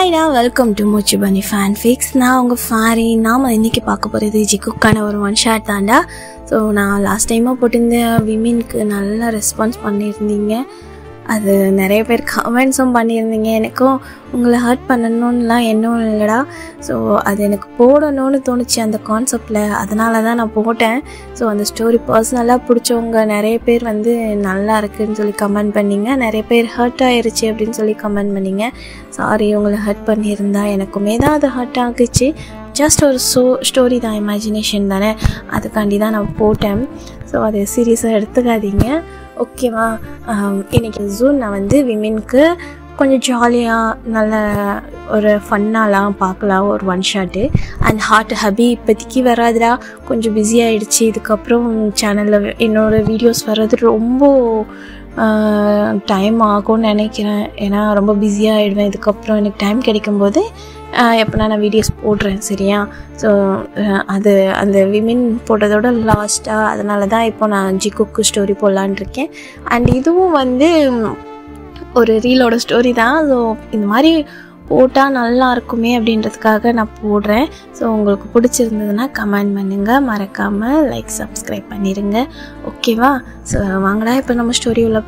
ஹாய்டா, welcome to மூச்சு பனி ஃபேன்ஃபிக்ஸ். நான் உங்கள் ஃபாரி. நாம் இன்றைக்கி பார்க்க போகிறது ஜிக்குக்கான ஒரு ஒன் ஷாட் தாண்டா. ஸோ நான் லாஸ்ட் டைமாக போட்டிருந்த விமென்க்கு நல்லா ரெஸ்பான்ஸ் பண்ணியிருந்தீங்க. அது நிறைய பேர் கமெண்ட்ஸும் பண்ணியிருந்தீங்க. எனக்கும் உங்களை ஹர்ட் பண்ணணும்லாம் என்னவும் இல்லைடா. ஸோ அது எனக்கு போடணும்னு தோணுச்சு அந்த கான்செப்டில், அதனால தான் நான் போட்டேன். ஸோ அந்த ஸ்டோரி பர்சனலாக பிடிச்சவங்க நிறைய பேர் வந்து நல்லா இருக்குதுன்னு சொல்லி கமெண்ட் பண்ணிங்க. நிறைய பேர் ஹர்ட் ஆகிருச்சு அப்படின்னு சொல்லி கமெண்ட் பண்ணிங்க. சாரி, உங்களை ஹர்ட் பண்ணியிருந்தா. எனக்குமே தான் அது ஹர்ட் ஆகிச்சு. ஜஸ்ட் ஒரு ஸ்டோரி தான், இமேஜினேஷன் தானே, அதுக்காண்டி தான் நான் போட்டேன். ஸோ அதை சீரியஸாக எடுத்துக்காதீங்க, ஓகேவா? இன்றைக்கி ஜூன் நான் வந்து விமென்க்கு கொஞ்சம் ஜாலியாக நல்ல ஒரு ஃபன்னாலாம் பார்க்கலாம் ஒரு ஒன் ஷாட்டு. அண்ட் ஹார்ட் ஹபி இப்போதைக்கு வராதுடா, கொஞ்சம் பிஸியாகிடுச்சு. இதுக்கப்புறம் சேனலில் என்னோடய வீடியோஸ் வர்றது ரொம்ப டைம் ஆகும்னு நினைக்கிறேன். ஏன்னா ரொம்ப பிஸியாகிடுவேன். இதுக்கப்புறம் எனக்கு டைம் கிடைக்கும்போது எப்போனா நான் வீடியோஸ் போடுறேன், சரியா? ஸோ அது அந்த விமென் போட்டதோட லாஸ்ட்டாக, அதனால தான் இப்போ நான் ஜிக்குக்கு ஸ்டோரி போடலான் இருக்கேன். அண்ட் இதுவும் வந்து ஒரு ரீலோட ஸ்டோரி தான். ஸோ இந்த மாதிரி போட்டால் நல்லா இருக்குமே அப்படின்றதுக்காக நான் போடுறேன். ஸோ உங்களுக்கு பிடிச்சிருந்ததுன்னா கமெண்ட் பண்ணுங்கள், மறக்காமல் லைக் சப்ஸ்கிரைப் பண்ணிடுங்க, ஓகேவா? ஸோ வாங்கடா இப்போ நம்ம ஸ்டோரி உள்ள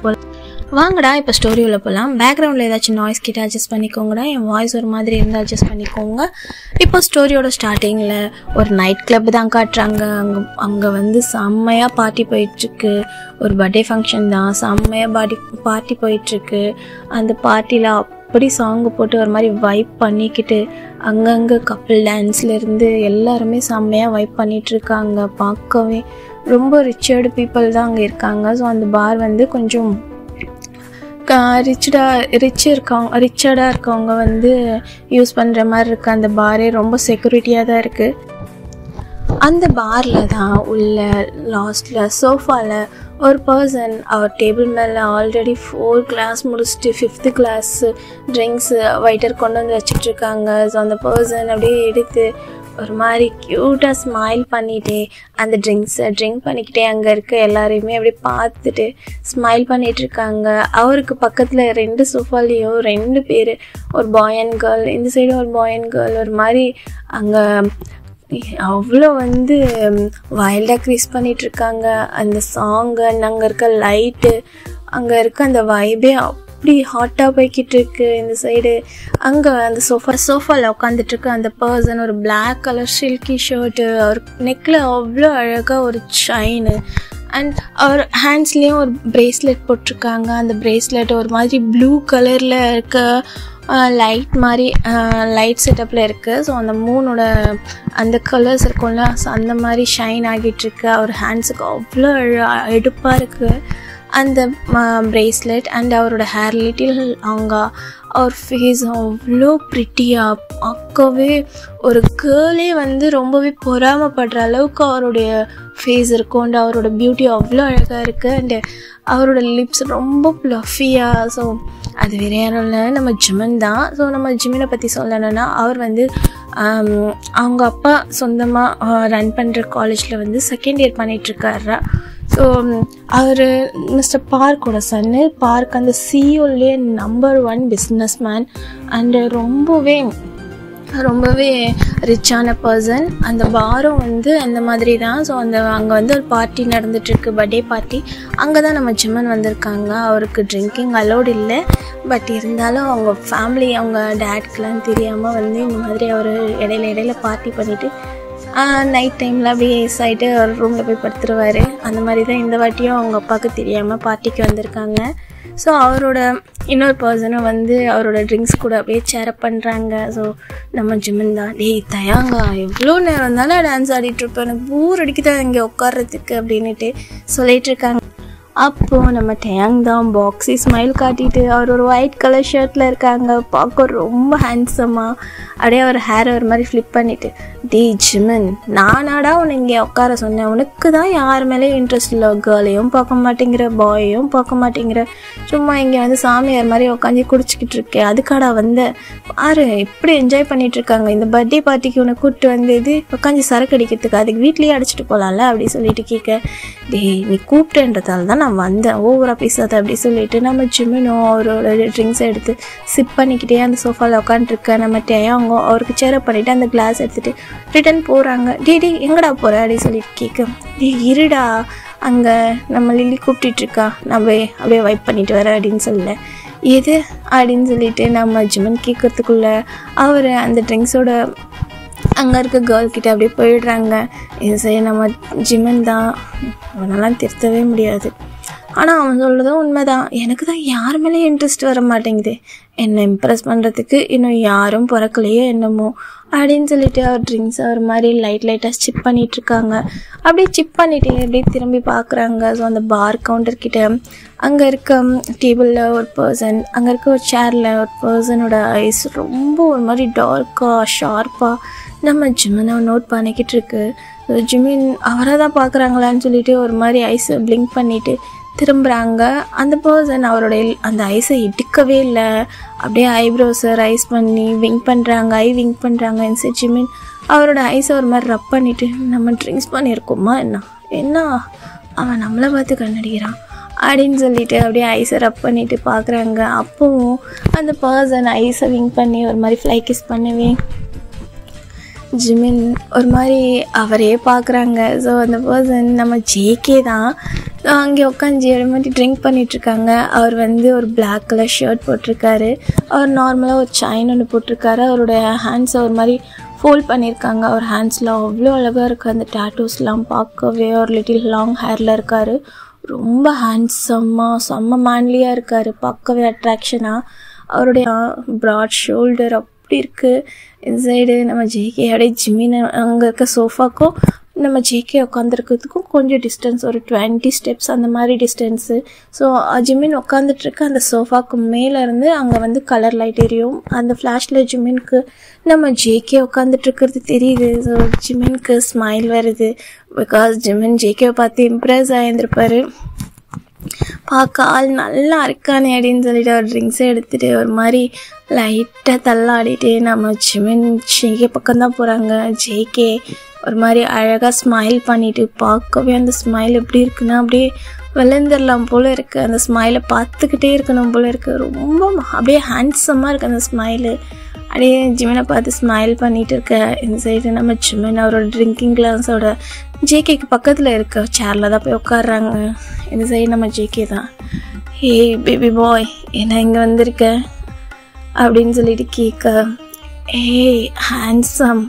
போகலாம். பேக்ரவுண்டில் ஏதாச்சும் நாய்ஸ் கிட்ட அட்ஜஸ்ட் பண்ணிக்கோங்கடா. என் வாய்ஸ் ஒரு மாதிரி இருந்தால் அட்ஜஸ்ட் பண்ணிக்கோங்க. இப்போ ஸ்டோரியோட ஸ்டார்டிங்கில் ஒரு நைட் கிளப் தான் காட்டுறாங்க. அங்கே வந்து செம்மையாக பார்ட்டி போயிட்டுருக்கு. ஒரு பர்த்டே ஃபங்க்ஷன் தான், செம்மையாக பார்ட்டி போயிட்டுருக்கு. அந்த பார்ட்டியில் அப்படி சாங்கு போட்டு ஒரு மாதிரி வைப் பண்ணிக்கிட்டு அங்கங்கே கப்பிள் டான்ஸ்லேருந்து எல்லாருமே செம்மையாக வைப் பண்ணிகிட்ருக்காங்க. பார்க்கவே ரொம்ப ரிச்சர்டு பீப்புள் தான் அங்கே இருக்காங்க. ஸோ அந்த பார் வந்து கொஞ்சம் ரிச்சர்டாக இருக்கவங்க வந்து யூஸ் பண்ணுற மாதிரி இருக்குது. அந்த பாரே ரொம்ப செக்யூரிட்டியாக தான் இருக்குது. அந்த பாரில் தான் உள்ள லாஸ்ட்டில் சோஃபாவில் ஒரு பர்சன் அவர் டேபிள் மேலே ஆல்ரெடி 4 கிளாஸ் முடிச்சுட்டு 5th கிளாஸ் ட்ரிங்க்ஸு வைட்டர் கொண்டு வந்து வச்சிட்ருக்காங்க. ஸோ அந்த பர்சன் அப்படியே எடுத்து ஒரு மாதிரி க்யூட்டாக ஸ்மைல் பண்ணிகிட்டே அந்த ட்ரிங்க்ஸை ட்ரிங்க் பண்ணிக்கிட்டே அங்கே இருக்க எல்லாரையுமே அப்படியே பார்த்துட்டு ஸ்மைல் பண்ணிகிட்ருக்காங்க. அவருக்கு பக்கத்தில் 2 சோஃபாலேயும் 2 பேர், ஒரு பாய் அண்ட் கேர்ள், இந்த சைடு ஒரு பாய் அண்ட் கேர்ள். ஒரு மாதிரி அங்கே அவ்வளோ வந்து வைல்டாக க்ரீஸ் பண்ணிகிட்ருக்காங்க. அந்த சாங்கு அண்ட் அங்கே இருக்க லைட்டு, அங்கே இருக்க அந்த வைபே அப்படி ஹாட்டாக போய்கிட்டு இருக்கு. இந்த சைடு அங்கே அந்த சோஃபாவில் உட்காந்துட்ருக்கு அந்த பர்சன் ஒரு பிளாக் கலர் சில்கி ஷர்ட்டு, அவர் நெக்கில் அவ்வளோ அழகாக ஒரு செயினு, அண்ட் அவர் ஹேண்ட்ஸ்லேயும் ஒரு பிரேஸ்லெட் போட்டிருக்காங்க. அந்த பிரேஸ்லெட் ஒரு மாதிரி ப்ளூ கலரில் இருக்க லைட் மாதிரி லைட் செட்டப்பில் இருக்குது. ஸோ அந்த மூணோட அந்த கலர்ஸ் இருக்கும்ல, ஸோ அந்த மாதிரி ஷைன் ஆகிட்டுருக்கு. அவர் ஹேண்ட்ஸுக்கு அவ்வளோ எடுப்பாக இருக்குது அந்த பிரேஸ்லெட். அண்ட் அவரோட ஹேர் லிட்டில் லாங்கா, அவர் ஃபேஸ் அவ்வளோ ப்ரிட்டியாக பார்க்கவே ஒரு கேர்ளே வந்து ரொம்பவே பொறாமப்படுற அளவுக்கு அவருடைய ஃபேஸ் இருக்கும். அண்ட் அவரோட பியூட்டி அவ்வளோ அழகாக இருக்குது. அண்டு அவரோட லிப்ஸ் ரொம்ப ப்ளஃபியாக. ஸோ அது வேறு யாரும் இல்லை, நம்ம ஜிமின் தான். ஸோ நம்ம ஜிமினை பற்றி சொல்லணும்னா, அவர் வந்து அவங்க அப்பா சொந்தமாக ரன் பண்ணுற காலேஜில் வந்து 2nd இயர் பண்ணிகிட்ருக்காரு. ஸோ அவர் மிஸ்டர் பார்க்கோட சன்னு. பார்க் அந்த சிஇஓலே நம்பர் 1 பிஸ்னஸ் மேன் அண்டு ரொம்பவே ரிச்சான பர்சன். அந்த பாரும் வந்து அந்த மாதிரி தான். ஸோ அங்கே வந்து ஒரு பார்ட்டி நடந்துகிட்ருக்கு, பர்த்டே பார்ட்டி. அங்கே தான் நம்ம ஜிமன் வந்திருக்காங்க. அவருக்கு ட்ரிங்கிங் அலோடு இல்லை, பட் இருந்தாலும் அவங்க ஃபேமிலி, அவங்க டேட்க்கெலாம் தெரியாமல் வந்து இந்த மாதிரி அவர் இடையில பார்ட்டி பண்ணிவிட்டு நைட் டைமில் அப்படியே ஆகிட்டு ஒரு ரூமில் போய் படுத்துருவார். அந்த மாதிரி தான் இந்த வாட்டியும் அவங்க அப்பாவுக்கு தெரியாமல் பார்ட்டிக்கு வந்திருக்காங்க. ஸோ அவரோட இன்னொரு பர்சனும் வந்து அவரோட ட்ரிங்க்ஸ் கூட அப்படியே சேரப் பண்ணுறாங்க. ஸோ நம்ம ஜிமின் தான், டேய் தயாங்கா, எவ்வளோ நேரம் தானே டான்ஸ் ஆடிட்டுருப்பேன், எனக்கு போர் அடிக்குதான் இங்கே உட்கார்றதுக்கு அப்படின்ட்டு சொல்லிகிட்ருக்காங்க. அப்போது நம்ம டேங் தான் பாக்ஸி ஸ்மைல் காட்டிட்டு அவர் ஒரு ஒயிட் கலர் ஷர்ட்டில் இருக்காங்க. பார்க்க ரொம்ப ஹேண்ட்ஸமாக அப்படியே அவர் ஹேரை ஒரு மாதிரி ஃப்ளிப் பண்ணிவிட்டு, டேய் ஜிமின், நானாடா உன்னை இங்கே உட்கார சொன்னேன், உனக்கு தான் யார் மேலேயும் இன்ட்ரெஸ்ட் இல்லை, கேர்ளையும் பார்க்க மாட்டேங்கிற, பாயையும் பார்க்க மாட்டேங்கிற, சும்மா இங்கே வந்து சாமியார் மாதிரி உட்காந்து குடிச்சிக்கிட்டு இருக்கேன், அதுக்காடா வந்த பாரு எப்படி என்ஜாய் பண்ணிகிட்ருக்காங்க. இந்த பர்த்டே பார்ட்டிக்கு உன்னை கூப்பிட்டு வந்தது உட்காந்து சரக்கு அடிக்கிறதுக்கு, அதுக்கு வீட்லேயே அடிச்சுட்டு போகலாம்ல அப்படி சொல்லிட்டு கேட்க, டேய் நீ கூப்பிட்டேன்றதால தான் நான் தான் வந்தேன், ஓவராக பேசாத அப்படி சொல்லிட்டு நம்ம ஜிமினும் அவரோட ட்ரிங்க்ஸை எடுத்து சிப் பண்ணிக்கிட்டே அந்த சோஃபாவில் உட்காந்துருக்க நம்ம டேயாங்கோ அவருக்கு சேரப் பண்ணிவிட்டு அந்த கிளாஸ் எடுத்துகிட்டு ரிட்டன் போகிறாங்க. டே எங்கடா போகிற அப்படின்னு சொல்லிட்டு கேட்க, இருடா அங்கே நம்ம லில்லி கூப்பிட்டுருக்கா, நான் அப்படியே வைப் பண்ணிட்டு வரேன் அப்படின்னு சொல்லல. எது அப்படின்னு சொல்லிட்டு நம்ம ஜிமன் கேட்கறதுக்குள்ளே அவர் அந்த ட்ரிங்க்ஸோட அங்கே இருக்க கேர்ள்கிட்ட அப்படியே போயிடுறாங்க. இது சரி, நம்ம ஜிமன் தான், அவனெல்லாம் திருத்தவே முடியாது. ஆனால் அவன் சொல்கிறதும் உண்மைதான், எனக்கு தான் யார் மேலே இன்ட்ரெஸ்ட் வர மாட்டேங்குது, என்னை இம்ப்ரெஸ் பண்ணுறதுக்கு இன்னும் யாரும் பிறக்கலையோ என்னமோ அப்படின்னு சொல்லிட்டு அவர் ட்ரிங்க்ஸ் ஒரு மாதிரி லைட்டாக சிப் பண்ணிகிட்ருக்காங்க. அப்படியே சிப் பண்ணிவிட்டு அப்படியே திரும்பி பார்க்குறாங்க. ஸோ அந்த பார் கவுண்டர்கிட்ட அங்கே இருக்க டேபிளில் ஒரு பர்சன், அங்கே இருக்க ஒரு சேரில் ஒரு பர்சனோட ஐஸ் ரொம்ப ஒரு மாதிரி டார்க்காக ஷார்ப்பாக நம்ம ஜிமினை நோட் பண்ணிக்கிட்டு இருக்கு. ஜிமின் அவரை தான் பார்க்குறாங்களான்னு சொல்லிட்டு ஒரு மாதிரி ஐஸை பிளிங்க் பண்ணிவிட்டு திரும்புகிறாங்க. அந்த பர்சன் அவருடைய அந்த ஐஸை எடுக்கவே இல்லை, அப்படியே ஐப்ரோஸை ரைஸ் பண்ணி விங்க் பண்ணுறாங்க, விங்க் பண்ணுறாங்க. இன்சைட் ஜிமின் அவரோட ஐஸை ஒரு மாதிரி ரப் பண்ணிவிட்டு, நம்ம ட்ரிங்க்ஸ் பண்ணியிருக்கோமா என்ன அவன் நம்மளை பார்த்து கண்ணடிக்கிறான் அப்படின்னு சொல்லிட்டு அப்படியே ஐஸை ரப் பண்ணிவிட்டு பார்க்குறாங்க. அப்போவும் அந்த பர்சன் ஐஸை விங்க் பண்ணி ஒரு மாதிரி ஃப்ளை கிஸ் பண்ணவே ஜிமின் ஒரு மாதிரி அவரே பார்க்குறாங்க. ஸோ அந்த பர்சன் நம்ம ஜேகே தான். அங்கே உட்காந்து ஒரு மாதிரி ட்ரிங்க் பண்ணிகிட்ருக்காங்க. அவர் ஒரு பிளாக் கலர் ஷர்ட் போட்டிருக்காரு, அவர் நார்மலாக ஒரு செயின் ஒன்று போட்டிருக்காரு, அவருடைய ஹேண்ட்ஸை ஒரு மாதிரி ஃபோல்ட் பண்ணியிருக்காங்க. அவர் ஹேண்ட்ஸில் அவ்வளோ அழகாக இருக்குது, அந்த டேட்டூஸ்லாம் பார்க்கவே ஒரு லிட்டில் லாங் ஹேரில் இருக்கார், ரொம்ப ஹேண்ட்ஸம்மாக செம்ம மேன்லியாக இருக்கார், பார்க்கவே அட்ராக்ஷனாக. அவருடைய ப்ராட் ஷோல்டர் அப்படி இருக்குது. இந்த சைடு நம்ம ஜேகே அப்படியே ஜிமின் அங்கே இருக்க சோஃபாக்கும் நம்ம ஜேகே உட்காந்துருக்கிறதுக்கும் கொஞ்சம் டிஸ்டன்ஸ், ஒரு 20 ஸ்டெப்ஸ் அந்த மாதிரி டிஸ்டன்ஸு. ஸோ ஜிமின் உட்காந்துட்ருக்க அந்த சோஃபாவுக்கு மேலேருந்து அங்கே கலர் லைட் எரியும். அந்த ஃப்ளாஷில் ஜிமினுக்கு நம்ம ஜேகே உட்காந்துட்ருக்கிறது தெரியுது. ஸோ ஜிமினுக்கு ஸ்மைல் வருது, பிகாஸ் ஜிமின் ஜேகேவை பார்த்து இம்ப்ரெஸ் ஆகியிருந்திருப்பார். பார்க்க ஆள் நல்லா இருக்கானே அப்படின்னு சொல்லிட்டு ஒரு ட்ரிங்க்ஸை எடுத்துகிட்டு ஒரு மாதிரி லைட்டாக தள்ளாடிட்டு நம்ம ஜிமின் ஜேகே பக்கம்தான் போகிறாங்க. ஜேகே ஒரு மாதிரி அழகாக ஸ்மைல் பண்ணிவிட்டு, பார்க்கவே அந்த ஸ்மைல் எப்படி இருக்குன்னா அப்படியே விளைந்துடலாம் போல் இருக்குது, அந்த ஸ்மைலை பார்த்துக்கிட்டே இருக்கணும் போல் இருக்குது, ரொம்ப அப்படியே ஹேண்ட்ஸமாக இருக்குது அந்த ஸ்மைலு. அப்படியே ஜிமினை பார்த்து ஸ்மைல் பண்ணிகிட்டு இருக்க. இந்த சைடு நம்ம ஜிமின் அவரோட ட்ரிங்கிங் கிளாஸோட ஜேகேக்கு பக்கத்தில் இருக்க சேரில் தான் போய் உட்காடுறாங்க. இந்த சைடு நம்ம ஜேகே தான். ஹே பேபி பாய், என்ன இங்கே வந்திருக்க அப்படின்னு சொல்லிட்டு கேட்க, ஏய் ஹேண்ட்ஸம்,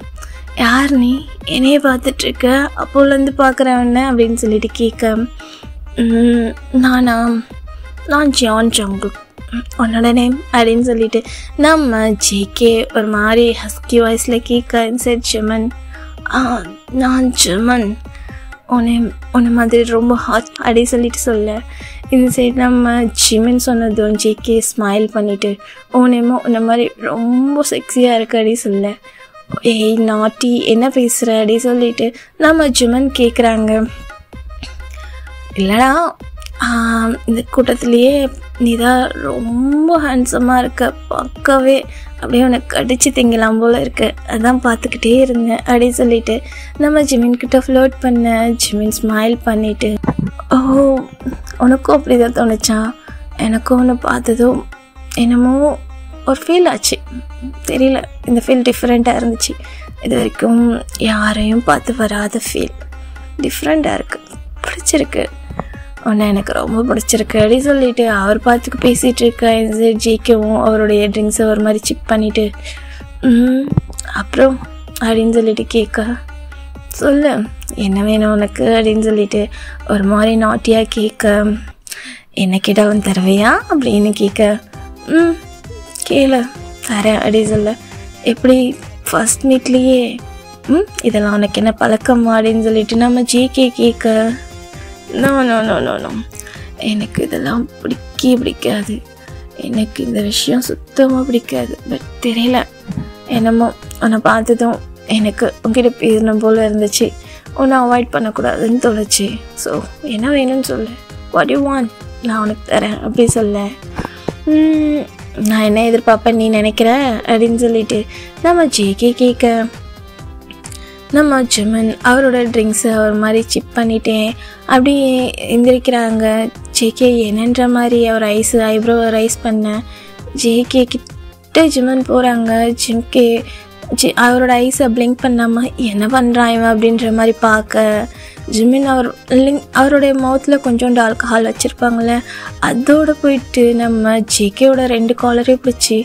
யார் நீ, என்னையே பார்த்துட்ருக்க, அப்போலேருந்து பார்க்குறவன அப்படின்னு சொல்லிட்டு கேட்க, நான் ஜான் ஜங்குக், உன்னோட நேம் அப்படின்னு சொல்லிட்டு நம்ம ஜேகே ஒரு மாதிரி ஹஸ்கி வாய்ஸில் கேட்க. இன்சைட் ஜிமன், நான் ஜிமன், உன்னை மாதிரி ரொம்ப ஹாட் அப்படி சொல்லிட்டு சொல்ல. இந்த சைடு நம்ம ஜிமின் சொன்னதும் ஜேகே ஸ்மைல் பண்ணிவிட்டு, உன்னை மாதிரி ரொம்ப செக்ஸியாக இருக்கு அப்படி சொல்ல. ஏய் நாட்டி, என்ன பேசுகிற அப்படி சொல்லிட்டு நம்ம ஜிமன் கேட்குறாங்க. இல்லைடா, இந்த கூட்டத்துலேயே நீ தான் ரொம்ப ஹேண்ட்ஸமாக இருக்க, பார்க்கவே அப்படியே உனக்கு கடிச்சு திங்கலாம் போல் இருக்கு, அதான் பார்த்துக்கிட்டே இருந்தேன் அப்படி சொல்லிட்டு நம்ம ஜிமின்கிட்ட ஃப்ளோட் பண்ண. ஜிமின் ஸ்மைல் பண்ணிவிட்டு, ஓ உனக்கும் அப்படி தான் தோணுச்சா, எனக்கும் ஒன்று பார்த்ததும் என்னமோ ஒரு ஃபீல் ஆச்சு, தெரியல, இந்த ஃபீல் டிஃப்ரெண்ட்டாக இருந்துச்சு, இது வரைக்கும் யாரையும் பார்த்து வராத ஃபீல், டிஃப்ரெண்ட்டாக இருக்குது, பிடிச்சிருக்கு, உன்னை எனக்கு ரொம்ப பிடிச்சிருக்கு அப்படி சொல்லிட்டு அவர் பார்த்துக்கு பேசிகிட்டு இருக்க. ஜேக்கவும் அவருடைய ட்ரிங்க்ஸை ஒரு மாதிரி சிப் பண்ணிவிட்டு, அப்புறம் அப்படின்னு சொல்லிட்டு கேட்க, சொல்லு என்ன வேணும் உனக்கு அப்படின்னு சொல்லிட்டு ஒரு மாதிரி நாட்டியாக கேட்க, என்ன கேட்டாலும் தருவையா அப்படின்னு கேட்க, கேளு தரேன் அப்படி சொல்ல. எப்படி ஃபர்ஸ்ட் மீட்லேயே இதெல்லாம் உனக்கு என்ன பழக்கமா அப்படின்னு சொல்லிட்டு நம்ம ஜேகே கேட்க, no no no no no, எனக்கு இதெல்லாம் பிடிக்காது, எனக்கு இந்த விஷயம் சுத்தமாக பிடிக்காது, பட் தெரியல, என்னமோ உன்னை பார்த்ததும் எனக்கு உங்ககிட்ட பேசணும் போல் இருந்துச்சு, உன்னை அவாய்ட் பண்ணக்கூடாதுன்னு தோணுச்சு, ஸோ என்ன வேணும்னு சொல்லு, வாட் யூ வாண்ட், நான் உனக்கு தரேன் அப்படி சொல்ல. நான் என்ன எதிர்பார்ப்பேன் நீ நினைக்கிற அப்படின்னு சொல்லிட்டு நம்ம ஜேகே கேட்க, நம்ம ஜிமன் அவரோட ட்ரிங்க்ஸை ஒரு மாதிரி சிப் பண்ணிட்டேன் அப்படியே எந்திரிக்கிறாங்க. ஜேகே என்னன்ற மாதிரி அவர் ஐப்ரோ ரைஸ் பண்ண ஜேகே கிட்ட ஜிமின் போகிறாங்க. அவரோட ஐஸை பிளிங்க் பண்ணாமல் என்ன பண்ணுறான் இவன் அப்படின்ற மாதிரி பார்க்க ஜிமின் அவருடைய மவுத்தில் கொஞ்சோண்டு ஆல்கஹால் வச்சுருப்பாங்களே அதோடு போயிட்டு நம்ம ஜேகேயோட 2 காலரையும் பிடிச்சி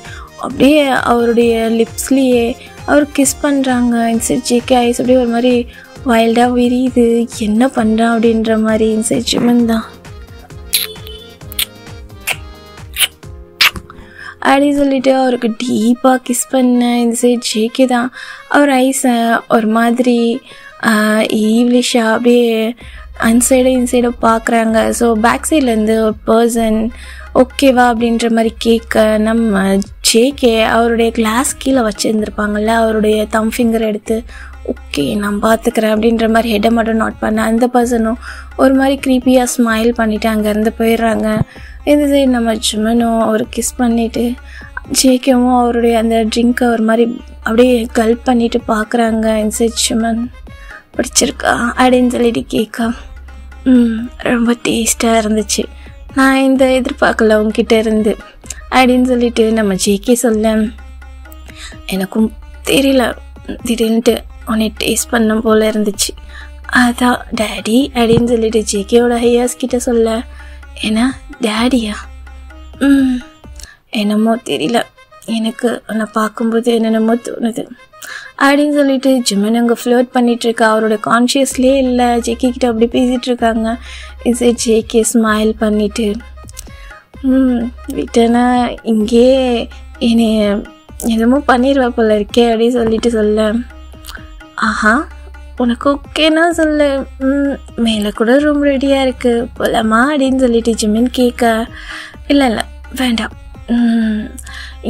அப்படியே அவருடைய லிப்ஸ்லேயே அவர் கிஸ் பண்ணுறாங்க. இன்சைட் ஜேகே ஐஸ் அப்படியே ஒரு மாதிரி வைல்டாக விரியுது. என்ன பண்ணுறான் அப்படின்ற மாதிரி இன்சைட் ஜிமின் தான் அப்படி சொல்லிட்டு அவருக்கு டீப்பாக கிஸ் பண்ண இந்த சைட் ஜேகே தான் அவர் ஐஸை ஒரு மாதிரி ஈவ்லிஷாக அப்படியே இன்சைடை பார்க்குறாங்க. ஸோ பேக் சைட்லேருந்து ஒரு பர்சன் ஓகேவா அப்படின்ற மாதிரி கேட்க நம்ம ஜேகே அவருடைய கிளாஸ் கீழே வச்சுருந்துருப்பாங்கள்ல அவருடைய தம் ஃபிங்கர் எடுத்து ஓகே நான் பார்த்துக்கிறேன் அப்படின்ற மாதிரி ஹெட்டை மட்டும் நோட் பண்ணேன். அந்த பர்சனும் ஒரு மாதிரி க்ரீப்பியாக ஸ்மைல் பண்ணிவிட்டு அங்கேருந்து போயிடுறாங்க. இந்த சைடு நம்ம ஜிமினும் அவர் கிஸ் பண்ணிவிட்டு ஜேகேவும் அவருடைய அந்த ட்ரிங்க்கை ஒரு மாதிரி அப்படியே கல்ப் பண்ணிவிட்டு பார்க்குறாங்க. இந்த சைட் ஜிமின் பிடிச்சிருக்கா அப்படின்னு சொல்லிட்டு கேட்க ரொம்ப டேஸ்ட்டாக இருந்துச்சு, நான் இந்த எதிர்பார்க்கல உங்ககிட்ட இருந்து அப்படின்னு சொல்லிட்டு நம்ம ஜேகே சொல்ல எனக்கும் தெரியல திடீர்னுட்டு உன்னை டேஸ்ட் பண்ண போல் இருந்துச்சு அதான் டேடி அப்படின்னு சொல்லிட்டு ஜேகேயோட ஹையாஸ் கிட்ட சொல்ல ஏன்னா டேடியா என்னமோ தெரியல எனக்கு உன்னை பார்க்கும்போது என்னென்னமோ தோணுது அப்படின்னு சொல்லிட்டு ஜிமின் அங்கே ஃப்ளோட் பண்ணிகிட்ருக்கா. அவரோட கான்ஷியஸ்லேயே இல்லை ஜேகே கிட்ட அப்படி பேசிகிட்ருக்காங்க. இசை ஜேகே ஸ்மைல் பண்ணிவிட்டு விட்டேன்னா இங்கேயே என்னை எதுமோ பண்ணிடுவா போல இருக்கே அப்படின்னு சொல்லிட்டு சொல்ல ஆஹா உனக்கு ஓகேனா சொல்லு மேலே கூட ரூம் ரெடியாக இருக்குது போகலாமா அப்படின்னு சொல்லிட்டு ஜிமின் கேட்க இல்லை வேண்டாம்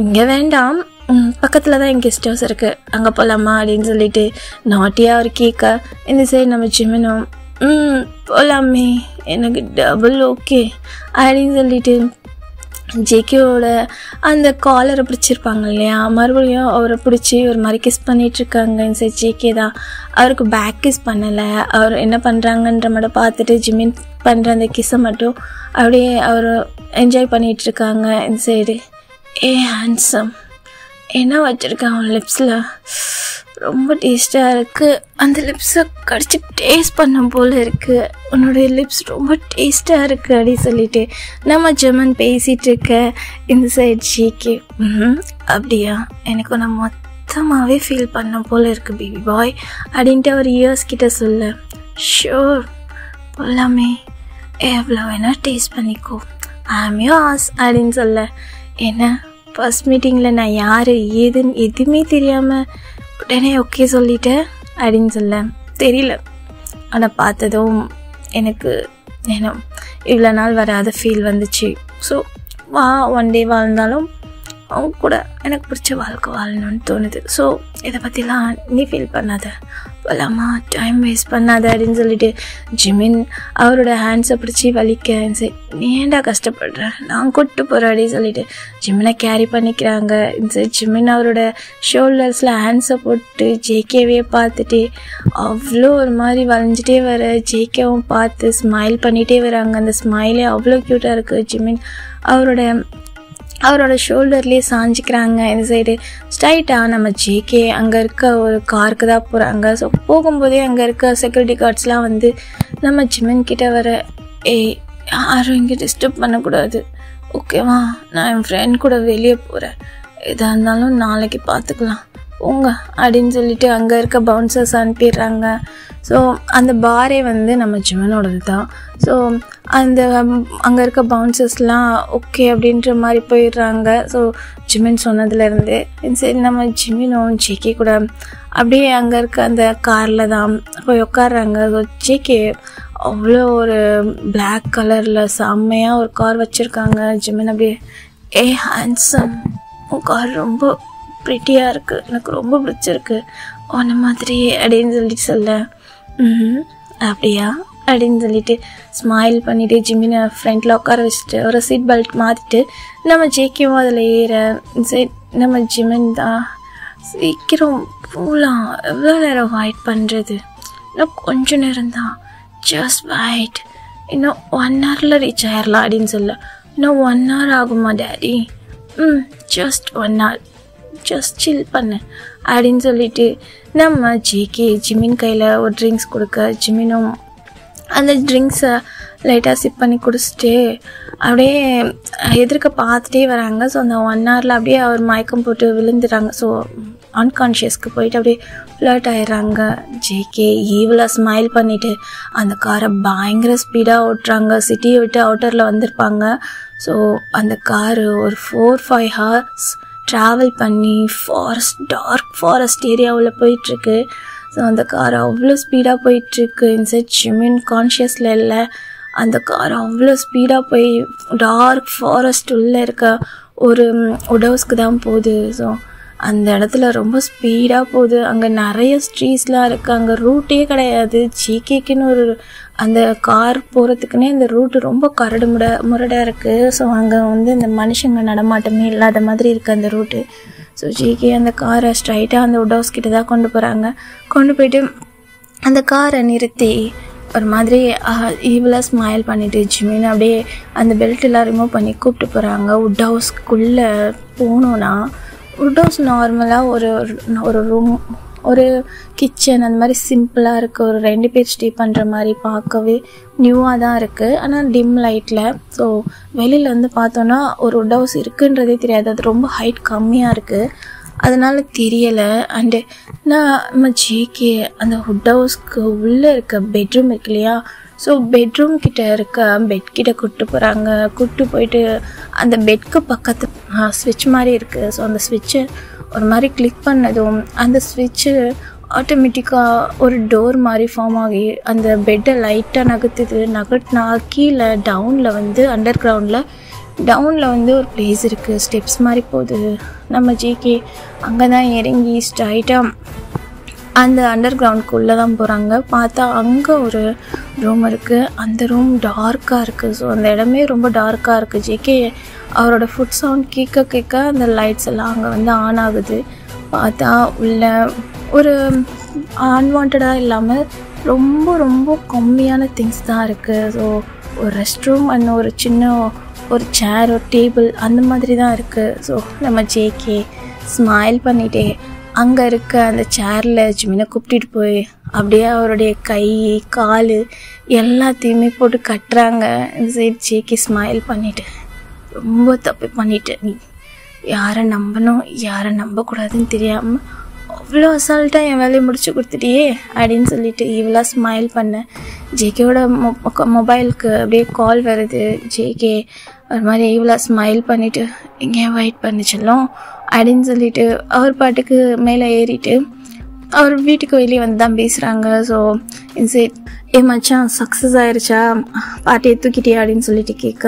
இங்கே வேண்டாம் பக்கத்தில் தான் என் கெஸ்ட் ஹவுஸ் இருக்குது அங்கே போகலாமா அப்படின்னு சொல்லிட்டு நாட்டியாக அவர் கேட்க இந்த சைடு நம்ம ஜிமினும் போகலாமே எனக்கு டபுள் ஓகே அப்படின்னு சொல்லிட்டு ஜேகேவோட அந்த காலரை பிடிச்சிருப்பாங்க இல்லையா மறுபடியும் அவரை பிடிச்சி ஒரு மாதிரி கிஸ் பண்ணிகிட்ருக்காங்க. இன்சைட் ஜேகே தான் அவருக்கு பேக் கிஸ் பண்ணலை, அவர் என்ன பண்ணுறாங்கன்ற மட்டும் பார்த்துட்டு ஜிமின் பண்ணுற அந்த கிஸ்ஸை மட்டும் அப்படியே அவர் என்ஜாய் பண்ணிகிட்ருக்காங்க. இந்த சைடு ஹேண்ட்ஸம் என்ன வச்சுருக்கான் அவன் லிப்ஸில் ரொம்ப டேஸ்ட்டாக இருக்குது, அந்த லிப்ஸை கடிச்சு டேஸ்ட் பண்ண போல் இருக்குது, உன்னுடைய லிப்ஸ் ரொம்ப டேஸ்ட்டாக இருக்குது அப்படின்னு சொல்லிட்டு நம்ம ஜிமின் பேசிகிட்டு இருக்க. இந்த சைட் ஜேகே அப்படியா எனக்கு நான் மொத்தமாகவே ஃபீல் பண்ண போல் இருக்குது பேபி பாய் அப்படின்ட்டு அவர் இயர்ஸ் கிட்ட சொல்ல ஷோர் போகலாமே எவ்வளோ வேணால் டேஸ்ட் பண்ணிக்கோ ஐமியோ ஆஸ் அப்படின்னு சொல்ல என்ன ஃபர்ஸ்ட் மீட்டிங்கில் நான் யார் ஏதுன்னு எதுவுமே தெரியாமல் உடனே ஓகே சொல்லிட்டேன் அப்படின்னு சொல்ல தெரியல ஆனால் பார்த்ததும் எனக்கு ஏன்னா இவ்வளோ நாள் வராத ஃபீல் வந்துச்சு. ஸோ ஒன் டே வாழ்ந்தாலும் அவங்க கூட எனக்கு பிடிச்ச வாழ்க்கை வாழணும்னு தோணுது. ஸோ இதை பற்றிலாம் நீ ஃபீல் பண்ணாத போகலாமா டைம் வேஸ்ட் பண்ணாத அப்படின்னு சொல்லிட்டு ஜிமின் அவரோட ஹேண்ட்ஸை பிடிச்சி வலிக்க சரி நீ ஏன்டா கஷ்டப்படுற நான் கூப்பிட்டு போகிறேன் அப்படின்னு சொல்லிட்டு ஜிமினை கேரி பண்ணிக்கிறாங்க. சரி ஜிமின் அவரோட ஷோல்டர்ஸில் ஹேண்ட்ஸை போட்டு ஜேகேவே பார்த்துட்டு அவ்வளோ ஒரு மாதிரி வளைஞ்சிட்டே வர ஜேகேவும் பார்த்து ஸ்மைல் பண்ணிகிட்டே வராங்க. அந்த ஸ்மைலே அவ்வளோ க்யூட்டாக இருக்குது. ஜிமின் அவரோட ஷோல்டர்லேயே சாஞ்சிக்கிறாங்க. இந்த சைடு ஸ்ட்ரைட்டாக நம்ம ஜேகே அங்கே இருக்க ஒரு காருக்கு தான் போகிறாங்க. ஸோ போகும்போதே அங்கே இருக்க செக்யூரிட்டி கார்ட்ஸ்லாம் வந்து நம்ம ஜிமின் கிட்ட வர யாரும் இங்கே டிஸ்டர்ப் பண்ணக்கூடாது ஓகேவா, நான் என் ஃப்ரெண்ட் கூட வெளியே போகிறேன், எதாக இருந்தாலும் நாளைக்கு பார்த்துக்கலாம் போங்க அப்படின்னு சொல்லிட்டு அங்கே இருக்க பவுன்சர்ஸ் அனுப்பிடுறாங்க. ஸோ அந்த பாரே வந்து நம்ம ஜிமினோடது தான். ஸோ அந்த அங்கே இருக்க பவுன்சர்ஸ்லாம் ஓகே அப்படின்ற மாதிரி போயிடுறாங்க. ஸோ ஜிமின் சொன்னதுலேருந்து சரி நம்ம ஜிமினும் ஜேகே கூட அப்படியே அங்கே இருக்க அந்த காரில் தான் போய் உட்காடுறாங்க. ஸோ ஜேகே அவ்வளோ ஒரு பிளாக் கலரில் செம்மையாக ஒரு கார் வச்சுருக்காங்க. ஜிமின் அப்படியே ஹேண்ட்ஸம் உன் கார் ரொம்ப ப்ரிட்டியாக இருக்குது, எனக்கு ரொம்ப பிடிச்சிருக்கு உன்ன மாதிரி அப்படின்னு சொல்லிட்டு சொல்ல அப்படியா அப்படின்னு சொல்லிட்டு ஸ்மைல் பண்ணிவிட்டு ஜிமினை ஃப்ரண்ட்டில் உட்கார வச்சுட்டு ஒரு சீட் பெல்ட் மாற்றிட்டு நம்ம ஜேகேவும் அதில் ஏற சரி நம்ம ஜிமின் தான் சீக்கிரம் போகலாம் எவ்வளோ நேரம் வெயிட் பண்ணுறது இன்னும் கொஞ்சம் நேரம் தான் ஜஸ்ட் வெயிட் இன்னும் 1 ஹவரில் ரீச் ஆயிடலாம் அப்படின்னு சொல்ல. இன்னும் 1 ஹவர் ஆகுமா டேடி? ஜஸ்ட் 1 ஹவர், ஜஸ்ட் சில் பண்ணு அப்படின்னு சொல்லிட்டு நம்ம ஜேகே ஜிமின் கையில் ஒரு ட்ரிங்க்ஸ் கொடுக்க, ஜிமினும் அந்த ட்ரிங்க்ஸை லைட்டாக சிப் பண்ணி குடிச்சிட்டு அப்படியே எதிர்க்க பார்த்துட்டே வராங்க. ஸோ அந்த 1 ஹவரில் அப்படியே அவர் மயக்கம் போட்டு விழுந்துடுறாங்க. ஸோ அன்கான்ஷியஸ்க்கு போயிட்டு அப்படியே ஃப்ளர்ட் ஆயிடுறாங்க. ஜேகே ஈவலாக ஸ்மைல் பண்ணிவிட்டு அந்த காரை பயங்கர ஸ்பீடாக ஓட்டுறாங்க. சிட்டியை விட்டு அவுட்டரில் வந்திருப்பாங்க. ஸோ அந்த காரு ஒரு 4-5 ஹவர்ஸ் ட்ராவல் பண்ணி டார்க் ஃபாரஸ்ட் ஏரியாவில் போயிட்டுருக்கு. ஸோ அந்த கார் அவ்வளோ ஸ்பீடாக போயிட்டுருக்கு. இன்சைட் ஜிமின் கான்ஷியஸில் இல்லை. அந்த கார் அவ்வளோ ஸ்பீடாக போய் டார்க் ஃபாரஸ்ட் உள்ளே இருக்க ஒரு உடவுஸ்க்கு தான் போகுது. ஸோ அந்த இடத்துல ரொம்ப ஸ்பீடாக போகுது. அங்கே நிறைய ஸ்ட்ரீட்ஸ்லாம் இருக்குது. அங்கே ரூட்டே கிடையாது. ஜேகேக்குன்னு ஒரு அந்த கார் போகிறதுக்குன்னே அந்த ரூட்டு ரொம்ப முரடாக இருக்குது. ஸோ அங்கே வந்து இந்த மனுஷங்க நடமாட்டமே இல்லாத மாதிரி இருக்குது அந்த ரூட்டு. ஸோ ஜேகே அந்த காரை ஸ்ட்ரைட்டாக அந்த உட் ஹவுஸ் கிட்ட தான் கொண்டு போகிறாங்க. கொண்டு போயிட்டு அந்த காரை நிறுத்தி ஒரு மாதிரி ஈவலாக ஸ்மைல் பண்ணிவிட்டு ஜிமின் அப்படியே அந்த பெல்ட் எல்லாம் ரிமூவ் பண்ணி கூப்பிட்டு போகிறாங்க. உட் ஹவுஸ்க்குள்ளே போகணுன்னா உட் ஹவுஸ் நார்மலாக ஒரு ரூம், ஒரு கிச்சன் அந்த மாதிரி சிம்பிளாக இருக்குது. ஒரு 2 பேர் ஸ்டே பண்ணுற மாதிரி பார்க்கவே நியூவாக தான் இருக்குது. ஆனால் டிம் லைட்டில். ஸோ வெளியில் வந்து பார்த்தோன்னா ஒரு உட் ஹவுஸ் இருக்குன்றதே தெரியாது. அது ரொம்ப ஹைட் கம்மியாக இருக்குது, அதனால் தெரியலை. அண்டு நம்ம ஜேகே அந்த உட் ஹவுஸ்க்கு உள்ளே இருக்க பெட்ரூம் இருக்கு இல்லையா, ஸோ பெட்ரூம் கிட்ட இருக்க பெட் கிட்ட கூப்பிட்டு போகிறாங்க. கூப்பிட்டு போயிட்டு அந்த பெட்க்கு பக்கத்து ஸ்விட்ச் மாதிரி இருக்குது. ஸோ அந்த ஸ்விட்சை ஒரு மாதிரி கிளிக் பண்ணதும் அந்த ஸ்விட்சு ஆட்டோமேட்டிக்காக ஒரு டோர் மாதிரி ஃபார்ம் ஆகி அந்த பெட்டை லைட்டாக நகர்த்தினா கீழே டவுனில் வந்து டவுனில் வந்து ஒரு பிளேஸ் இருக்குது. ஸ்டெப்ஸ் மாதிரி போகுது. நம்ம ஜேகே அங்கே தான் இறங்கி ஸ்ட்ரைட்டாக அந்த அண்டர் கிரவுண்டுக்குள்ளே தான் போகிறாங்க. பார்த்தா அங்கே ஒரு ரூம் இருக்குது. அந்த ரூம் டார்க்காக இருக்குது. ஸோ அந்த இடமே ரொம்ப டார்க்காக இருக்குது. ஜேகே அவரோட ஃபுட் சவுண்ட் கேட்க அந்த லைட்ஸ் எல்லாம் அங்கே வந்து ஆன் ஆகுது. பார்த்தா உள்ள ஒரு அன்வான்டாக இல்லாமல் ரொம்ப ரொம்ப கம்மியான திங்ஸ் தான் இருக்குது. ஸோ ஒரு ரெஸ்ட் ரூம் அண்ட் ஒரு சின்ன ஒரு சேர், ஒரு டேபிள் அந்த மாதிரி தான் இருக்குது. ஸோ நம்ம ஜேகே ஸ்மைல் பண்ணிகிட்டே அங்கே இருக்க அந்த சேரில் ஜிமினை கூப்பிட்டு போய் அப்படியே அவருடைய கை கால் எல்லாத்தையுமே போட்டு கட்டுறாங்க. இந்த சைடு ஜேகே ஸ்மைல் பண்ணிவிட்டு, ரொம்ப தப்பு பண்ணிவிட்டு, நீ யாரை நம்பணும் யாரை நம்பக்கூடாதுன்னு தெரியாமல் அவ்வளோ அசால்ட்டாக என் வேலையை முடிச்சு கொடுத்துட்டியே அப்படின்னு சொல்லிட்டு இவளாக ஸ்மைல் பண்ணேன். ஜேகேவோட மொபைலுக்கு அப்படியே கால் வருது. ஜேகே ஒரு மாதிரி இவளாக ஸ்மைல் பண்ணிவிட்டு எங்கேயா வெயிட் பண்ணிச்சலும் அப்படின்னு சொல்லிட்டு அவர் பாட்டுக்கு மேலே ஏறிட்டு அவர் வீட்டுக்கு வெளியே வந்து தான் பேசுகிறாங்க. ஸோ இன்சைட் மச்சான் சக்ஸஸ் ஆயிடுச்சா, பாட்டியை தூக்கிட்டியா அப்படின்னு சொல்லிட்டு கேட்க,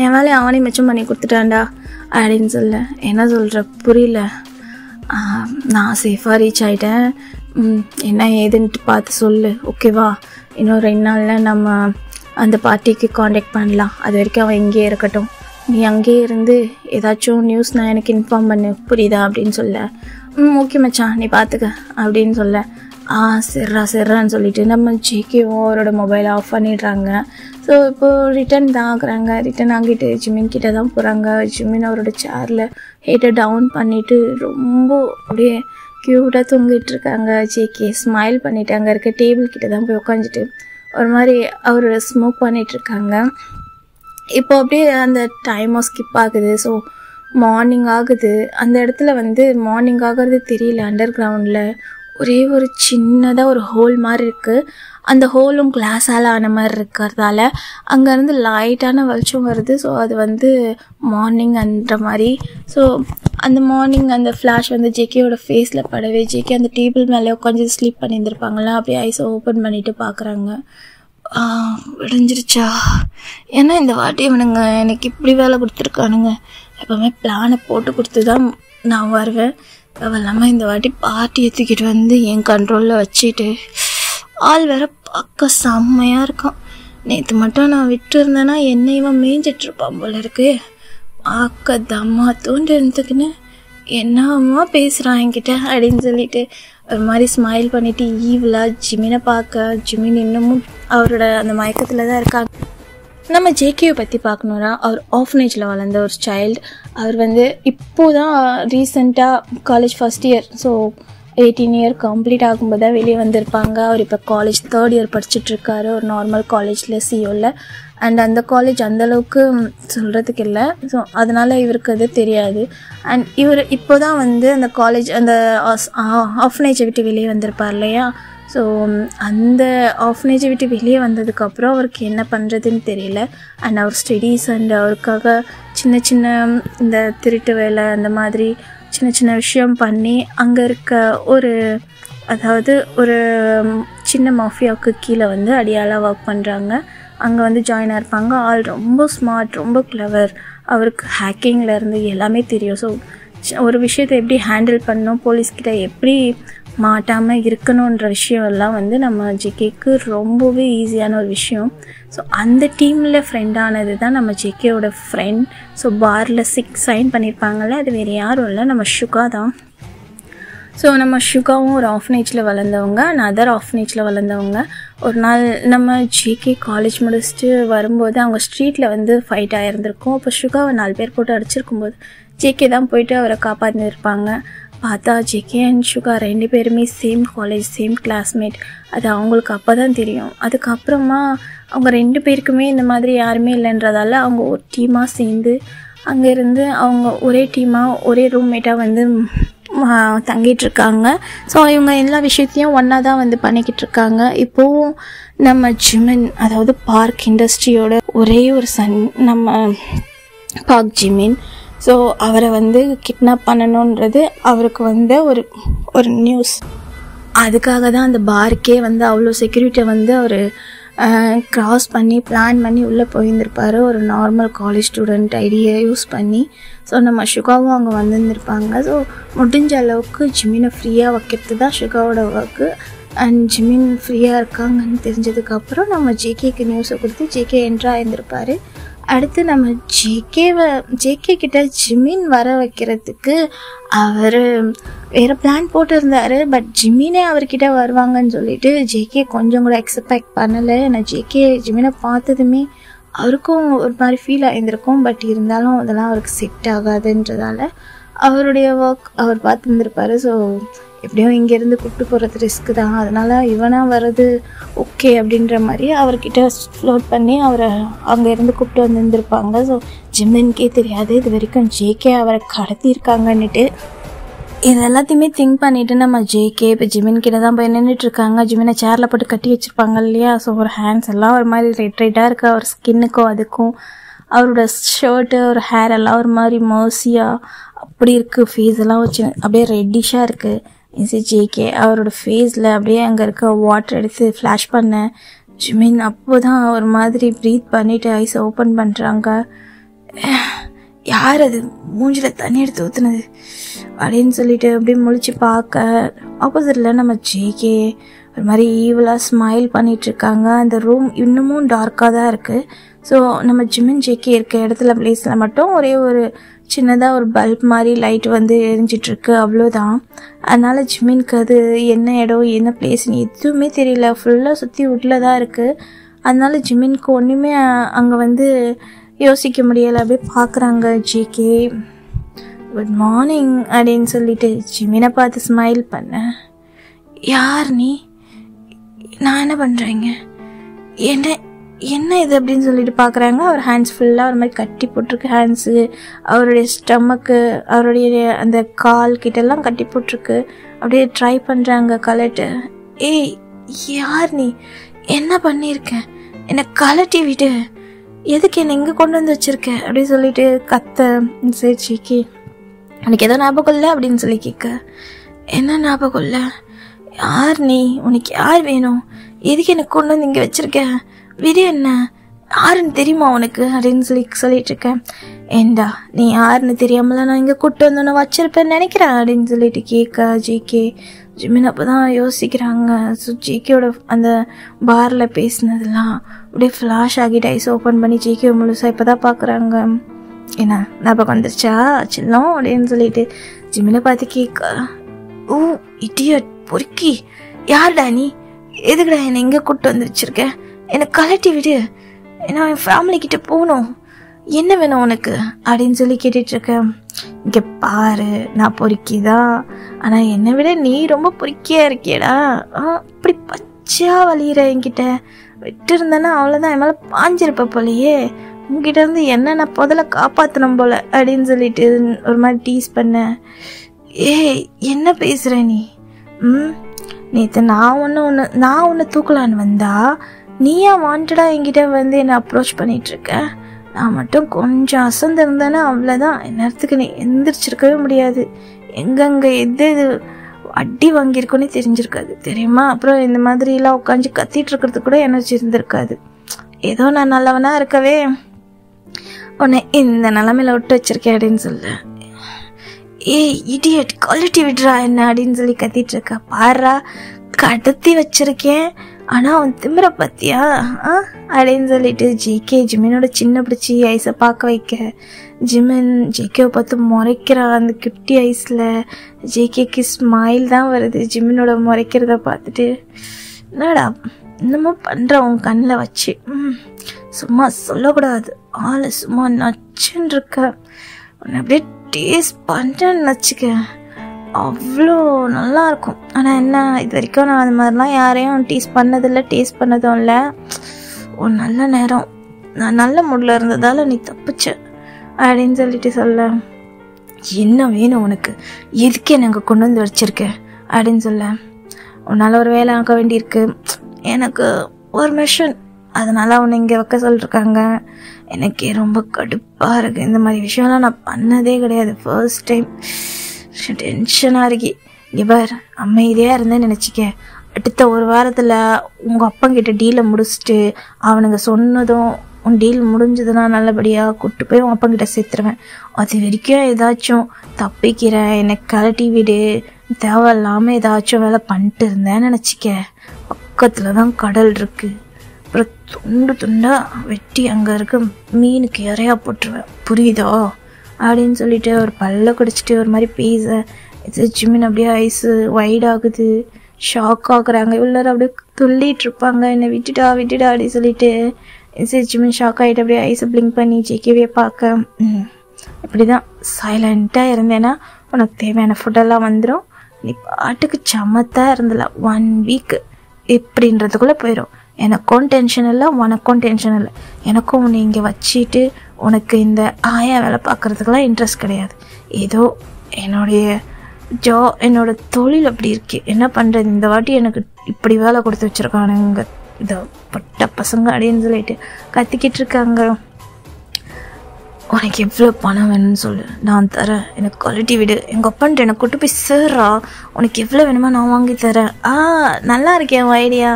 என் வேலையை அவனே மிச்சம் பண்ணி கொடுத்துட்டான்டா அப்படின்னு சொல்ல, என்ன சொல்கிற புரியல, நான் சேஃபாக ரீச் ஆகிட்டேன், என்ன ஏதுன்ட்டு பார்த்து சொல்லு ஓகேவா, இன்னும் 2 நாளில் நம்ம அந்த பார்ட்டிக்கு காண்டாக்ட் பண்ணலாம், அது வரைக்கும் அவன் இங்கேயே இருக்கட்டும், நீ அங்கேயே இருந்து ஏதாச்சும் நியூஸ்னால் எனக்கு இன்ஃபார்ம் பண்ணு புரியுதா அப்படின்னு சொல்ல, ஓகே மச்சான் நீ பார்த்துக்க அப்படின்னு சொல்ல, சரிறான்னு சொல்லிட்டு நம்ம ஜேகேவும் அவரோட மொபைலை ஆஃப் பண்ணிடுறாங்க. ஸோ இப்போது ரிட்டன் தான் ஆகுறாங்க. ரிட்டன் ஆகிட்டு ஜிமின் கிட்டே தான் போகிறாங்க. ஜிமின் அவரோட சேரில் ஹெட்டை டவுன் பண்ணிவிட்டு ரொம்ப அப்படியே க்யூட்டாக தூங்கிட்டுருக்காங்க. ஜேகே ஸ்மைல் பண்ணிவிட்டு அங்கே இருக்க டேபிள் கிட்டே தான் போய் உட்காந்துட்டு ஒரு மாதிரி அவரோட ஸ்மோக் பண்ணிகிட்ருக்காங்க. இப்போ அப்படியே அந்த டைமும் ஸ்கிப் ஆகுது. ஸோ மார்னிங் ஆகுது. அந்த இடத்துல வந்து மார்னிங் ஆகிறது தெரியல. அண்டர் கிரவுண்டில் ஒரே ஒரு சின்னதாக ஒரு ஹோல் மாதிரி இருக்குது. அந்த ஹோலும் கிளாஸால் ஆன மாதிரி இருக்கிறதால அங்கேருந்து லைட்டான வெளிச்சம் வருது. ஸோ அது வந்து மார்னிங் அந்த மாதிரி. ஸோ அந்த மார்னிங் அந்த ஃப்ளாஷ் வந்து ஜேகேயோட ஃபேஸில் படவே ஜேகே அந்த டேபிள் மேலே உட்காந்து ஸ்லீப் பண்ணியிருந்திருப்பாங்களா, அப்படியே ஐஸை ஓப்பன் பண்ணிவிட்டு பார்க்குறாங்க. விடிஞ்சிருச்சா, ஏன்னா இந்த வாட்டி இவனுங்க எனக்கு இப்படி வேலை கொடுத்துருக்கானுங்க, எப்போவுமே பிளானை போட்டு கொடுத்து தான் நான் வருவேன், அவள் இல்லாமல் இந்த வாட்டி பார்ட்டியை தூக்கிட்டு வந்து என் கண்ட்ரோலில் வச்சுட்டு ஆள் வேற பார்க்க செம்மையாக இருக்கான். நேற்று மட்டும் நான் விட்டு இருந்தேன்னா என்னை இவன் மேய்ஞ்சிட்ருப்பான் போல இருக்கு. பார்க்க தம்மா தூண்டு இருந்துக்குன்னு என்னம்மா பேசுகிறான் என்கிட்ட அப்படின்னு சொல்லிட்டு ஒரு மாதிரி ஸ்மைல் பண்ணிவிட்டு ஈவலாக ஜிமினை பார்க்க, ஜிமின் இன்னமும் அவரோட அந்த மயக்கத்தில் தான் இருக்காங்க. நம்ம ஜேகேவை பற்றி பார்க்கணுன்னா அவர் ஆஃப்னேஜில் வளர்ந்த ஒரு சைல்டு. அவர் வந்து இப்போது தான் ரீசெண்டாக college first year, so 18 year complete ஆகும்போது தான் வெளியே வந்திருப்பாங்க. அவர் இப்போ காலேஜ் 3rd இயர் படிச்சுட்ருக்காரு ஒரு நார்மல் காலேஜில் சியோவில். அண்ட் அந்த காலேஜ் அந்தளவுக்கு சொல்கிறதுக்கு இல்லை, ஸோ அதனால் இவருக்கு அது தெரியாது. அண்ட் இவர் இப்போ தான் வந்து அந்த காலேஜ் அந்த ஆஃப்னேஜை விட்டு வெளியே வந்திருப்பார் இல்லையா. ஸோ அந்த ஆஃப்னேஜை விட்டு வெளியே வந்ததுக்கப்புறம் அவருக்கு என்ன பண்ணுறதுன்னு தெரியல. அண்ட் அவர் ஸ்டடீஸ் அண்ட் அவருக்காக சின்ன சின்ன இந்த திருட்டு வேலை அந்த மாதிரி சின்ன சின்ன விஷயம் பண்ணி அங்கே இருக்க ஒரு சின்ன மாஃபியாவுக்கு கீழே வந்து அடியாளாக ஒர்க் பண்ணுறாங்க. அங்கே வந்து ஜாயின் ஆகிருப்பாங்க. ஆள் ரொம்ப ஸ்மார்ட், ரொம்ப கிளவர். அவருக்கு ஹேக்கிங்லேருந்து எல்லாமே தெரியும். ஸோ ஒரு விஷயத்தை எப்படி ஹேண்டில் பண்ணணும், போலீஸ்கிட்ட எப்படி மாட்டாமல் இருக்கணுன்ற விஷயம் எல்லாம் வந்து நம்ம ஜேகேக்கு ரொம்பவே ஈஸியான ஒரு விஷயம். ஸோ அந்த டீமில் ஃப்ரெண்டானது தான் நம்ம ஜேகேவோட ஃப்ரெண்ட். ஸோ பாரில் 6 சைன் பண்ணியிருப்பாங்கள்ல, அது வேறு யாரும் இல்லை, நம்ம சுகா தான். ஸோ நம்ம சுகாவும் ஒரு ஆஃப்னேஜில் வளர்ந்தவங்க, அதர் ஆஃப்னேஜில் வளர்ந்தவங்க. ஒரு நாள் நம்ம ஜேகே காலேஜ் முடிச்சுட்டு வரும்போது அவங்க ஸ்ட்ரீட்டில் வந்து ஃபைட் ஆகிருந்திருக்கும். அப்போ சுகாவை 4 பேர் போட்டு அடிச்சிருக்கும்போது ஜேகே தான் போயிட்டு அவரை காப்பாற்றிருப்பாங்க. பார்த்தா ஜேகே அண்ட் சுகா 2 பேருமே சேம் காலேஜ், சேம் கிளாஸ்மேட். அது அவங்களுக்கு அப்போ தான் தெரியும். அதுக்கப்புறமா அவங்க 2 பேருக்குமே இந்த மாதிரி யாருமே இல்லைன்றதால அவங்க ஒரு டீமாக சேர்ந்து அங்கேருந்து அவங்க ஒரே டீமாக ஒரே ரூம்மேட்டாக வந்து தங்கிட்டுருக்காங்க. ஸோ இவங்க எல்லா விஷயத்தையும் ஒன்றா தான் வந்து பண்ணிக்கிட்டு இருக்காங்க. இப்போவும் நம்ம ஜிமின், அதாவது பார்க் இண்டஸ்ட்ரியோட ஒரே ஒரு சன் நம்ம பார்க் ஜிமின். ஸோ அவரை வந்து கிட்னாப் பண்ணணுன்றது அவருக்கு வந்து ஒரு நியூஸ். அதுக்காக தான் அந்த பாருக்கே வந்து அவ்வளோ செக்யூரிட்டியை வந்து அவர் க்ராஸ் பண்ணி பிளான் பண்ணி உள்ளே போயிருந்திருப்பார், ஒரு நார்மல் காலேஜ் ஸ்டூடெண்ட் ஐடியை யூஸ் பண்ணி. ஸோ நம்ம சுகாவும் அங்கே வந்திருந்திருப்பாங்க. ஸோ முடிஞ்ச அளவுக்கு ஜிமினை ஃப்ரீயாக வைக்கிறது தான் சுகாவோட ஒர்க்கு. அண்ட் ஜிமின் ஃப்ரீயாக இருக்காங்கன்னு தெரிஞ்சதுக்கப்புறம் நம்ம ஜேகேக்கு நியூஸை கொடுத்து ஜேகே என்ட்ராக இருந்திருப்பார். அடுத்து நம்ம ஜேகே கிட்ட ஜிமின் வர வைக்கிறதுக்கு அவர் வேறு பிளான் போட்டிருந்தார். பட் ஜிமினே அவர்கிட்ட வருவாங்கன்னு சொல்லிட்டு ஜேகே கொஞ்சம் கூட எக்ஸ்பெக்ட் பண்ணலை. நான் ஜிமினை பார்த்ததுமே அவருக்கும் ஒரு மாதிரி ஃபீல் ஆகியிருந்திருக்கும். பட் இருந்தாலும் அதெல்லாம் அவருக்கு செட் ஆகாதுன்றதால அவருடைய ஒர்க் அவர் பார்த்துருந்துருப்பார். ஸோ எப்படியும் இங்கேருந்து கூப்பிட்டு போகிறது ரிஸ்க்கு தான், அதனால் இவனாக வர்றது ஓகே அப்படின்ற மாதிரி அவர்கிட்ட ஃப்ளோட் பண்ணி அவரை அங்கேருந்து கூப்பிட்டு வந்துருந்துருப்பாங்க. ஸோ ஜிமின்கே தெரியாது இது வரைக்கும் ஜேகே அவரை கடத்தியிருக்காங்கன்னுட்டு. இது எல்லாத்தையுமே திங்க் பண்ணிவிட்டு நம்ம ஜேகே இப்போ ஜிமின் கிட்ட தான் போய் நின்றுட்டுருக்காங்க. ஜிமினை சேரில் போட்டு கட்டி வச்சுருப்பாங்க இல்லையா. ஸோ ஒரு ஹேண்ட்ஸ் எல்லாம் ஒரு மாதிரி ரெட்டாக இருக்குது, அவர் ஸ்கின்னுக்கும் அதுக்கும். அவரோட ஷர்ட்டு ஒரு ஹேர் எல்லாம் ஒரு மாதிரி மர்சியாக அப்படி இருக்குது. ஃபேஸ் எல்லாம் வச்சு அப்படியே ரெட்டிஷாக இருக்குது. ஜேகே அவரோட ஃபேஸில் அப்படியே அங்கே இருக்க வாட்டர் எடுத்து ஃப்ளாஷ் பண்ண ஜிமின் அப்போ தான் ஒரு மாதிரி ப்ரீத் பண்ணிவிட்டு ஐஸை ஓப்பன் பண்ணுறாங்க. யார் அது மூஞ்சில் தண்ணி எடுத்து ஊற்றுனது அப்படின்னு சொல்லிட்டு அப்படியே முழிச்சு பார்க்க ஆப்போசிட்டில் நம்ம ஜேகே ஒரு மாதிரி ஈவலாக ஸ்மைல் பண்ணிகிட்ருக்காங்க. அந்த ரூம் இன்னமும் டார்க்காக தான் இருக்குது. ஸோ நம்ம ஜிமின் ஜேகே இருக்க இடத்துல பிளேஸில் மட்டும் ஒரே ஒரு சின்னதாக ஒரு பல்ப் மாதிரி லைட் வந்து எரிஞ்சிட்ருக்கு, அவ்வளோதான். அதனால் ஜிமின்க்கு அது என்ன இடம் என்ன பிளேஸ்ன்னு எதுவுமே தெரியல, ஃபுல்லாக சுற்றி உட்டில் தான் இருக்குது. அதனால ஜிமின்க்கு ஒன்றுமே அங்கே வந்து யோசிக்க முடியலை. அப்படியே பார்க்குறாங்க ஜேகே. குட் மார்னிங் அப்படின்னு சொல்லிட்டு ஜிமினை பார்த்து ஸ்மைல் பண்ணேன். யார் நீ, நான் என்ன பண்ணுறேங்க, என்ன இது அப்படின்னு சொல்லிட்டு பார்க்குறாங்க. அவர் ஹேண்ட்ஸ் ஃபுல்லாக ஒரு மாதிரி கட்டி போட்டிருக்கு. ஹேண்ட்ஸு, அவருடைய ஸ்டமக்கு, அவருடைய அந்த கால் கிட்டெல்லாம் கட்டி போட்டிருக்கு. அப்படியே ட்ரை பண்ணுறாங்க கலட்டு. ஏய் யார் நீ, என்ன பண்ணியிருக்கேன், என்னை கலட்டி விட்டு எதுக்கு என்னை இங்கே கொண்டு வந்து வச்சுருக்க அப்படின்னு சொல்லிட்டு கத்த. சரி ஜேகே உனக்கு எதோ ஞாபகம் இல்லை அப்படின்னு சொல்லி கேட்க. என்ன ஞாபகம் இல்லை, யார் நீ, உனக்கு யார் வேணும், எதுக்கு எனக்கு கொண்டு வந்து இங்கே வச்சுருக்க, விடு என்ன, யாருன்னு தெரியுமா உனக்கு அப்படின்னு சொல்லிட்டு இருக்கேன். ஏண்டா நீ யாருன்னு தெரியாமல நான் இங்கே கூப்பிட்டு வந்து நான் வச்சிருப்பேன்னு நினைக்கிறேன் அப்படின்னு சொல்லிட்டு கேட்க ஜேகே. ஜிமின் அப்போ தான் யோசிக்கிறாங்க. ஸோ ஜேகேயோட அந்த பாரில் பேசினதெல்லாம் அப்படியே ஃப்ளாஷ் ஆகிட்டு ஐஸ் ஓப்பன் பண்ணி ஜேகே முழுசாக இப்போ தான் பார்க்குறாங்க. என்ன ஞாபகம் வந்துருச்சா சில்லம் அப்படின்னு சொல்லிட்டு ஜிமினை பார்த்து கேட்க. ஓ இடியட் பொறுக்கி, யார்டா நீ, எதுக்குடா என்னை எங்கே கூப்பிட்டு வந்து வச்சிருக்க, என்னை கலட்டி விடு, நான் என் ஃபேமிலிக்கிட்ட போகணும், என்ன வேணும் உனக்கு அப்படின்னு சொல்லி கேட்டுட்ருக்கேன். இங்கே பாரு, நான் பொறுக்கிதான், ஆனால் என்னை விட நீ ரொம்ப பொறுக்கியாக இருக்கியடா, இப்படி பச்சையாக வலிகிற என்கிட்ட விட்டு இருந்தேன்னா அவ்வளோதான், என் மேலே பாஞ்சிருப்ப போலையே, உங்ககிட்ட இருந்து என்ன நான் முதல்ல காப்பாற்றணும் போல அப்படின்னு சொல்லிட்டு ஒரு மாதிரி டீஸ் பண்ணேன். ஏய் என்ன பேசுகிற நீ? நேற்று நான் ஒன்று தூக்கலான்னு வந்தா நீயா வாண்டடா என்கிட்ட வந்து என்னை அப்ரோச் பண்ணிகிட்ருக்க. நான் மட்டும் கொஞ்சம் அசந்து இருந்தேன்னா அவ்வளோதான், நேரத்துக்கு நீ எந்திரிச்சிருக்கவே முடியாது, எங்கெங்கே எது அடி வாங்கியிருக்கோன்னே தெரிஞ்சிருக்காது தெரியுமா. அப்புறம் இந்த மாதிரிலாம் உட்காந்து கத்திட்டு இருக்கிறது கூட எனர்ஜி இருந்திருக்காது. ஏதோ நான் நல்லவனாக இருக்கவே உன்னை இந்த நிலமையில விட்டு வச்சிருக்கேன் அப்படின்னு சொல்ல. ஏய் இடியட், குவாலிட்டி விட்றா என்ன அப்படின்னு சொல்லி கத்திட்டு இருக்கா. பாரா கடத்தி வச்சிருக்கேன், ஆனால் அவன் திமிர பத்தியா அப்படின்னு சொல்லிட்டு ஜிமினோட சின்ன பிடிச்சி ஐஸை பார்க்க வைக்க, ஜிமின் ஜேகேவை பார்த்து முறைக்கிறான். அந்த குட்டி ஐஸில் ஜேகேக்கு ஸ்மைல் தான் வருது ஜிமினோட முறைக்கிறத பார்த்துட்டு. என்னடா இன்னமும் பண்ணுற உன் கண்ணில் வச்சு, சும்மா சொல்லக்கூடாது, ஆள் சும்மா நச்சுன்னு இருக்க, உன்னை அப்படியே டேஸ்ட் பண்ணுறேன்னு வச்சுக்க, அவ்வளோ நல்லாயிருக்கும். ஆனால் என்ன, இது வரைக்கும் நான் அது மாதிரிலாம் யாரையும் டேஸ்ட் பண்ணதில்லை, டேஸ்ட் பண்ணதும் இல்லை. ஒரு நல்ல நேரம் நான் நல்ல மூடில் இருந்ததால் நீ தப்பிச்ச அப்படின்னு சொல்லிட்டு சொல்ல. என்ன வேணும் உனக்கு, எதுக்கு என்ன அங்கே கொண்டு வந்து வச்சிருக்கேன் அப்படின்னு சொல்ல. உன்னால் ஒரு வேலை ஆக்க வேண்டியிருக்கு, எனக்கு ஒரு மிஷன், அதனால் அவனை இங்கே வைக்க சொல்லிருக்காங்க. எனக்கே ரொம்ப கடுப்பாக இருக்குது, இந்த மாதிரி விஷயம்லாம் நான் பண்ணதே கிடையாது, ஃபர்ஸ்ட் டைம், டென்ஷனாக இருக்கி. இங்கே பார், அமைதியாக இருந்தேன்னு நினச்சிக்க, அடுத்த ஒரு வாரத்தில் உங்கள் அப்பங்கிட்ட டீலை முடிச்சுட்டு அவனுங்க சொன்னதும் உன் டீல் முடிஞ்சதுன்னா நல்லபடியாக கூப்பிட்டு போய் உன் அப்பங்கிட்ட சேர்த்துருவேன். அது வரைக்கும் ஏதாச்சும் தப்பிக்கிற, எனக்கு கலட்டி விடு, தேவையில்லாமல் ஏதாச்சும் வேலை பண்ணிட்டு இருந்தேன்னு நினச்சிக்க, பக்கத்தில் தான் கடல் இருக்குது, அப்புறம் துண்டு துண்டாக வெட்டி அங்கே இருக்க மீனுக்கு இறையா போட்டுருவேன், புரியுதோ அப்படின்னு சொல்லிட்டு ஒரு பல்ல குடிச்சிட்டு ஒரு மாதிரி பேச. இது ஜிமின் அப்படியே ஐஸு வைட் ஆகுது, ஷாக் ஆகுறாங்க, இவ்வளோ அப்படியே துள்ளிட்டு இருப்பாங்க, என்னை விட்டுடா அப்படின்னு சொல்லிட்டு. ஜிமின் ஷாக் ஆகிட்டு அப்படியே ஐஸை பிளிங்க் பண்ணி ஜேகேவே பார்க்க. இப்படி தான் சைலண்ட்டாக இருந்தேன்னா உனக்கு தேவையான ஃபுட்டெல்லாம் வந்துடும், நீ பாட்டுக்கு சமத்தாக இருந்தல 1 வீக் இப்படின்றதுக்குள்ளே போயிடும். எனக்கும் டென்ஷன் இல்லை, உனக்கும் டென்ஷன் இல்லை, எனக்கும் உன்னை இங்கே வச்சுட்டு உனக்கு இந்த ஆயா வேலை பார்க்குறதுக்கெல்லாம் இன்ட்ரெஸ்ட் கிடையாது. ஏதோ என்னோட தொழில் அப்படி இருக்கு, என்ன பண்ணுறது, இந்த வாட்டி எனக்கு இப்படி வேலை கொடுத்து வச்சுருக்கானுங்க இதோ பட்ட பசங்க அப்படின்னு சொல்லிட்டு கத்திக்கிட்டு இருக்காங்க. உனக்கு எவ்வளோ பணம் வேணும்னு சொல்லு, நான் தரேன், எனக்கு குவாலிட்டி விடு, எங்கள் அப்பான்ட்டு எனக்கு கூட்டு போய் சேர்றா, உனக்கு எவ்வளோ வேணுமோ நான் வாங்கி தரேன். நல்லா இருக்கேன் உன் ஐடியா,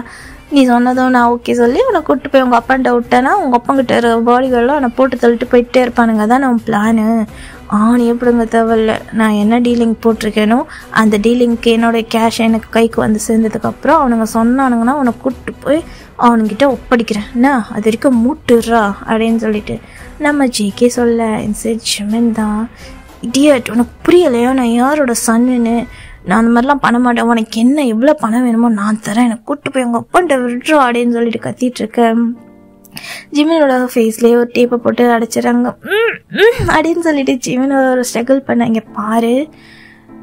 நீ சொன்னதும் நான் ஓகே சொல்லி உன்னை கூப்பிட்டு போய் உங்கள் அப்பான்ட்ட விட்டேன்னா உங்கள் அப்பங்கிட்ட பாடிகள்லாம் என்னை போட்டு தள்ளிட்டு போயிட்டே இருப்பானுங்க, அதான் நான் பிளானு. நீ எப்படிங்க தேவையில்ல, நான் என்ன டீலிங் போட்டிருக்கேனோ அந்த டீலிங்க்கு என்னோடய கேஷ் எனக்கு கைக்கு வந்து சேர்ந்ததுக்கப்புறம் அவனுங்க சொன்னானுங்கன்னா உன்னை கூப்பிட்டு போய் அவனுங்கிட்ட ஒப்படைக்கிறேன், என்ன அது வரைக்கும் மூட்டுறா அப்படின்னு சொல்லிட்டு நம்ம ஜேகே சொல்ல. சரி ஜிமின் தான், இடியட் உனக்கு புரியலையோ நான் யாரோட சன்னுன்னு, நான் அந்த மாதிரிலாம் பண்ண மாட்டேன், உனக்கு என்ன எவ்வளோ பணம் வேணுமோ நான் தரேன், எனக்கு கூப்பிட்டு போய் உங்கள் அப்பான்ட்ட விடுறா அப்படின்னு சொல்லிட்டு கத்திட்டு இருக்கேன். ஜிமினோட ஃபேஸ்லேயே ஒரு டேப்பை போட்டு அடைச்சிடறாங்க. அப்படின்னு சொல்லிட்டு ஜிமினோட ஒரு ஸ்ட்ரகிள் பண்ண. இங்கே பாரு,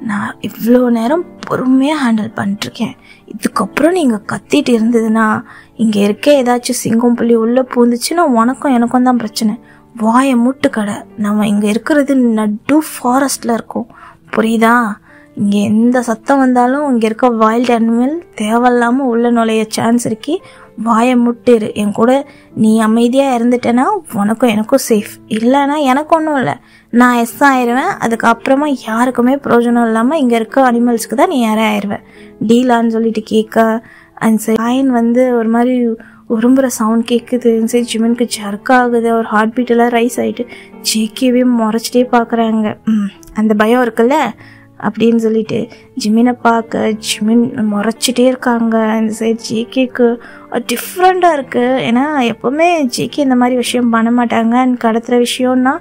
நான் இவ்வளோ நேரம் பொறுமையாக ஹேண்டில் பண்ணிட்டுருக்கேன், இதுக்கப்புறம் நீங்கள் கத்திட்டு இருந்ததுன்னா இங்கே இருக்க ஏதாச்சும் சிங்கம் புள்ளி உள்ளே பூந்துச்சுன்னா உனக்கும் எனக்கும் தான் பிரச்சனை. வாயை மூட்டு கடை, நம்ம இங்கே இருக்கிறது நடு ஃபாரஸ்டில் இருக்கோம், புரியுதா? இங்கே எந்த சத்தம் வந்தாலும் இங்கே இருக்க வைல்டு அனிமல் தேவையில்லாமல் உள்ள நுழைய சான்ஸ் இருக்கு, வாயை முட்டிரு. என் கூட நீ அமைதியாக இருந்துட்டேன்னா உனக்கும் எனக்கும் சேஃப், இல்லைன்னா எனக்கு ஒன்றும் இல்லை, நான் எஸ் ஆயிடுவேன், அதுக்கப்புறமா யாருக்குமே பிரயோஜனம் இல்லாமல் இங்கே இருக்க அனிமல்ஸ்க்கு தான் நீ யாரே ஆயிடுவேன், டீலான்னு சொல்லிட்டு கேட்க. அண்ட் சரி லைன் வந்து ஒரு மாதிரி உரும்புற சவுண்ட் கேட்குது. சரி ஜிமினுக்கு ஜர்க் ஆகுது, ஒரு ஹார்ட் பீட் எல்லாம் ரைஸ் ஆகிட்டு ஜேகேவே முறைச்சிட்டே பார்க்குறாங்க. அந்த பயம் இருக்குல்ல அப்படின்னு சொல்லிட்டு ஜிமினை பார்க்க ஜிமின் முறைச்சிட்டே இருக்காங்க. இந்த சைடு ஜேகேக்கு டிஃப்ரெண்ட்டாக இருக்குது, ஏன்னா எப்போவுமே ஜேகே இந்த மாதிரி விஷயம் பண்ண மாட்டாங்க. கடத்துகிற விஷயம்னா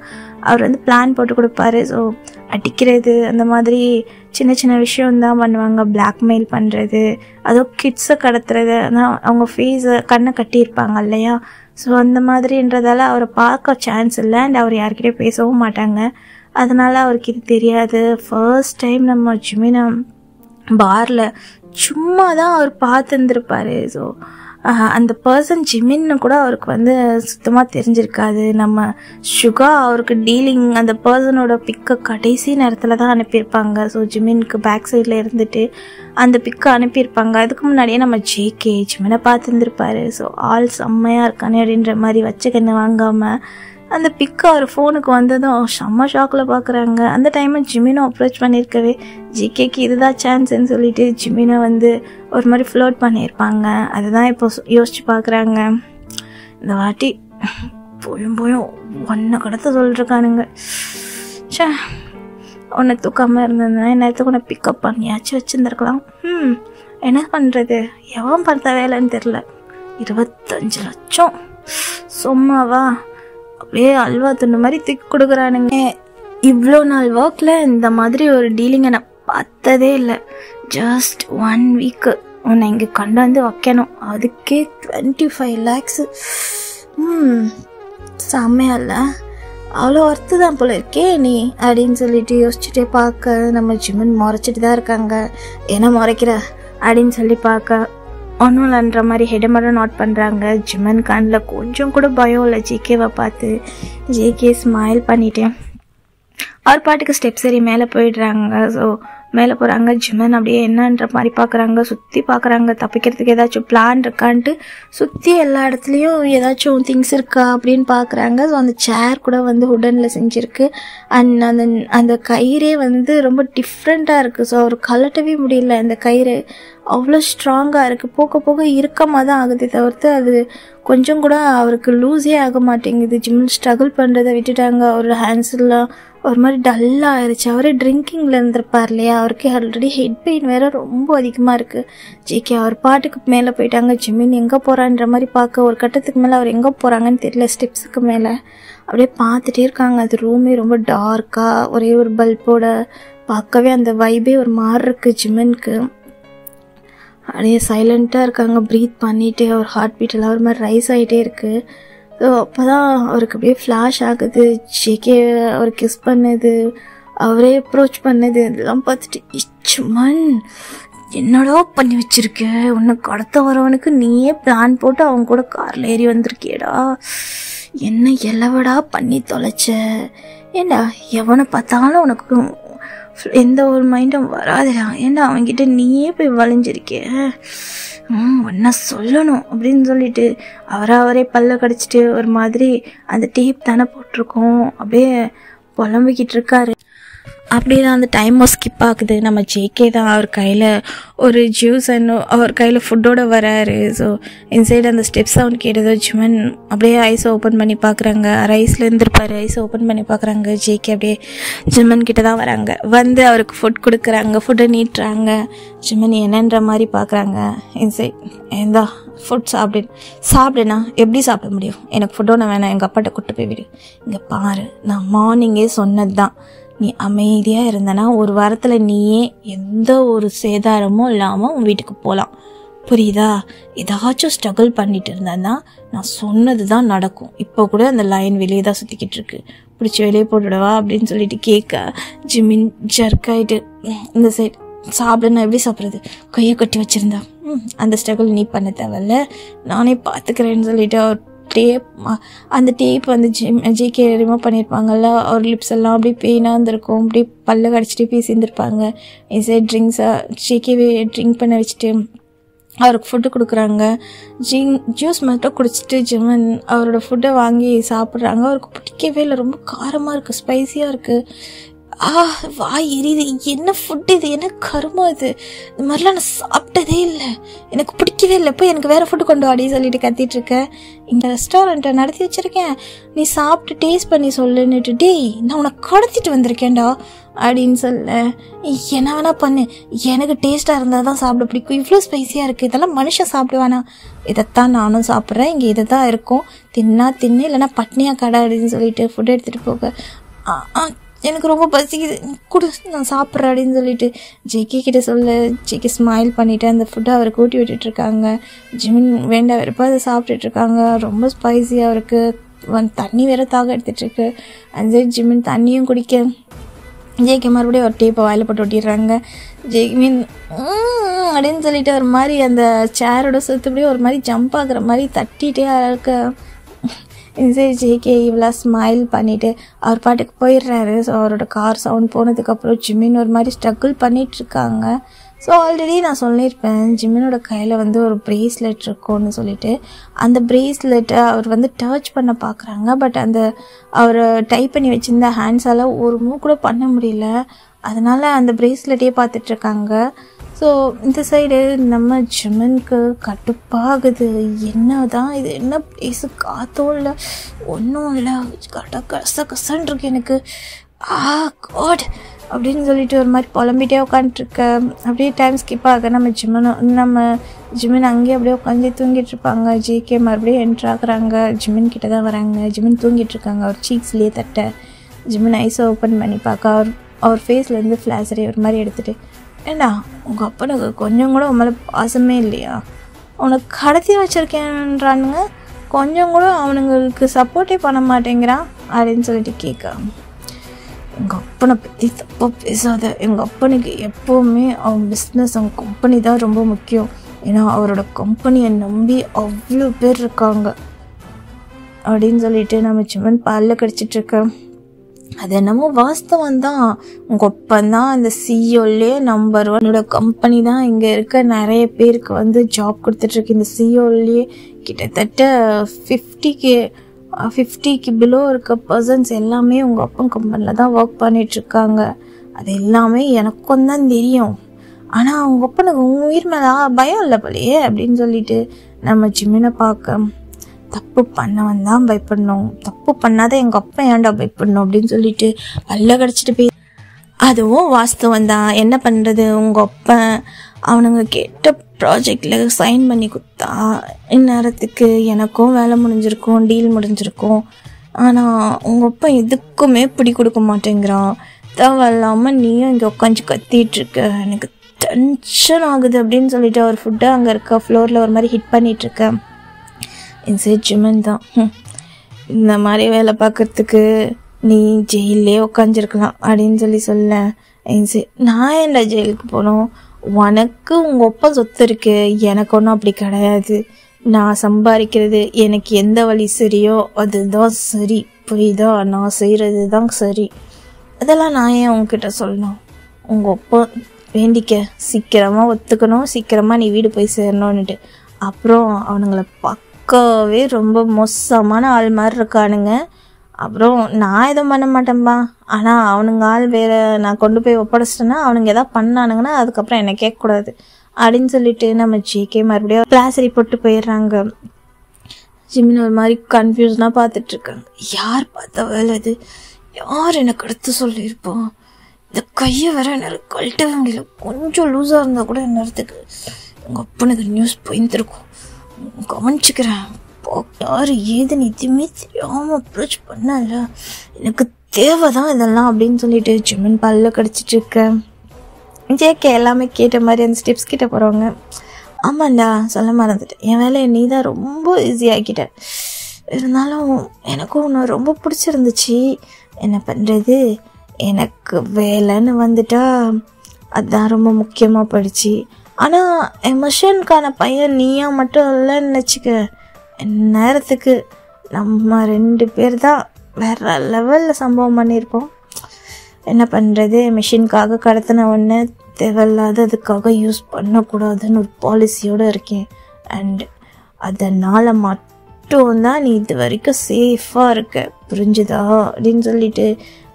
அவர் வந்து பிளான் போட்டு கொடுப்பாரு, ஸோ அடிக்கிறது அந்த மாதிரி சின்ன சின்ன விஷயம்தான் பண்ணுவாங்க. பிளாக்மெயில் பண்ணுறது, அதுவும் கிட்ஸை கடத்துறது, ஆனால் அவங்க ஃபேஸை கண்ணை கட்டியிருப்பாங்க இல்லையா. ஸோ அந்த மாதிரின்றதால அவரை பார்க்க சான்ஸ் இல்லை. அண்ட் அவர் யார்கிட்டயும் பேசவும் மாட்டாங்க. அதனால் அவருக்கு இது தெரியாது. ஃபர்ஸ்ட் டைம் நம்ம ஜிமினை பாரில் சும்மா தான் அவர் பார்த்துருந்துருப்பார். ஸோ அந்த பர்சன் ஜிமின்னு கூட அவருக்கு வந்து சுத்தமாக தெரிஞ்சிருக்காது. நம்ம சுகா அவருக்கு டீலிங் அந்த பர்சனோட பிக்கை கடைசி நேரத்தில் தான் அனுப்பியிருப்பாங்க. ஸோ ஜிமினுக்கு பேக் சைடில் இருந்துட்டு அந்த பிக்கை அனுப்பியிருப்பாங்க. அதுக்கு முன்னாடியே நம்ம ஜேகே ஜிமினை பார்த்துருந்துருப்பாரு. ஸோ ஆள் செம்மையாக இருக்கானே அப்படின்ற மாதிரி வச்ச கண்ணு வாங்காமல் அந்த பிக்கு அவர் ஃபோனுக்கு வந்ததும் செம்ம ஷாக்கில் பார்க்குறாங்க. அந்த டைமில் ஜிமினை அப்ரோச் பண்ணியிருக்கவே ஜிகேக்கு இதுதான் சான்ஸ்ன்னு சொல்லிட்டு ஜிமினை வந்து ஒரு மாதிரி ஃப்ளோட் பண்ணியிருப்பாங்க. அதுதான் இப்போ யோசிச்சு பார்க்குறாங்க. இந்த வாட்டி போயும் ஒன்றை கடத்த சொல்லிருக்கானுங்க. சே, உன்னை தூக்காமல் இருந்ததுன்னா என்னத்துக்கு உன்னை பிக்கப் பண்ணியாச்சும் வச்சுருந்துருக்கலாம். என்ன பண்ணுறது, எவன் பார்த்த வேலைன்னு தெரில. 25 லட்சம் சும்மாவா அப்படியே அல்வா துண்டு மாதிரி தூக்கி கொடுக்குறானுங்க. இவ்வளோ நாள் ஒர்க்கில் இந்த மாதிரி ஒரு டீலிங்கை நான் பார்த்ததே இல்லை. ஜஸ்ட் 1 வீக்கு உன்னை இங்கே கொண்டு வந்து வைக்கணும், அதுக்கே 25 lakhs. செம்மையா இல்லை? அவ்வளோ ஒர்த்து தான் போல இருக்கே நீ அப்படின்னு சொல்லிட்டு யோசிச்சுட்டே பார்க்க நம்ம ஜிமின் முறைச்சிட்டு தான் இருக்காங்க. என்ன முறைக்கிற அப்படின்னு சொல்லி பார்க்க ஒன்றும் இல்லைன்ற மாதிரி ஹெடை மட்டும் நோட் பண்ணுறாங்க. ஜிமன் கண்ணில் கொஞ்சம் கூட பயம் இல்லை ஜேகேவை பார்த்து. ஜேகே ஸ்மைல் பண்ணிட்டேன் அவர் பாட்டுக்கு ஸ்டெப்ஸ் ஏறி மேலே போயிடுறாங்க. ஸோ மேலே போகிறாங்க. ஜிமன் அப்படியே என்னன்ற மாதிரி பார்க்குறாங்க, சுற்றி பார்க்குறாங்க, தப்பிக்கிறதுக்கு ஏதாச்சும் பிளான் இருக்கான்ட்டு சுற்றி எல்லா இடத்துலையும் ஏதாச்சும் திங்ஸ் இருக்கா அப்படின்னு பார்க்குறாங்க. ஸோ அந்த சேர் கூட வந்து உடனில் செஞ்சுருக்கு. அண்ட் அந்த கயிறே வந்து ரொம்ப டிஃப்ரெண்ட்டாக இருக்குது. ஸோ அவர் கலட்டவே முடியல. அந்த கயிறு அவ்வளோ ஸ்ட்ராங்காக இருக்குது. போக போக இறுக்கமாக தான் ஆகுது தவிர்த்து அது கொஞ்சம் கூட அவருக்கு லூஸே ஆக மாட்டேங்குது. ஜிம்மில் ஸ்ட்ரகிள் பண்ணுறதை விட்டுட்டாங்க. அவர் ஹேண்ட்ஸ்லாம் ஒரு மாதிரி டல்லாக ஆயிடுச்சு. அவரே ட்ரிங்கிங்கில் இருந்திருப்பார் இல்லையா, அவருக்கு ஆல்ரெடி ஹெட் பெயின் வேறு ரொம்ப அதிகமாக இருக்குது. ஜேகே அவர் பாட்டுக்கு மேலே போயிட்டாங்க. ஜிமின் எங்கே போகிறான்ற மாதிரி பார்க்க ஒரு கட்டத்துக்கு மேலே அவர் எங்கே போகிறாங்கன்னு தெரியல. ஸ்டெப்ஸுக்கு மேலே அப்படியே பார்த்துட்டே இருக்காங்க. அது ரூமே ரொம்ப டார்க்காக ஒரே ஒரு பல்போட பார்க்கவே அந்த வைபே ஒரு மாதிரி இருக்குது ஜிமினுக்கு. அப்படியே சைலண்ட்டாக இருக்காங்க. ப்ரீத் பண்ணிகிட்டே அவர் ஹார்ட் பீட் எல்லாம் ஒரு மாதிரி ரைஸ் ஆகிட்டே இருக்குது. ஸோ அப்போ தான் அவருக்கு அப்படியே ஃப்ளாஷ் ஆகுது. ஜேகே அவர் கிஸ் பண்ணது, அவரே அப்ரோச் பண்ணது, இதெல்லாம் பார்த்துட்டு இச்சுமன் என்னடா பண்ணி வச்சிருக்க, உன்னை கடத்த வரவனுக்கு நீயே பிளான் போட்டு அவங்க கூட காரில் ஏறி வந்திருக்கியடா, என்ன எல்லவடா பண்ணி தொலைச்ச, ஏண்டா எவனை பார்த்தாலும் உனக்கு எந்த ஒரு மைண்டும் வராதுடா, ஏண்டா அவன்கிட்ட நீயே போய் வளைஞ்சிருக்க, ஒன்னா சொல்லணும் அப்படின்னு சொல்லிட்டு அவரே பல்ல கடிச்சிட்டு ஒரு மாதிரி அந்த டேப் தானே போட்டிருக்கோம் அப்படியே புலம்பிக்கிட்டு இருக்காரு. அப்படியே தான் அந்த டைமும் ஸ்கிப் ஆகுது. நம்ம ஜேகே தான் அவர் கையில் ஒரு ஜூஸ் அண்ட் அவர் கையில் ஃபுட்டோட வராரு. ஸோ இன்சைடு அந்த ஸ்டெப்ஸ் சவுண்ட் கேட்டதோ ஜிமன் அப்படியே ஐஸை ஓப்பன் பண்ணி பார்க்குறாங்க. ஐஸில் இருந்திருப்பார். ஐஸை ஓப்பன் பண்ணி பார்க்குறாங்க. ஜேகே அப்படியே ஜிமன் கிட்ட தான் வராங்க. வந்து அவருக்கு ஃபுட் கொடுக்குறாங்க. ஃபுட்டை நீட்டுறாங்க. ஜிமன் என்னன்ற மாதிரி பார்க்குறாங்க. இன்சைட் ஏந்தா ஃபுட் சாப்பிடுனா எப்படி சாப்பிட முடியும், எனக்கு ஃபுட்டோட வேணாம், எங்கள் அப்பாட்ட கூப்பிட்டு போய் விடு. இங்கே பாரு, நான் மார்னிங்கே சொன்னது தான், நீ அமைதியாக இருந்தனா ஒரு வாரத்தில் நீயே எந்த ஒரு சேதாரமும் இல்லாமல் உன் வீட்டுக்கு போகலாம், புரியுதா? ஏதாச்சும் ஸ்ட்ரகிள் பண்ணிட்டு இருந்தேன்னா நான் சொன்னது தான் நடக்கும். இப்போ கூட அந்த லைன் வெளியே தான் சுற்றிக்கிட்டு இருக்கு, பிடிச்சி வெளியே போட்டுவிடவா அப்படின்னு சொல்லிட்டு கேட்க ஜிமின் ஜர்க்காயிட்டு இந்த சைட் சாப்பிடுன்னா எப்படி சாப்பிட்றது, கையை கட்டி வச்சுருந்தா அந்த ஸ்ட்ரகிள் நீ பண்ண தேவையில்ல, நானே பார்த்துக்கிறேன்னு சொல்லிட்டு அவர் அந்த டேப் வந்து ஜேகே ரிமூவ் பண்ணியிருப்பாங்கல்ல, அவர் லிப்ஸ் எல்லாம் அப்படியே பெயினாக இருந்திருக்கும். அப்படியே பல்ல கடிச்சிட்டு பேசியிருந்திருப்பாங்க. இசைட் ஜேகேவே ட்ரிங்க் பண்ண வச்சுட்டு அவருக்கு ஃபுட்டு கொடுக்குறாங்க. ஜூஸ் மட்டும் குடிச்சிட்டு ஜிமன் அவரோட ஃபுட்டை வாங்கி சாப்பிட்றாங்க. அவருக்கு பிடிக்கவே இல்லை, ரொம்ப காரமாக இருக்குது, ஸ்பைஸியாக இருக்குது. வாய் எரியுது, என்ன ஃபுட்டு இது, என்ன கருமா இது, இந்த மாதிரிலாம் நான் சாப்பிட்டதே இல்லை, எனக்கு பிடிக்கவே இல்லை, போய் எனக்கு வேறு ஃபுட்டு கொண்டு வாடி சொல்லிட்டு கத்திட்டு இருக்கேன். இந்த ரெஸ்டாரண்ட்டை நடத்தி வச்சுருக்கேன், நீ சாப்பிட்டு டேஸ்ட் பண்ணி சொல்லுன்னுட்டு, டேய் நான் உனக்கு கடத்திட்டு வந்திருக்கேன்டா அப்படின்னு சொல்ல, என்ன வேணா பண்ணு, எனக்கு டேஸ்ட்டாக இருந்தால் தான் சாப்பிட பிடிக்கும், இவ்வளோ ஸ்பைஸியாக இருக்குது, இதெல்லாம் மனுஷன் சாப்பிடுவானா, இதைத்தான் நானும் சாப்பிட்றேன், இங்கே இதை தான் இருக்கும், தின்னா தின்னு இல்லைன்னா பட்னியாக கடை அப்படின்னு சொல்லிட்டு ஃபுட் எடுத்துகிட்டு போக எனக்கு ரொம்ப பசிக்குது கொடு நான் சாப்பிட்றேன் அப்படின்னு சொல்லிட்டு ஜேகே கிட்ட சொல்ல ஜேகே ஸ்மைல் பண்ணிவிட்டு அந்த ஃபுட்டை அவர் கூட்டி விட்டுட்ருக்காங்க. ஜிமின் வேண்டாம் வெறுப்பாக அதை சாப்பிட்டுட்ருக்காங்க. ரொம்ப ஸ்பைஸியாக இருக்குது. தண்ணி வேறு தாக எடுத்துகிட்ருக்கு. அந்த சைடு ஜிமின் தண்ணியும் குடிக்க ஜேகே மறுபடியும் ஒரு டேப்பை வாயில் போட்டு ஒட்டிடுறாங்க. ஜெய்மின் அப்படின்னு சொல்லிட்டு ஒரு மாதிரி அந்த சேரோட சுற்றுப்படியே ஒரு மாதிரி ஜம்ப் ஆகுற மாதிரி தட்டிகிட்டே இருக்க சரி ஜேகே இவ்வளோ ஸ்மைல் பண்ணிவிட்டு அவர் பாட்டுக்கு போயிடுறாரு. ஸோ அவரோட கார் சவுண்ட் போனதுக்கப்புறம் ஜிமின் ஒரு மாதிரி ஸ்ட்ரகிள் பண்ணிகிட்ருக்காங்க. ஸோ ஆல்ரெடி நான் சொல்லியிருப்பேன் ஜிமினோட கையில் வந்து ஒரு ப்ரேஸ்லெட் இருக்கும்னு சொல்லிட்டு. அந்த ப்ரேஸ்லெட்டை அவர் வந்து டச் பண்ண பார்க்குறாங்க. பட் அந்த அவர் டைப் பண்ணி வச்சுருந்த ஹேண்ட்ஸால் ஒரு மூவ் கூட பண்ண முடியல. அதனால் அந்த ப்ரேஸ்லெட்டே பார்த்துட்ருக்காங்க. ஸோ இந்த சைடு நம்ம ஜிமினுக்கு கடுப்பாகுது. என்ன தான் இது, என்ன ப்ளேஸு, காற்றும் இல்லை ஒன்றும் இல்லை, கசன்னு இருக்கு எனக்கு. காட் அப்படின்னு சொல்லிட்டு ஒரு மாதிரி புலம்பிட்டே உட்காந்துட்ருக்கேன். அப்படியே டைம் ஸ்கிப் ஆக நம்ம ஜிமின் அங்கேயே அப்படியே உட்காந்து தூங்கிட்டு இருப்பாங்க. ஜேகே மறுபடியும் என்ட்ரு ஆகுறாங்க. ஜிமின் கிட்ட தான் வராங்க. ஜிமின் தூங்கிட்டு இருக்காங்க. அவர் சீக்ஸ்லேயே தட்ட ஜிமின் ஐஸை ஓப்பன் பண்ணி பார்க்க அவர் ஃபேஸ்லேருந்து ஃப்ளாஷரை ஒரு மாதிரி எடுத்துகிட்டு, ஏண்டா உங்கள் அப்பனுக்கு கொஞ்சம் கூட உன் மேலே பாசமே இல்லையா? அவனுக்கு கடத்தி வச்சுருக்கேன்றானுங்க, கொஞ்சம் கூட அவனுங்களுக்கு சப்போர்ட்டே பண்ண மாட்டேங்கிறான் அப்படின்னு சொல்லிட்டு கேட்க, எங்கள் அப்பனை பற்றி தப்பாக பேசாத. எங்கள் அப்பனுக்கு எப்போவுமே அவன் பிஸ்னஸ், அவன் கம்பெனி தான் ரொம்ப முக்கியம். ஏன்னா அவரோட கம்பெனியை நம்பி அவ்வளோ பேர் இருக்காங்க அப்படின்னு சொல்லிட்டு நம்ம ஜிமின் பல்ல கடிச்சிட்ருக்கேன். அது என்னமோ வாஸ்தவம் தான். உங்கள் அப்பந்தான் அந்த சிஇஓலே நம்பர் 1 கம்பெனி தான். இங்கே இருக்க நிறைய பேருக்கு வந்து ஜாப் கொடுத்துட்ருக்கு. இந்த சிஇஓலே கிட்டத்தட்ட 50க்கு பிலோ இருக்க பர்சன்ஸ் எல்லாமே உங்கள் அப்பன் கம்பெனியில் தான் ஒர்க் பண்ணிகிட்ருக்காங்க. அது எல்லாமே எனக்கும் தான் தெரியும். ஆனால் உங்கள் அப்பனுக்கு உங்கள் உயிர் மேலே பயம் இல்லை போலையே அப்படின்னு சொல்லிட்டு நம்ம ஜிமினை பார்க்க, தப்பு பண்ணவன் தான் பயப்படணும், தப்பு பண்ணாத எங்கள் அப்பா ஏன்டா பயப்படணும் அப்படின்னு சொல்லிட்டு பல்ல கடிச்சிட்டு போய், அதுவும் வாஸ்தவம் தான், என்ன பண்ணுறது, உங்கள் அப்பா அவனுங்க கேட்ட ப்ராஜெக்டில் சைன் பண்ணி கொடுத்தா இந்நேரத்துக்கு எனக்கும் வேலை முடிஞ்சிருக்கும், டீல் முடிஞ்சிருக்கும். ஆனால் உங்கள் அப்பா எதுக்குமே பிடி கொடுக்க மாட்டேங்கிறான். தேவையில்லாமல் நீயும் இங்கே உட்காந்து கத்திகிட்ருக்க, எனக்கு டென்ஷன் ஆகுது அப்படின்னு சொல்லிட்டு அவர் ஃபுட்டை அங்கே இருக்க ஃப்ளோரில் ஒரு மாதிரி ஹிட் பண்ணிகிட்ருக்கேன். இன்சைட் ஜிமின் தான், இந்த மாதிரி வேலை பார்க்குறதுக்கு நீ ஜெயிலே உட்காந்துருக்கலாம் அப்படின்னு சொல்ல. நான் ஏன்டா ஜெயிலுக்கு போனோம்? உனக்கு உங்கள் அப்பா சொத்து இருக்கு, எனக்கு ஒன்றும் அப்படி கிடையாது. நான் சம்பாதிக்கிறது எனக்கு எந்த வழி சரியோ அதுதான் சரி, புரியுதா? நான் செய்கிறது தான் சரி. அதெல்லாம் நான் ஏன் உங்ககிட்ட சொல்லணும்? உங்கள் அப்பா வேண்டிக்க சீக்கிரமாக ஒத்துக்கணும், சீக்கிரமாக நீ வீடு போய் சேரணும்னுட்டு. அப்புறம் அவனுங்களை பக்கவே ரொம்ப மோசமான ஆள் மாதிரி இருக்கானுங்க. அப்புறம் நான் எதுவும் பண்ண மாட்டேன்பா, ஆனால் அவனுங்க ஆள் வேறு, நான் கொண்டு போய் ஒப்படைச்சிட்டேன்னா அவனுங்க எதாவது பண்ணானுங்கன்னா அதுக்கப்புறம் என்னை கேட்கக்கூடாது அப்படின்னு சொல்லிட்டு நம்ம ஜேகே மறுபடியும் பிளாசரி போட்டு போயிடுறாங்க. ஜிமின் ஒரு மாதிரி கன்ஃபியூஷனாக பார்த்துட்ருக்காங்க. யார் பார்த்த வேலை இது? யார் எனக்கு எடுத்து சொல்லியிருப்போம்? இந்த கையை வேற என்னால் கழட்டவே முடியல. கொஞ்சம் லூஸாக இருந்தால் கூட நேரத்துக்கு எங்கள் அப்பனுக்கு நியூஸ் போயிருந்துருக்கும். கவனிச்சுக்கிறேன், யார் ஏதுன்னு எதுவுமே தெரியாமல் அப்ரோச் பண்ணல, எனக்கு தேவை தான் இதெல்லாம் அப்படின்னு சொல்லிட்டு ஜிமின் பல்ல கடிச்சிட்ருக்கேன். ஜேகே எல்லாமே கேட்ட மாதிரி அந்த ஸ்டெப்ஸ் கிட்ட போகிறவங்க, ஆமாண்டா சொல்ல மறந்துட்டேன், என் வேலையை நீ தான் ரொம்ப ஈஸியாகிட்ட. இருந்தாலும் எனக்கும் ஒன்று ரொம்ப பிடிச்சிருந்துச்சு. என்ன பண்ணுறது, எனக்கு வேலைன்னு வந்துட்டா அதுதான் ரொம்ப முக்கியமாக படிச்சு. ஆனால் எமோஷனுக்கான பையன் நீயா மட்டும் இல்லைன்னு நினச்சிக்க, நேரத்துக்கு நம்ம 2 பேர் தான் வேற லெவலில் சம்பவம் பண்ணியிருப்போம். என்ன பண்ணுறது, மிஷினுக்காக கடத்தின ஒன்று தேவையில்லாத அதுக்காக யூஸ் பண்ணக்கூடாதுன்னு ஒரு பாலிசியோடு இருக்கேன். அண்ட் அதனால் மட்டும்தான் நீ இது வரைக்கும் சேஃபாக இருக்க, புரிஞ்சுதா அப்படின்னு சொல்லிட்டு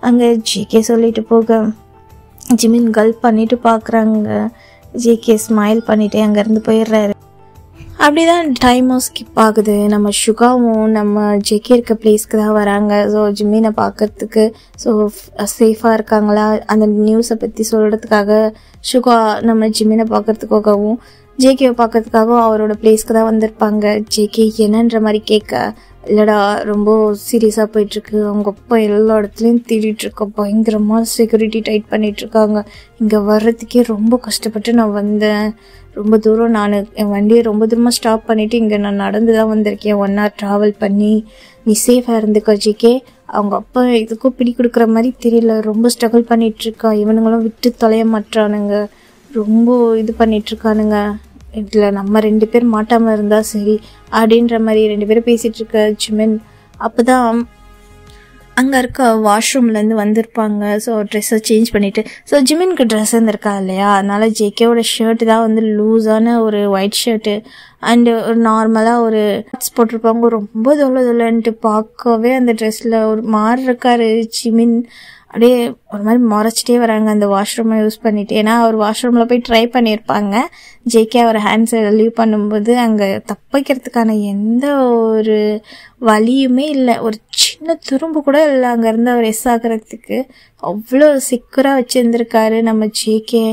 அங்கே ஜேகே சொல்லிட்டு போக ஜிமின் கல்ப் பண்ணிட்டு பார்க்குறாங்க. ஜேகே ஸ்மைல் பண்ணிவிட்டு அங்கேருந்து போயிடுறாரு. அப்படி தான் டைமும் ஸ்கிப் ஆகுது. நம்ம சுகாவும் நம்ம ஜேகே இருக்க பிளேஸ்க்கு தான் வராங்க. ஸோ ஜிமினை பார்க்கறதுக்கு, ஸோ சேஃபாக இருக்காங்களா அந்த நியூஸை பற்றி சொல்கிறதுக்காக சுகா நம்ம ஜிமினை பார்க்கறதுக்காகவும் ஜேகேவை பார்க்கறதுக்காகவும் அவரோட பிளேஸ்க்கு தான் வந்திருப்பாங்க. ஜேகே என்னன்ற மாதிரி கேட்க இல்லைடா ரொம்ப சீரியஸாக போயிட்டுருக்கு, அவங்க அப்பா எல்லா இடத்துலையும் தேடிட்டுருக்க, பயங்கரமாக செக்யூரிட்டி டைட் பண்ணிகிட்ருக்காங்க, இங்கே வர்றதுக்கே ரொம்ப கஷ்டப்பட்டு நான் வந்தேன், ரொம்ப தூரம் நான் என் வண்டியை ரொம்ப தூரமாக ஸ்டாப் பண்ணிவிட்டு இங்கே நான் நடந்து தான் வந்திருக்கேன், 1 hour ட்ராவல் பண்ணி, நீ சேஃபாக இருந்துக்கோ ஜிகே. அவங்க அப்பா இதுக்கும் பிடி கொடுக்குற மாதிரி தெரியல, ரொம்ப ஸ்ட்ரகிள் பண்ணிகிட்ருக்கா, இவனுங்களும் விட்டு தொலைய மாட்டானுங்க, ரொம்ப இது பண்ணிகிட்ருக்கானுங்க, இதில் நம்ம 2 பேர் மாட்டாமல் இருந்தால் சரி அப்படின்ற மாதிரி 2 பேரும் பேசிகிட்டு இருக்க ஜிமின். அப்போ தான் அங்கே இருக்க வாஷ்ரூம்லேருந்து வந்திருப்பாங்க. ஸோ ட்ரெஸ்ஸை சேஞ்ச் பண்ணிவிட்டு, ஸோ ஜிமினுக்கு ட்ரெஸ் இருந்திருக்கா இல்லையா, அதனால் ஜேகேவோட ஷர்ட்டு தான் வந்து லூஸான ஒரு ஒயிட் ஷர்ட்டு அண்டு ஒரு நார்மலாக ஒரு போட்டிருப்பாங்க, ரொம்ப தொல்லைன்ட்டு பார்க்கவே அந்த ட்ரெஸ்ஸில் ஒரு மாதிரி இருக்காரு ஜிமின். அப்படியே ஒரு மாதிரி முறைச்சிட்டே வராங்க அந்த வாஷ்ரூமை யூஸ் பண்ணிட்டு. ஏன்னா அவர் வாஷ்ரூமில் போய் ட்ரை பண்ணியிருப்பாங்க, ஜேகே அவர் ஹேண்ட்ஸை லீவ் பண்ணும்போது அங்கே தப்பிக்கிறதுக்கான எந்த ஒரு வழியுமே இல்லை, ஒரு சின்ன துரும்பு கூட இல்லை அங்கேருந்து அவர் எஸ் ஆகிறதுக்கு, அவ்வளோ செக்யூராக வச்சுருந்துருக்காரு நம்ம ஜேகே.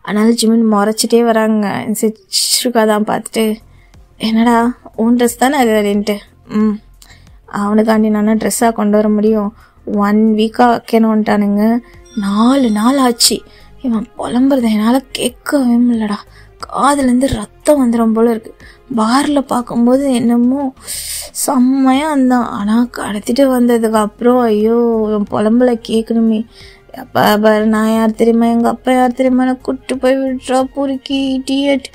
அதனால ஜிமின் முறைச்சிட்டே வராங்க. ஸ்ருகா தான் பார்த்துட்டு, என்னடா உன் ட்ரெஸ் தானே அது அப்படின்ட்டு, அவனுக்காண்டி நானே ட்ரெஸ்ஸாக கொண்டு வர முடியும், 1 வீக்காக வைக்கணுன்ட்டானுங்க, 4 நாள் ஆச்சு, இவன் புலம்புறத என்னால் கேட்கவே இல்லைடா, காதுலேருந்து ரத்தம் வந்துடும் போல இருக்குது. பாரில் பார்க்கும்போது என்னமோ செம்மையாக இருந்தான், ஆனால் கடத்திட்டு வந்ததுக்கு அப்புறம் ஐயோ இவன் புலம்புல கேட்கணுமே, அப்பா பாரு நான் யார் தெரியுமா, எங்கள் அப்பா யார் தெரியுமா, எனக்கு கூப்பிட்டு போய் விட்றா பொறுக்கி டியட்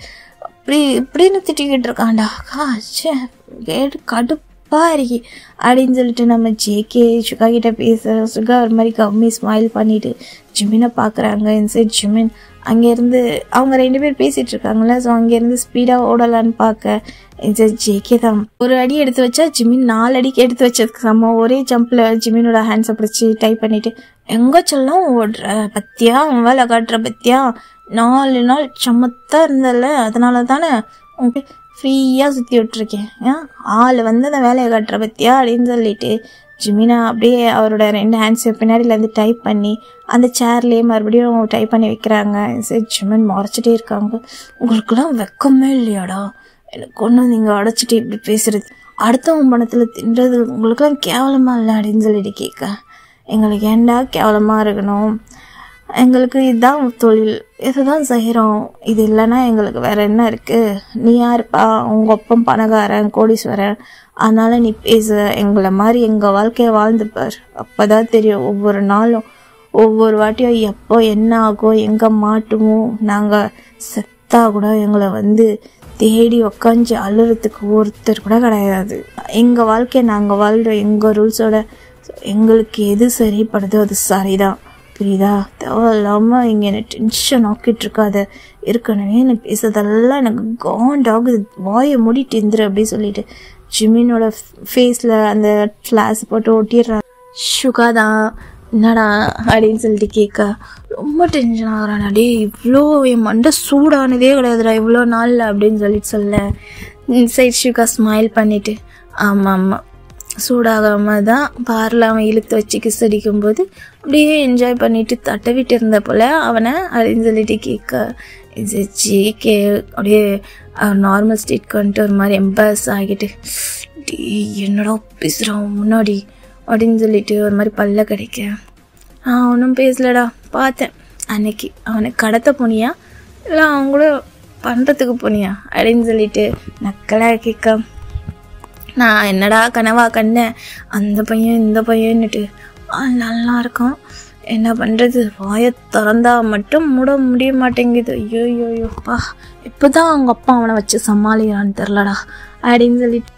இப்படின்னு திட்டிக்கிட்டு இருக்கான்டா, கேட்டு கடுப்பா இருக்கி அப்படின்னு சொல்லிட்டு நம்ம ஜேகே சுகா கிட்ட பேச, சுகா ஒரு மாதிரி கம்மி ஸ்மைல் பண்ணிட்டு ஜிமினை பார்க்குறாங்க. இன்சைட் ஜிமின் அங்கேருந்து அவங்க 2 பேர் பேசிகிட்டு இருக்காங்களே, ஸோ அங்கேருந்து ஸ்பீடாக ஓடலான்னு பார்க்க இன்சைட் ஜேகே தான் ஒரு அடி எடுத்து வச்சா ஜிமின் 4 அடிக்கு எடுத்து வச்சதுக்கு சம ஒரே ஜம்பில் ஜிமினோட ஹேண்ட்ஸை பிடிச்சி டைப் பண்ணிவிட்டு, எங்கே சொல்லும் ஓடுற பத்தியா, உன் வேலை காட்டுற பத்தியா, 4 நாள் சமத்தாக இருந்தல, அதனால தானே உங்களுக்கு ஃப்ரீயாக சுற்றி விட்டுருக்கேன், ஆள் வந்து அந்த வேலையை காட்டுற பத்தியா அப்படின்னு சொல்லிட்டு ஜிமினா அப்படியே அவரோட 2 ஹேண்ட்ஸை பின்னாடியிலேருந்து டைப் பண்ணி அந்த சேர்லேயே மறுபடியும் டைப் பண்ணி வைக்கிறாங்க. சரி ஜிமின் முறைச்சிட்டே இருக்காங்க, உங்களுக்குலாம் வெக்கமே இல்லையாடா, எனக்கு ஒன்று நீங்கள் அடைச்சிட்டு இப்படி பேசுறது, அடுத்தவன் பணத்தில் தின்றது உங்களுக்குலாம் கேவலமாக இல்லை அப்படின்னு சொல்லிட்டு கேட்க, எங்களுக்கு ஏண்டா கேவலமாக இருக்கணும், எங்களுக்கு இதுதான் தொழில், இதுதான் செய்கிறோம், இது இல்லைன்னா எங்களுக்கு வேற என்ன இருக்குது, நீ யாருப்பா, உங்கள் அப்பம் பணக்காரன் கோடீஸ்வரன், அதனால் நீ பேச, எங்களை மாதிரி எங்கள் வாழ்க்கையை வாழ்ந்துப்பார், அப்போ தான் தெரியும், ஒவ்வொரு நாளும் ஒவ்வொரு வாட்டியும் எப்போ என்ன ஆகும், எங்கே மாட்டுவோம், நாங்கள் செத்தா கூட எங்களை வந்து தேடி உக்காஞ்சி அழுறதுக்கு ஒருத்தர் கூட கிடையாது, எங்கள் வாழ்க்கையை நாங்கள் வாழ்கிறோம் எங்கள் ரூல்ஸோட, எங்களுக்கு எது சரிப்படுதோ அது சரிதான், புரியுதா, தேவையில்லாமல் இங்கே என்னை டென்ஷன் ஆக்கிட்டு இருக்காது, ஏற்கனவே என்னை பேசுறதெல்லாம் எனக்கு காண்டாகுது, வாயை மூடிட்டு இருந்துரு அப்படின்னு சொல்லிட்டு ஜிமினோட ஃபேஸில் அந்த ஃப்ளாஷ் போட்டு ஒட்டிடுறாங்க. சுகா தான் என்னடா அப்படின்னு சொல்லிட்டு கேட்க, ரொம்ப டென்ஷன் ஆகுறான், டே இவ்வளோ என் மண்டை சூடானதே கிடையாதுடா இவ்வளோ நாளில் அப்படின்னு சொல்லிட்டு சொல்ல, இன்சைட் சுகா ஸ்மைல் பண்ணிவிட்டு, ஆமாம் சூடாகாமல் தான் பாரில் அவன் இழுத்து வச்சு கிஸ் அடிக்கும்போது அப்படியே என்ஜாய் பண்ணிட்டு தட்டவிட்டு இருந்த போல் அவனை அப்படின்னு சொல்லிட்டு கேட்க, ஜேகே அப்படியே நார்மல் ஸ்டேட்க்கு வந்துட்டு ஒரு மாதிரி எம்பாஸ் ஆகிட்டு, என்னடா பேசுகிறான் முன்னாடி அப்படின்னு சொல்லிட்டு ஒரு மாதிரி பல்ல கிடைக்க, ஒன்றும் பேசலடா, பார்த்தேன் அன்னைக்கு அவனை கடத்த போனியா இல்லை அவங்களும் பண்ணுறதுக்கு போனியா அப்படின்னு சொல்லிட்டு நக்கலாக கேட்க, நான் என்னடா கனவா கண்ணேன், அந்த பையன் இந்த பையன்னுட்டு நல்லா இருக்கும், என்ன பண்ணுறது, வாயை திறந்தா மட்டும் மூட முடிய மாட்டேங்குது, ஐயோயோப்பா இப்போ தான் அவங்க அப்பா அவனை வச்சு சமாளிக்கிறான்னு தெரிலடா அப்படின்னு சொல்லிட்டு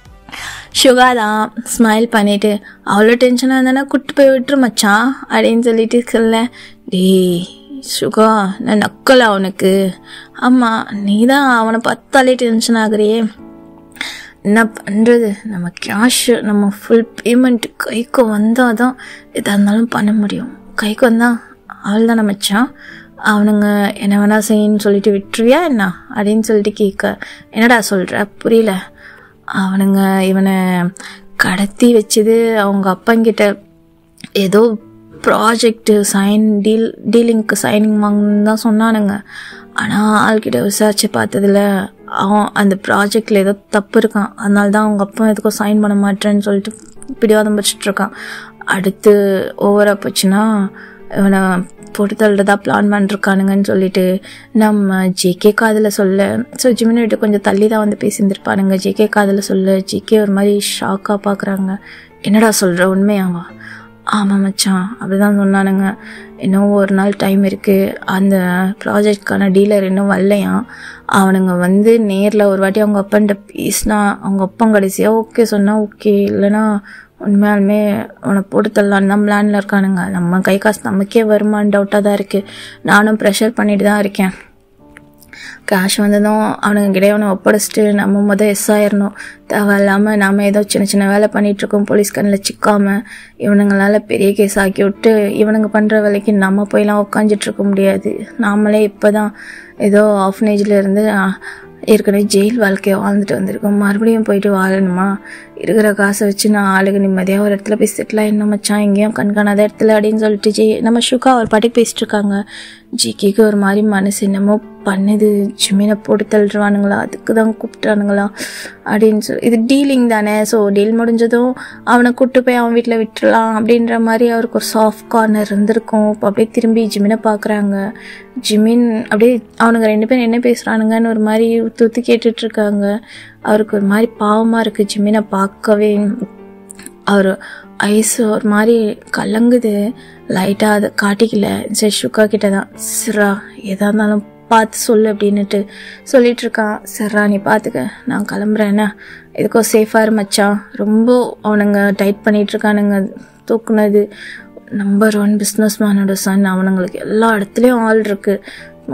சுகா தான் ஸ்மைல் பண்ணிவிட்டு, அவ்வளோ டென்ஷனாக இருந்தானே கூப்பிட்டு போய் விட்டுரு மச்சான் அப்படின்னு சொல்லிட்டு சொல்ல, டேய் சுகா நான் நக்கலை அவனுக்கு, ஆமாம் நீ தான் அவனை பார்த்தாலே டென்ஷன் ஆகுறியே, என்ன பண்ணுறது, நம்ம கேஷு நம்ம ஃபுல் பேமெண்ட் கைக்கு வந்தால் தான் எதாக இருந்தாலும் பண்ண முடியும், கைக்கு வந்தால் அவள் தானே மச்சான், அவனுங்க என்ன வேணா செய்யன்னு சொல்லிட்டு விட்டுருவியா என்ன அப்படின்னு சொல்லிட்டு கேட்க, என்னடா சொல்கிற புரியல, அவனுங்க இவனை கடத்தி வச்சது அவங்க அப்பங்கிட்ட ஏதோ ப்ராஜெக்டு டீலிங்க்கு சைனிங் வாங்கணுன்னு தான் சொன்னானுங்க, ஆனால் ஆள்கிட்ட விசாரிச்சு பார்த்ததில் அவன் அந்த ப்ராஜெக்டில் ஏதோ தப்பு இருக்கான், அதனால தான் அவங்க அப்பா எதுக்கும் சைன் பண்ண மாட்டேன்னு சொல்லிட்டு பிடிவாதம் பிடிச்சிட்ருக்கான். அடுத்து ஓவராக போச்சுன்னா இவனை போட்டு தள்ளுறதா பிளான் பண்ணிருக்கானுங்கன்னு சொல்லிட்டு நம்ம ஜேகே காதில் சொல்ல. ஸோ ஜிமினை விட்டு கொஞ்சம் தள்ளி தான் வந்து பேசியிருந்துருப்பானுங்க. ஜேகே காதில் சொல்ல ஜேகே ஒரு மாதிரி ஷாக்காக பார்க்குறாங்க. என்னடா சொல்கிற, உண்மையாவா? ஆமாம் மச்சான், அப்படிதான் சொன்னானுங்க. இன்னும் ஒரு நாள் டைம் இருக்குது, அந்த ப்ராஜெக்ட்கான டீலர் இன்னும் வரலையாம். அவனுங்க வந்து நேரில் ஒரு வாட்டி அவங்க அப்பான்ட்ட பேசினா அவங்க அப்பா கடைசியாக ஓகே சொன்னால் ஓகே, இல்லைன்னா உண்மையாலுமே அவனை போட்டு தள்ளலான்னு தான் பிளானில் இருக்கானுங்க. நம்ம கை காசு நமக்கே வருமானு டவுட்டாக தான் இருக்குது. நானும் ப்ரெஷர் பண்ணிட்டு தான் இருக்கேன். கேஷ் வந்ததும் அவனுங்க கிடையாது அவனை ஒப்படைச்சிட்டு நம்ம எஸ் ஆயிடணும். தேவையில்லாமல் நாம் ஏதோ சின்ன சின்ன வேலை பண்ணிகிட்ருக்கோம், போலீஸ் கண்ணில் சிக்காமல் இவனுங்களால் பெரிய கேஸ் ஆக்கி விட்டு இவனுங்க பண்ணுற வேலைக்கு நம்ம போயெல்லாம் உட்காந்துட்ருக்க முடியாது. நாமளே இப்போ தான் ஏதோ ஆஃப்னேஜில் இருந்து ஏற்கனவே ஜெயில் வாழ்க்கையை வாழ்ந்துட்டு வந்திருக்கோம், மறுபடியும் போயிட்டு வாழணுமா? இருக்கிற காசை வச்சு நான் ஆளுக்கு நிம்மதியாக ஒரு இடத்துல போய் செட்டில் என்ன மச்சான், எங்கேயும் கண்காணாத இடத்துல அப்படின்னு சொல்லிட்டு நம்ம ஷுகா ஒரு பாட்டுக்கு பேசிட்டு இருக்காங்க. ஜிகேக்கு ஒரு மாதிரி மனசு என்னமோ பண்ணுது. ஜிமினை போட்டு தள்ளுவானுங்களா, அதுக்கு தான் கூப்பிட்டானுங்களா அப்படின்னு சொல்லி. இது டீலிங் தானே, ஸோ டீல் முடிஞ்சதும் அவனை கூப்பிட்டு போய் அவன் வீட்டில் விட்டுடலாம் அப்படின்ற மாதிரி அவருக்கு ஒரு சாஃப்ட் கார்னர் இருந்திருக்கும். இப்போ அப்படியே திரும்பி ஜிமினை பார்க்குறாங்க. ஜிமின் அப்படியே அவனுங்க 2 பேரும் என்ன பேசுகிறானுங்கன்னு ஒரு மாதிரி தூத்து கேட்டுட்ருக்காங்க. அவருக்கு ஒரு மாதிரி பாவமாக இருக்குது ஜிமினை பார்க்கவே. அவர் ஐஸ் ஒரு மாதிரி கலங்குது லைட்டாக, அதை காட்டிக்கல. சரி ஷுக்கா கிட்ட தான் சிரா எதாக இருந்தாலும் பார்த்து சொல்லு அப்படின்னுட்டு சொல்லிகிட்ருக்கான். சிரா நீ பார்த்துக்க, நான் கிளம்புறேன்னா எதுக்கோ சேஃபாக இரு மச்சான். ரொம்ப அவனுங்க டைட் பண்ணிகிட்ருக்கானுங்க. தூக்குனது நம்பர் 1 பிஸ்னஸ் மேனோட சன், அவனுங்களுக்கு எல்லா இடத்துலையும் ஆள் இருக்குது.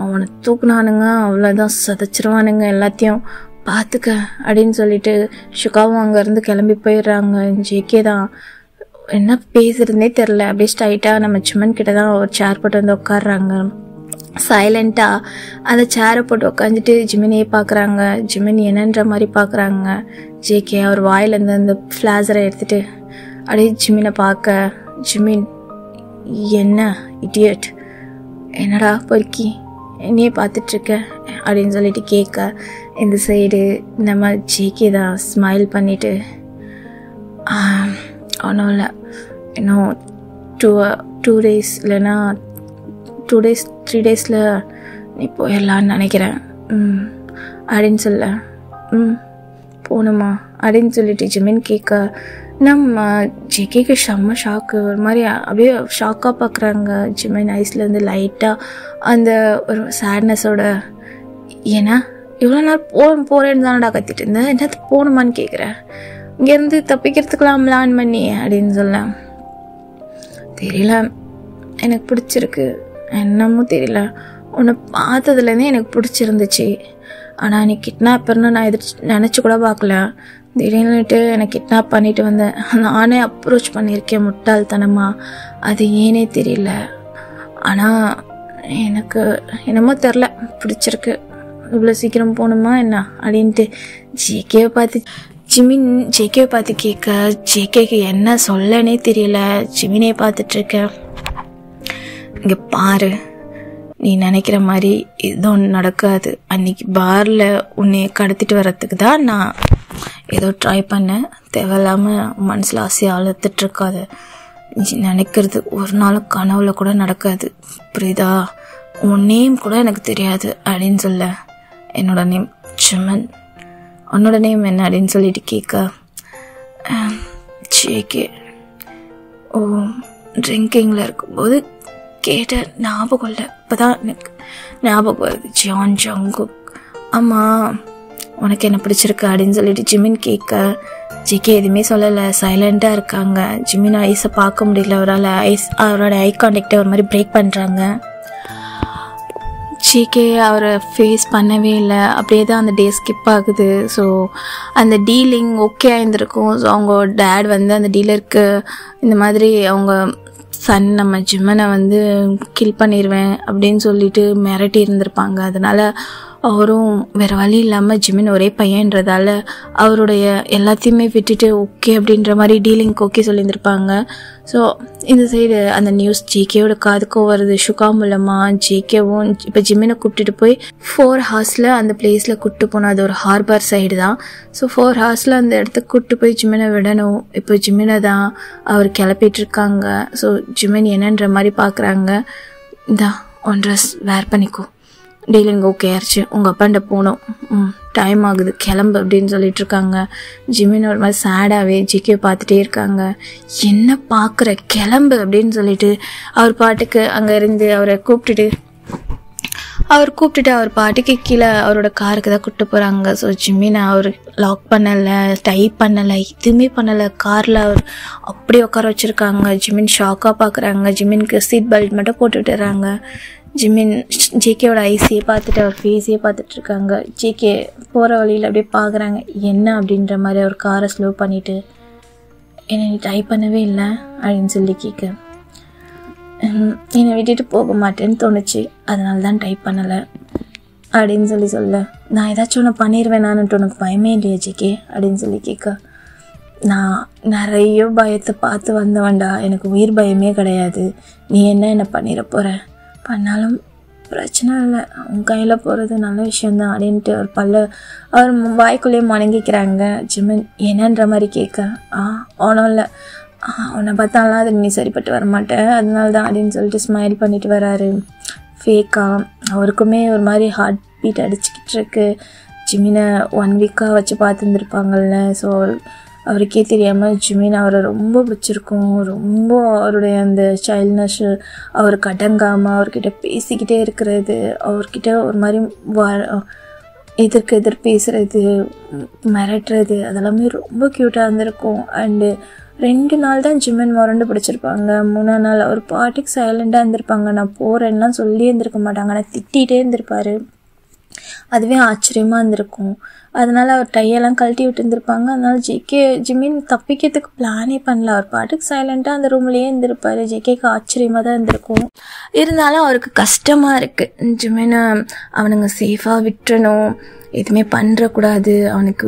அவனை தூக்குனானுங்க அவ்வளோதான், சதைச்சிருவானுங்க எல்லாத்தையும், பார்த்துக்க அப்படின்னு சொல்லிட்டு ஷுகாவும் அங்கேருந்து கிளம்பி போயிடுறாங்க. ஜேகே தான் என்ன பேசுறதுனே தெரில, அப்படியே ஸ்ட்ரைட்டாக நம்ம ஜிமன் கிட்ட தான் ஒரு சேர் போட்டு வந்து உட்காடுறாங்க. சைலண்ட்டாக அந்த சேரை போட்டு உட்காந்துட்டு ஜிமினையே பார்க்குறாங்க. ஜிமின் என்னன்ற மாதிரி பார்க்குறாங்க. ஜேகே அவர் வாயிலேருந்து அந்த ஃப்ளாஸரை எடுத்துகிட்டு அப்படியே ஜிமினை பார்க்க, ஜிமின் என்ன இடியட், என்னடா பொறுக்கி என்னையே பார்த்துட்ருக்க அப்படின்னு சொல்லிட்டு கேட்க, இந்த சைடு நம்ம ஜேகே தான் ஸ்மைல் பண்ணிவிட்டு ஒன்றும் இல்லை, இன்னும் 2 days இல்லைன்னா 2 days 3 daysல நீ போயிடலான்னு நினைக்கிறேன் அப்படின்னு சொல்ல. போகணுமா அப்படின்னு சொல்லிட்டு ஜிமின் கேட்க, நம்ம ஜேகேக்கு செம்ம ஷாக்கு. ஒரு மாதிரி அப்படியே ஷாக்காக பார்க்குறாங்க. ஜிமின் ஐஸ்லேருந்து லைட்டாக அந்த ஒரு சேட்னஸோட, ஏன்னா இவ்வளோ நாள் போகிறேன்னு தானடா கத்திட்டு இருந்தேன், என்னது போகணுமான்னு கேட்குறேன், இங்கேருந்து தப்பிக்கிறதுக்கெலாம் பிளான் பண்ணி அப்படின்னு சொல்ல. தெரியல, எனக்கு பிடிச்சிருக்கு, என்னமோ தெரியல, உன்னை பார்த்ததுலேருந்தே எனக்கு பிடிச்சிருந்துச்சு. ஆனால் நீ கிட்னாப்பர்னு நான் நினச்சி கூட பார்க்கல. திடீர்னுட்டு என்னை கிட்னாப் பண்ணிட்டு வந்தேன், நானே அப்ரோச் பண்ணியிருக்கேன் முட்டாள்தனமாக, அது ஏனே தெரியல. ஆனால் எனக்கு என்னமோ தெரில, பிடிச்சிருக்கு. இவ்வளோ சீக்கிரம் போகணுமா என்ன அப்படின்ட்டு ஜேகேவை பார்த்து ஜிமின் ஜேகேவை பார்த்து கேட்க, ஜேகேக்கு என்ன சொல்லனே தெரியல. ஜிமினே பார்த்துட்ருக்கேன். இங்கே பாரு, நீ நினைக்கிற மாதிரி எதுவும் நடக்காது. அன்னைக்கு பாரில் உன்னை கடத்திட்டு வர்றதுக்கு தான் நான் ஏதோ ட்ரை பண்ணேன். தேவையில்லாமல் மனசில் ஆசையாக அழுத்துட்ருக்காது. நினைக்கிறது ஒரு நாளும் கனவுல கூட நடக்காது, புரியுதா? உன் நேம் கூட எனக்கு தெரியாது அப்படின்னு சொல்ல. என்னோட நேம் ஜிமன், உன்னோட நேம் என்ன அப்படின்னு சொல்லிட்டு கேட்க, ஜேகே. ஓ, ட்ரிங்கிங்கில் இருக்கும்போது கேட்ட ஞாபகம் இல்லை, இப்போ தான் எனக்கு ஞாபகம் வருது. John Jungkook. ஆமாம், உனக்கு என்ன பிடிச்சிருக்கு அப்படின்னு சொல்லிட்டு ஜிமின் கேட்க, ஜேகே எதுவுமே சொல்லலை, சைலண்ட்டாக இருக்காங்க. ஜிமின் ஐஸை பார்க்க முடியல, அவரோட ஐ கான்டாக்டை ஒரு மாதிரி பிரேக் பண்ணுறாங்க. ஜேகே அவரை ஃபேஸ் பண்ணவே இல்லை, அப்படியே தான் அந்த டே ஸ்கிப் ஆகுது. ஸோ அந்த டீலிங் ஓகே ஆயிருந்திருக்கும். ஸோ அவங்க டேட் வந்து அந்த டீலருக்கு இந்த மாதிரி அவங்க சன் நம்ம ஜிமனை வந்து கில் பண்ணிடுவேன் அப்படின்னு சொல்லிட்டு மிரட்டி இருந்திருப்பாங்க. அதனால் அவரும் வேறு வழி இல்லாமல் ஜிமின் ஒரே பையன்றதால அவருடைய எல்லாத்தையுமே விட்டுட்டு ஓகே அப்படின்ற மாதிரி டீலிங்க்கு ஓகே சொல்லியிருந்திருப்பாங்க. ஸோ இந்த சைடு அந்த நியூஸ் ஜேகேவோட காதுக்கும் வருது. ஷுகா மூலமாக ஜேகேவும் இப்போ ஜிமினை கூப்பிட்டுட்டு போய் 4 hours அந்த பிளேஸில் கூப்பிட்டு போனோம். அது ஒரு ஹார்பர் சைடு தான். ஸோ 4 hours அந்த இடத்துக்கு கூப்பிட்டு போய் ஜிமினை விடணும். இப்போ ஜிமினை தான் அவர் கிளப்பிட்டு இருக்காங்க. ஸோ ஜிமின் என்னன்ற மாதிரி பார்க்குறாங்க. இந்தா ஒன் ட்ரெஸ் வேர் பண்ணிக்கோ, டீலிங் ஓகே ஆயிடுச்சு, உங்கள் அப்பாண்ட போகணும், டைம் ஆகுது கிளம்பு அப்படின்னு சொல்லிட்டு இருக்காங்க. ஜிமின் ஒரு மாதிரி சேடாகவே ஜிகே பார்த்துட்டே இருக்காங்க. என்ன பார்க்குற, கிளம்பு அப்படின்னு சொல்லிட்டு அவர் பாட்டுக்கு அங்கே இருந்து அவரை கூப்பிட்டுட்டு அவர் பாட்டுக்கு கீழே அவரோட காருக்கு தான் கூப்பிட்டு போகிறாங்க. ஸோ ஜிமினை அவர் லாக் பண்ணலை, டைப் பண்ணலை, எதுவுமே பண்ணலை. காரில் அவர் அப்படியே உட்கார வச்சுருக்காங்க. ஜிமின் ஷாக்காக பார்க்குறாங்க. ஜிமினுக்கு சீட் பெல்ட் மட்டும் போட்டுட்டுறாங்க. ஜிமின் ஜேகேவோட ஐஸையே பார்த்துட்டு அவர் ஃபேஸையே பார்த்துட்டு இருக்காங்க. ஜேகே போகிற வழியில் அப்படியே பார்க்குறாங்க. என்ன அப்படின்ற மாதிரி அவர் காரை ஸ்லோ பண்ணிவிட்டு, என்னை நீ டைப் பண்ணவே இல்லை அப்படின்னு சொல்லி கேட்க, என்னை விட்டுட்டு போக மாட்டேன்னு தோணுச்சு, அதனால தான் டைப் பண்ணலை அப்படின்னு சொல்ல, நான் ஏதாச்சும் ஒன்று பண்ணிடுவேன் நானுன்ட்டு உனக்கு பயமே இல்லையா ஜேகே அப்படின்னு சொல்லி கேட்க, நான் நிறைய பயத்தை பார்த்து வந்தவன்டா, எனக்கு உயிர் பயமே கிடையாது, நீ என்னை பண்ணிட போகிற, பண்ணாலும் பிரச்சனை இல்லை, உன் கையில் போகிறது நல்ல விஷயந்தான் அப்படின்ட்டு அவர் வாய்க்குள்ளேயே முணங்கிக்கிறாங்க. ஜிமின் என்னன்ற மாதிரி கேட்க, ஒன்றும் இல்லை, உன்னை பார்த்தாலாம் அது நீ சரிப்பட்டு வரமாட்டேன், அதனால தான் அப்படின்னு சொல்லிட்டு ஸ்மைல் பண்ணிட்டு வராரு. ஃபேக்காக அவருக்குமே ஒரு மாதிரி ஹார்ட் பீட் அடிச்சுக்கிட்டு இருக்கு. ஜிமினை 1 week வச்சு பார்த்துருந்துருப்பாங்கல்ல. ஸோ அவருக்கே தெரியாமல் ஜிமின் அவரை ரொம்ப பிடிச்சிருக்கும். ரொம்ப அவருடைய அந்த சைல்ட்னஸ், அவருக்கு அடங்காமல் அவர்கிட்ட பேசிக்கிட்டே இருக்கிறது, அவர்கிட்ட ஒரு மாதிரி எதிர் பேசுகிறது, மிரட்டுறது, அதெல்லாமே ரொம்ப க்யூட்டாக இருந்திருக்கும். அண்டு 2 நாள் தான் ஜிமின் முரண்டு பிடிச்சிருப்பாங்க. 3ஆம் நாள் அவர் பாட்டுக்கு சைலண்டாக இருந்திருப்பாங்க. நான் போகிறேன்லாம் சொல்லி இருந்திருக்க மாட்டாங்க, ஆனால் திட்டிகிட்டே இருந்திருப்பார். அதுவே ஆச்சரியமாக இருந்திருக்கும். அதனால் அவர் டையெல்லாம் கழட்டி விட்டு இருந்திருப்பாங்க. அதனால் ஜிமின் தப்பிக்கிறதுக்கு பிளானே பண்ணல. அவர் பாட்டுக்கு சைலண்ட்டாக அந்த ரூம்லேயே இருந்திருப்பார். ஜேகேக்கு ஆச்சரியமாக தான் இருந்திருக்கும். இருந்தாலும் அவருக்கு கஷ்டமாக இருக்குது. ஜிமினை அவனுங்க சேஃபாக விட்டுறணும், எதுவுமே பண்ணுறக்கூடாது, அவனுக்கு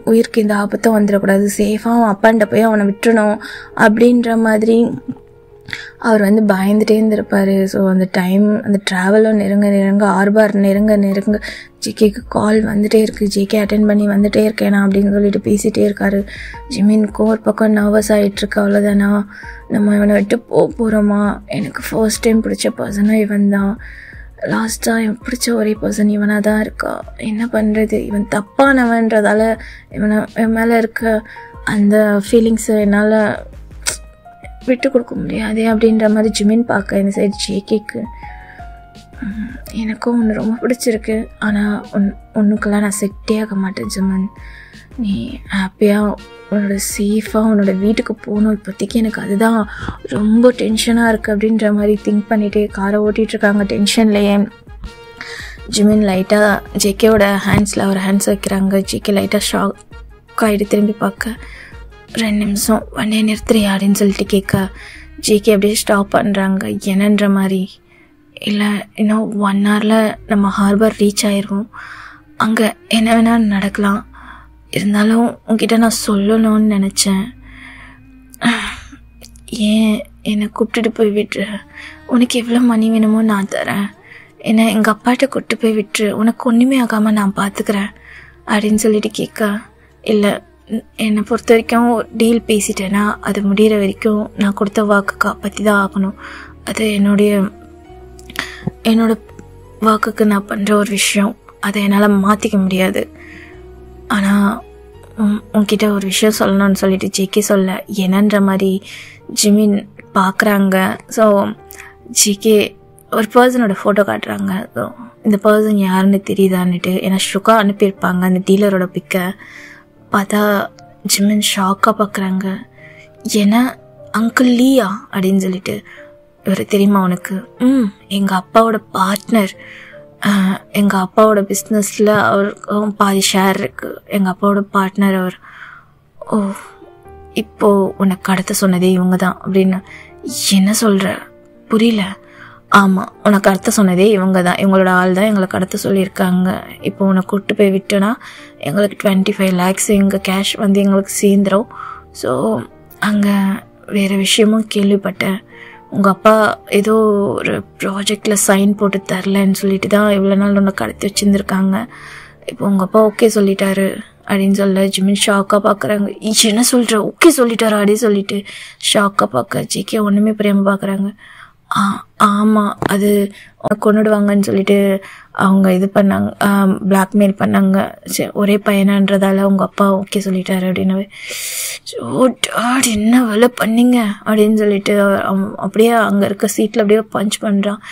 உயிருக்கு இந்த ஆபத்தும் வந்துடக்கூடாது, சேஃபாக அவன் அப்பாண்ட போய் அவனை விட்டுறணும் அப்படின்ற மாதிரி அவர் பயந்துட்டே இருந்திருப்பார். ஸோ அந்த ட்ராவலும் நெருங்க ஆர்பார் நெருங்க ஜேகேக்கு கால் வந்துட்டே இருக்குது. ஜேகே அட்டென்ட் பண்ணி வந்துட்டே இருக்கேனா அப்படின்னு சொல்லிட்டு பேசிகிட்டே இருக்காரு. ஜிமின்க்கும் ஒரு பக்கம் நர்வஸ் ஆகிட்டுருக்கு. அவ்வளோதானா, நம்ம இவனை விட்டு போகிறோமா, எனக்கு ஃபர்ஸ்ட் டைம் பிடிச்ச பர்சனும் இவன் தான், லாஸ்ட்டாக எனக்கு பிடிச்ச ஒரே பர்சன் இவனாக தான் இருக்கா, என்ன பண்ணுறது, இவன் தப்பானவன்றதால இவன் மேலே இருக்க அந்த ஃபீலிங்ஸை என்னால் விட்டு கொடுக்க முடியாது அப்படின்ற மாதிரி ஜிமின் பார்க்க இந்த சைடு ஜேகேக்கு, எனக்கும் ஒன்று ரொம்ப பிடிச்சிருக்கு, ஆனால் ஒன்றுக்கெல்லாம் நான் செட்டே ஆக மாட்டேன் ஜிமின், நீ ஹாப்பியாக உன்னோட சேஃபாக உன்னோட வீட்டுக்கு போகணும், இப்போதைக்கு எனக்கு அதுதான் ரொம்ப டென்ஷனாக இருக்குது அப்படின்ற மாதிரி திங்க் பண்ணிகிட்டே காரை ஓட்டிகிட்ருக்காங்க. டென்ஷன்லேயே ஜிமின் லைட்டாக ஜேகேவோட ஹேண்ட்ஸில் அவர் ஹேண்ட்ஸ் வைக்கிறாங்க. ஜேகே லைட்டாக ஷாக் ஆகிட்டு திரும்பி பார்க்க, 2 நிமிஷம் வண்டியை நிறுத்துறியா அப்படின்னு சொல்லிட்டு கேட்க, ஜேகே அப்படியே ஸ்டாப் பண்ணுறாங்க. என்னன்ற மாதிரி, இல்லை இன்னும் 1 hour நம்ம ஹார்பர் ரீச் ஆயிடுவோம், அங்கே என்ன வேணால் நடக்கலாம், இருந்தாலும் உங்ககிட்ட நான் சொல்லணும்னு நினச்சேன், ஏன் என்னை கூப்பிட்டுட்டு போய் விட்டுரு, உனக்கு எவ்வளோ மணி வேணுமோ நான் தரேன், என்னை எங்கள் அப்பாட்ட கூப்பிட்டு போய் விட்டுரு, உனக்கு ஒன்றுமே ஆகாமல் நான் பார்த்துக்கிறேன் அப்படின்னு சொல்லிட்டு கேட்க, இல்லை என்னை பொறுத்த வரைக்கும் டீல் பேசிட்டேன்னா அது முடிகிற வரைக்கும் நான் கொடுத்த வாக்கு காப்பாற்றி தான் ஆகணும், அது என்னோட வாக்குக்கு நான் பண்ணுற ஒரு விஷயம், அதை என்னால் மாற்றிக்க முடியாது, ஆனால் உன்கிட்ட ஒரு விஷயம் சொல்லணும்னு சொல்லிட்டு ஜேகே சொல்ல, என்னன்ற மாதிரி ஜிமின் பார்க்குறாங்க. ஸோ ஜேகே ஒரு பர்சனோட ஃபோட்டோ காட்டுறாங்க. ஸோ இந்த பர்சன் யாருன்னு தெரியுதான்னுட்டு, ஏன்னா ஷுகா அனுப்பியிருப்பாங்க அந்த டீலரோட பிக்கை. பார்த்தா ஜிமின் ஷாக்காக பார்க்குறாங்க. ஏன்னா அங்கிள் லீயா அப்படின்னு சொல்லிட்டு, இவர் தெரியுமா உனக்கு? எங்கள் அப்பாவோட பார்ட்னர், எங்கள் அப்பாவோட பிஸ்னஸில் அவருக்கு பாதி ஷேர் இருக்குது, எங்கள் அப்பாவோட பார்ட்னர் அவர். ஓ, இப்போது உனக்கு கடத்த சொன்னதே இவங்க தான் அப்படின்னு. என்ன சொல்கிற? புரியல. ஆமாம், உனக்கு கடத்த சொன்னதே இவங்க தான், இவங்களோட ஆள் தான் எங்களை கடத்த சொல்லியிருக்காங்க. இப்போ உன்னை கூப்பிட்டு போய் விட்டோன்னா எங்களுக்கு 25 lakhs எங்கள் கேஷ் வந்து எங்களுக்கு சேர்ந்துடும். ஸோ அங்கே வேறு விஷயமும் கேள்விப்பட்டேன். உங்கள் அப்பா ஏதோ ஒரு ப்ராஜெக்டில் சைன் போட்டு தரலன்னு சொல்லிட்டு தான் இவ்வளோ நாள் உன்னை கடத்தி வச்சுருந்துருக்காங்க. இப்போ உங்கள் அப்பா ஓகே சொல்லிட்டாரு அப்படின்னு சொல்ல ஜிமின் ஷாக்காக பார்க்குறாங்க. என்ன சொல்கிற, ஓகே சொல்லிட்டாரா அப்படின்னு சொல்லிட்டு ஷாக்காக பார்க்க ஜேகே ஒன்றுமே புரியாமல் பார்க்குறாங்க. ஆமாம், அது கொண்டுடுவாங்கன்னு சொல்லிட்டு அவங்க இது பண்ணாங்க, பிளாக்மெயில் பண்ணாங்க. சரி, ஒரே பையனான்றதால உங்கள் அப்பா ஓகே சொல்லிட்டாரு அப்படின்னவே டாட் என்ன வேலை பண்ணீங்க அப்படின்னு சொல்லிட்டு அப்படியே அங்கே இருக்க சீட்டில் அப்படியே பஞ்ச் பண்ணுறான்.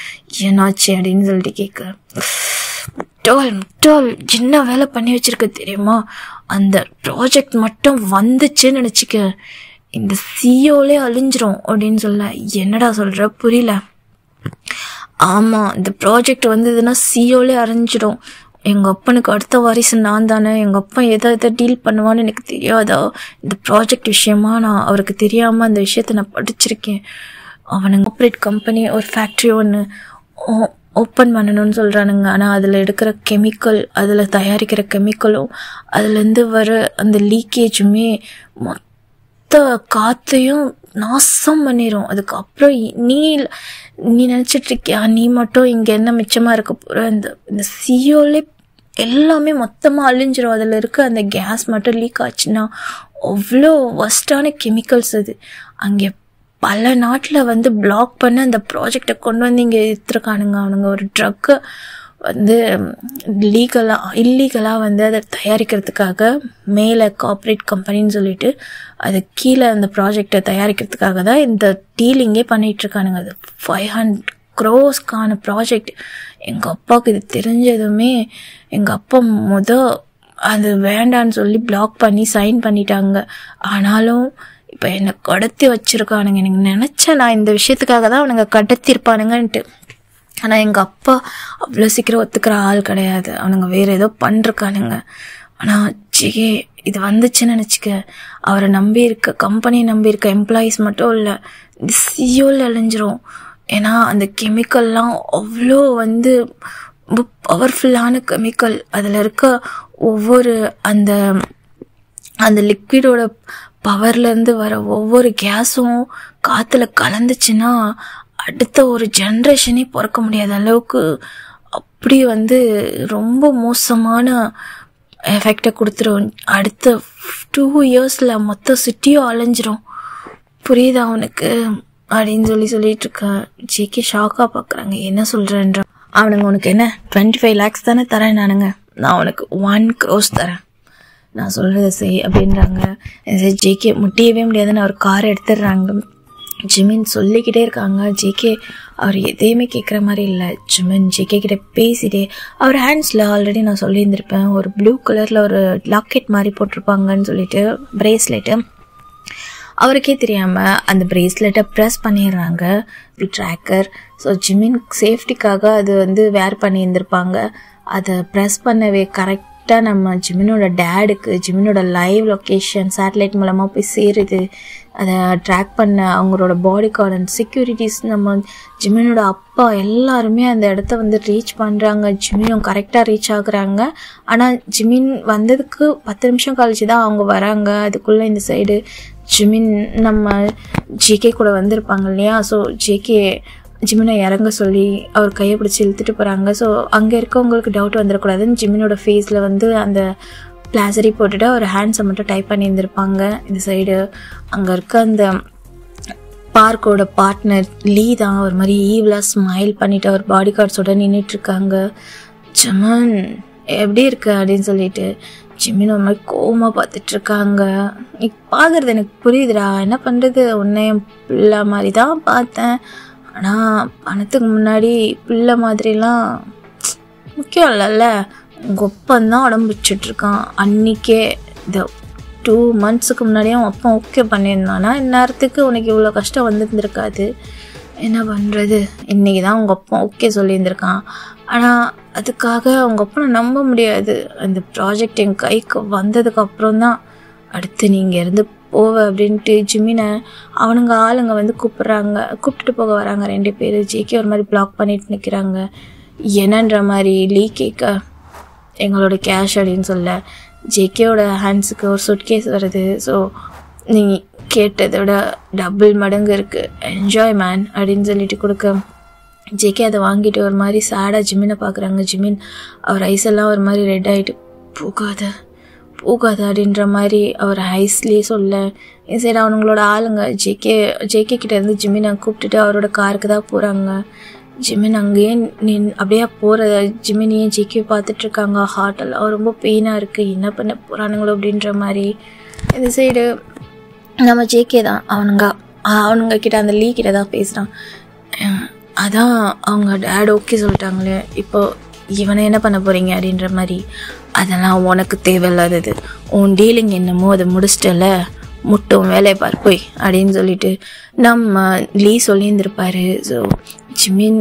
என்னாச்சு அப்படின்னு சொல்லிட்டு கேட்க, முட்டாள் என்ன வேலை பண்ணி வச்சிருக்க தெரியுமா, அந்த ப்ராஜெக்ட் மட்டும் வந்துச்சுன்னு நினச்சிக்க இந்த சிஓலே அழிஞ்சிரும் அப்படின்னு சொல்ல. என்னடா சொல்கிற, புரியல. ஆமாம், இந்த ப்ராஜெக்ட் வந்ததுன்னா சிஓலே அழிஞ்சிடும். எங்கள் அப்பனுக்கு அடுத்த வாரிசு நான் தானே, எங்கள் அப்பா எதை டீல் பண்ணுவான்னு எனக்கு தெரியாதா, இந்த ப்ராஜெக்ட் விஷயமா நான் அவருக்கு தெரியாமல் அந்த விஷயத்த நான் படிச்சிருக்கேன். அவனுங்க ஆப்ரேட் கம்பெனி ஒரு ஃபேக்ட்ரி ஒன்று ஓப்பன் பண்ணணும்னு சொல்கிறானுங்க. ஆனால் அதில் எடுக்கிற கெமிக்கல், அதில் தயாரிக்கிற கெமிக்கலும் அதுலேருந்து வர அந்த லீக்கேஜுமே காற்றையும் நாசம் பண்ணிடும். அதுக்கப்புறம் நீ நினச்சிட்ருக்கியா நீ மட்டும் இங்கே என்ன மிச்சமாக இருக்க போகிற, இந்த சிஓலே எல்லாமே மொத்தமாக அழிஞ்சிரும். அதில் இருக்க அந்த கேஸ் மட்டும் லீக் ஆச்சுன்னா அவ்வளோ ஒஸ்டான கெமிக்கல்ஸ் அது. அங்கே பல நாட்டில் வந்து பிளாக் பண்ண அந்த ப்ராஜெக்டை கொண்டு வந்து இங்கே எடுத்துருக்கானுங்க. அவனுங்க ஒரு ட்ரக்கை வந்து இல்லீகலாக வந்து அதை தயாரிக்கிறதுக்காக மேலே கார்ப்பரேட் கம்பெனின்னு சொல்லிட்டு அது கீழே அந்த ப்ராஜெக்டை தயாரிக்கிறதுக்காக தான் இந்த டீலிங்கே பண்ணிகிட்ருக்கானுங்க. அது 500 crores ப்ராஜெக்ட். எங்கள் அப்பாவுக்கு இது தெரிஞ்சதுமே எங்கள் அப்பா அது வேண்டான்னு சொல்லி பிளாக் பண்ணி சைன் பண்ணிட்டாங்க. ஆனாலும் இப்போ என்னை கடத்தி வச்சுருக்கானுங்க. எனக்கு நினச்சேன் நான் இந்த விஷயத்துக்காக தான் அவனுங்க கடத்திருப்பானுங்கன்ட்டு. ஆனால் எங்கள் அப்பா அவ்வளோ சீக்கிரம் ஒத்துக்கிற ஆள் கிடையாது. அவனுங்க வேறு ஏதோ பண்ணிருக்கானுங்க. ஆனால் ஜிகே இது வந்துச்சுன்னு நினச்சிக்க, அவரை நம்பி இருக்க கம்பெனியை நம்பி இருக்க எம்ப்ளாயீஸ் மட்டும் இல்லை, இந்த சிஓவில் அழிஞ்சிரும். ஏன்னா அந்த கெமிக்கல்லாம் அவ்வளோ வந்து ரொம்ப பவர்ஃபுல்லான கெமிக்கல். அதில் இருக்க ஒவ்வொரு அந்த லிக்விடோட பவர்லேருந்து வர ஒவ்வொரு கேஸும் காற்றுல கலந்துச்சுன்னா அடுத்த ஒரு ஜென்ரேஷனே பிறக்க முடியாத அளவுக்கு அப்படி வந்து ரொம்ப மோசமான எஃபெக்டை கொடுத்துரும். அடுத்த 2 yearsல மொத்த சிட்டியும் அலைஞ்சிரும். புரியுதா அவனுக்கு அப்படின்னு சொல்லிட்டு இருக்கேன். ஜேகே ஷாக்காக பார்க்குறாங்க. என்ன சொல்கிறேன்ற, அவனுங்க உனக்கு என்ன 25 lakhs தானே தரேன் நானுங்க, நான் உனக்கு 1 crore தரேன், நான் சொல்கிறத செய் அப்படின்றாங்க. ஜேகே முட்டியவே முடியாதுன்னு அவர் காரை எடுத்துடுறாங்க. ஜிமின் சொல்லிக்கிட்டே இருக்காங்க. ஜேகே அவர் எதையுமே கேட்குற மாதிரி இல்லை. ஜிமின் ஜேகே கிட்ட பேசிட்டே, அவர் ஹேண்ட்ஸில் ஆல்ரெடி நான் சொல்லியிருந்திருப்பேன் ஒரு ப்ளூ கலரில் ஒரு லாக்கெட் மாதிரி போட்டிருப்பாங்கன்னு சொல்லிட்டு ப்ரேஸ்லெட்டு. அவருக்கே தெரியாமல் அந்த ப்ரேஸ்லெட்டை ப்ரெஸ் பண்ணிடுறாங்க ட்ராக்கர். ஸோ ஜிமின் சேஃப்டிக்காக அது வந்து வேர் பண்ணியிருந்திருப்பாங்க. அதை ப்ரெஸ் பண்ணவே கரெக்டாக நம்ம ஜிமினோட டேடுக்கு ஜிமினோட லைவ் லொக்கேஷன் சேட்டலைட் மூலமாக போய் சேருது. அதை ட்ராக் பண்ண அவங்களோட பாடி கார்டு அண்ட் செக்யூரிட்டிஸ், நம்ம ஜிமினோட அப்பா எல்லாருமே அந்த இடத்த வந்து ரீச் பண்ணுறாங்க. ஜிமினும் கரெக்டாக ரீச் ஆகுறாங்க. ஆனால் ஜிமின் வந்ததுக்கு 10 நிமிஷம் கழிச்சு தான் அவங்க வராங்க. அதுக்குள்ளே இந்த சைடு ஜிமின் நம்ம ஜேகே கூட வந்திருப்பாங்க இல்லையா. ஸோ ஜேகே ஜிமினை இறங்க சொல்லி அவர் கையை பிடிச்சி இழுத்துட்டு போகிறாங்க. ஸோ அங்கே இருக்கவங்களுக்கு டவுட் வந்துடக்கூடாதுன்னு ஜிமினோட ஃபேஸில் வந்து அந்த பிளாசரி போட்டுட்டு அவர் ஹேண்ட்ஸை மட்டும் டைப் பண்ணியிருந்திருப்பாங்க. இந்த சைடு அங்கே இருக்க அந்த பார்க்கோட பார்ட்னர் லீ தான் ஒரு மாதிரி ஈவலாக ஸ்மைல் பண்ணிவிட்டு அவர் பாடி கார்ட்ஸோட நின்றுட்டுருக்காங்க. ஜிமின் எப்படி இருக்கு அப்படின்னு சொல்லிட்டு ஜிமின் ஒரு மாதிரி கோவமாக பார்த்துட்ருக்காங்க. நீ பார்க்குறது எனக்கு புரியுதுடா, என்ன பண்ணுறது, உன்னை பிள்ளை மாதிரி தான் பார்த்தேன். ஆனால் பணத்துக்கு முன்னாடி பிள்ளை மாதிரிலாம் முக்கியம் இல்லைல்ல. உங்கள் அப்பந்தான் உடம்பு வச்சுட்ருக்கான். அன்றைக்கே இந்த 2 months முன்னாடியே அவன் அப்பா ஓகே பண்ணியிருந்தானா இந்நேரத்துக்கு உனக்கு இவ்வளோ கஷ்டம் வந்துருந்துருக்காது. என்ன பண்ணுறது, இன்றைக்கி தான் உங்கள் அப்பா ஓகே சொல்லியிருந்திருக்கான். ஆனால் அதுக்காக அவங்க அப்பனை நம்ப முடியாது. அந்த ப்ராஜெக்ட் என் கைக்கு வந்ததுக்கப்புறம் தான் அடுத்து நீங்கள் இருந்து போவ அப்படின்ட்டு ஜிமினை அவனுங்க ஆளுங்க வந்து கூப்பிட்டுட்டு போக வராங்க 2 பேர். ஜேகே ஒரு மாதிரி பிளாக் பண்ணிட்டு நிற்கிறாங்க. என்னன்ற மாதிரி லீ கேட்க எங்களோட கேஷ் அப்படின்னு சொல்ல ஜேகேவோட ஹேண்ட்ஸுக்கு ஒரு சுட்கேஸ் வருது. ஸோ நீ கேட்டதை விட டபுள் மடங்கு இருக்குது, என்ஜாய் மேன் அப்படின்னு சொல்லிட்டு கொடுக்க ஜேகே அதை வாங்கிட்டு ஒரு மாதிரி சேடாக ஜிமினை பார்க்குறாங்க. ஜிமின் அவர் ஐஸ் எல்லாம் ஒரு மாதிரி ரெட் ஆகிட்டு போகாத அப்படின்ற மாதிரி அவர் ஐஸ்லேயே சொல்ல சரி அவனுங்களோட ஆளுங்க ஜேகே கிட்ட இருந்து ஜிமினை கூப்பிட்டுட்டு அவரோட காருக்கு தான் போகிறாங்க. ஜிமின் அங்கேயே அப்படியே போகிற ஜிமினையே ஜேகே பார்த்துட்ருக்காங்க. ஹார்ட்டெல்லாம் ரொம்ப பெயினாக இருக்குது, என்ன பண்ண போகிறானுங்களோ அப்படின்ற மாதிரி. இந்த சைடு நம்ம ஜேகே தான் அவனுங்க கிட்ட அந்த லீ கிட்ட தான் பேசுகிறான். அதான் அவங்க டேட் ஓகே சொல்லிட்டாங்களே, இப்போ இவனை என்ன பண்ண போகிறீங்க அப்படின்ற மாதிரி. அதெல்லாம் உனக்கு தேவையில்லாதது, உன் டீலிங் என்னமோ அதை முடிச்சிட்டல, முட்டும் வேலையை பார் போய் அப்படின்னு சொல்லிட்டு நம்ம லீ சொல்லியிருந்திருப்பாரு. ஸோ ஜிமின்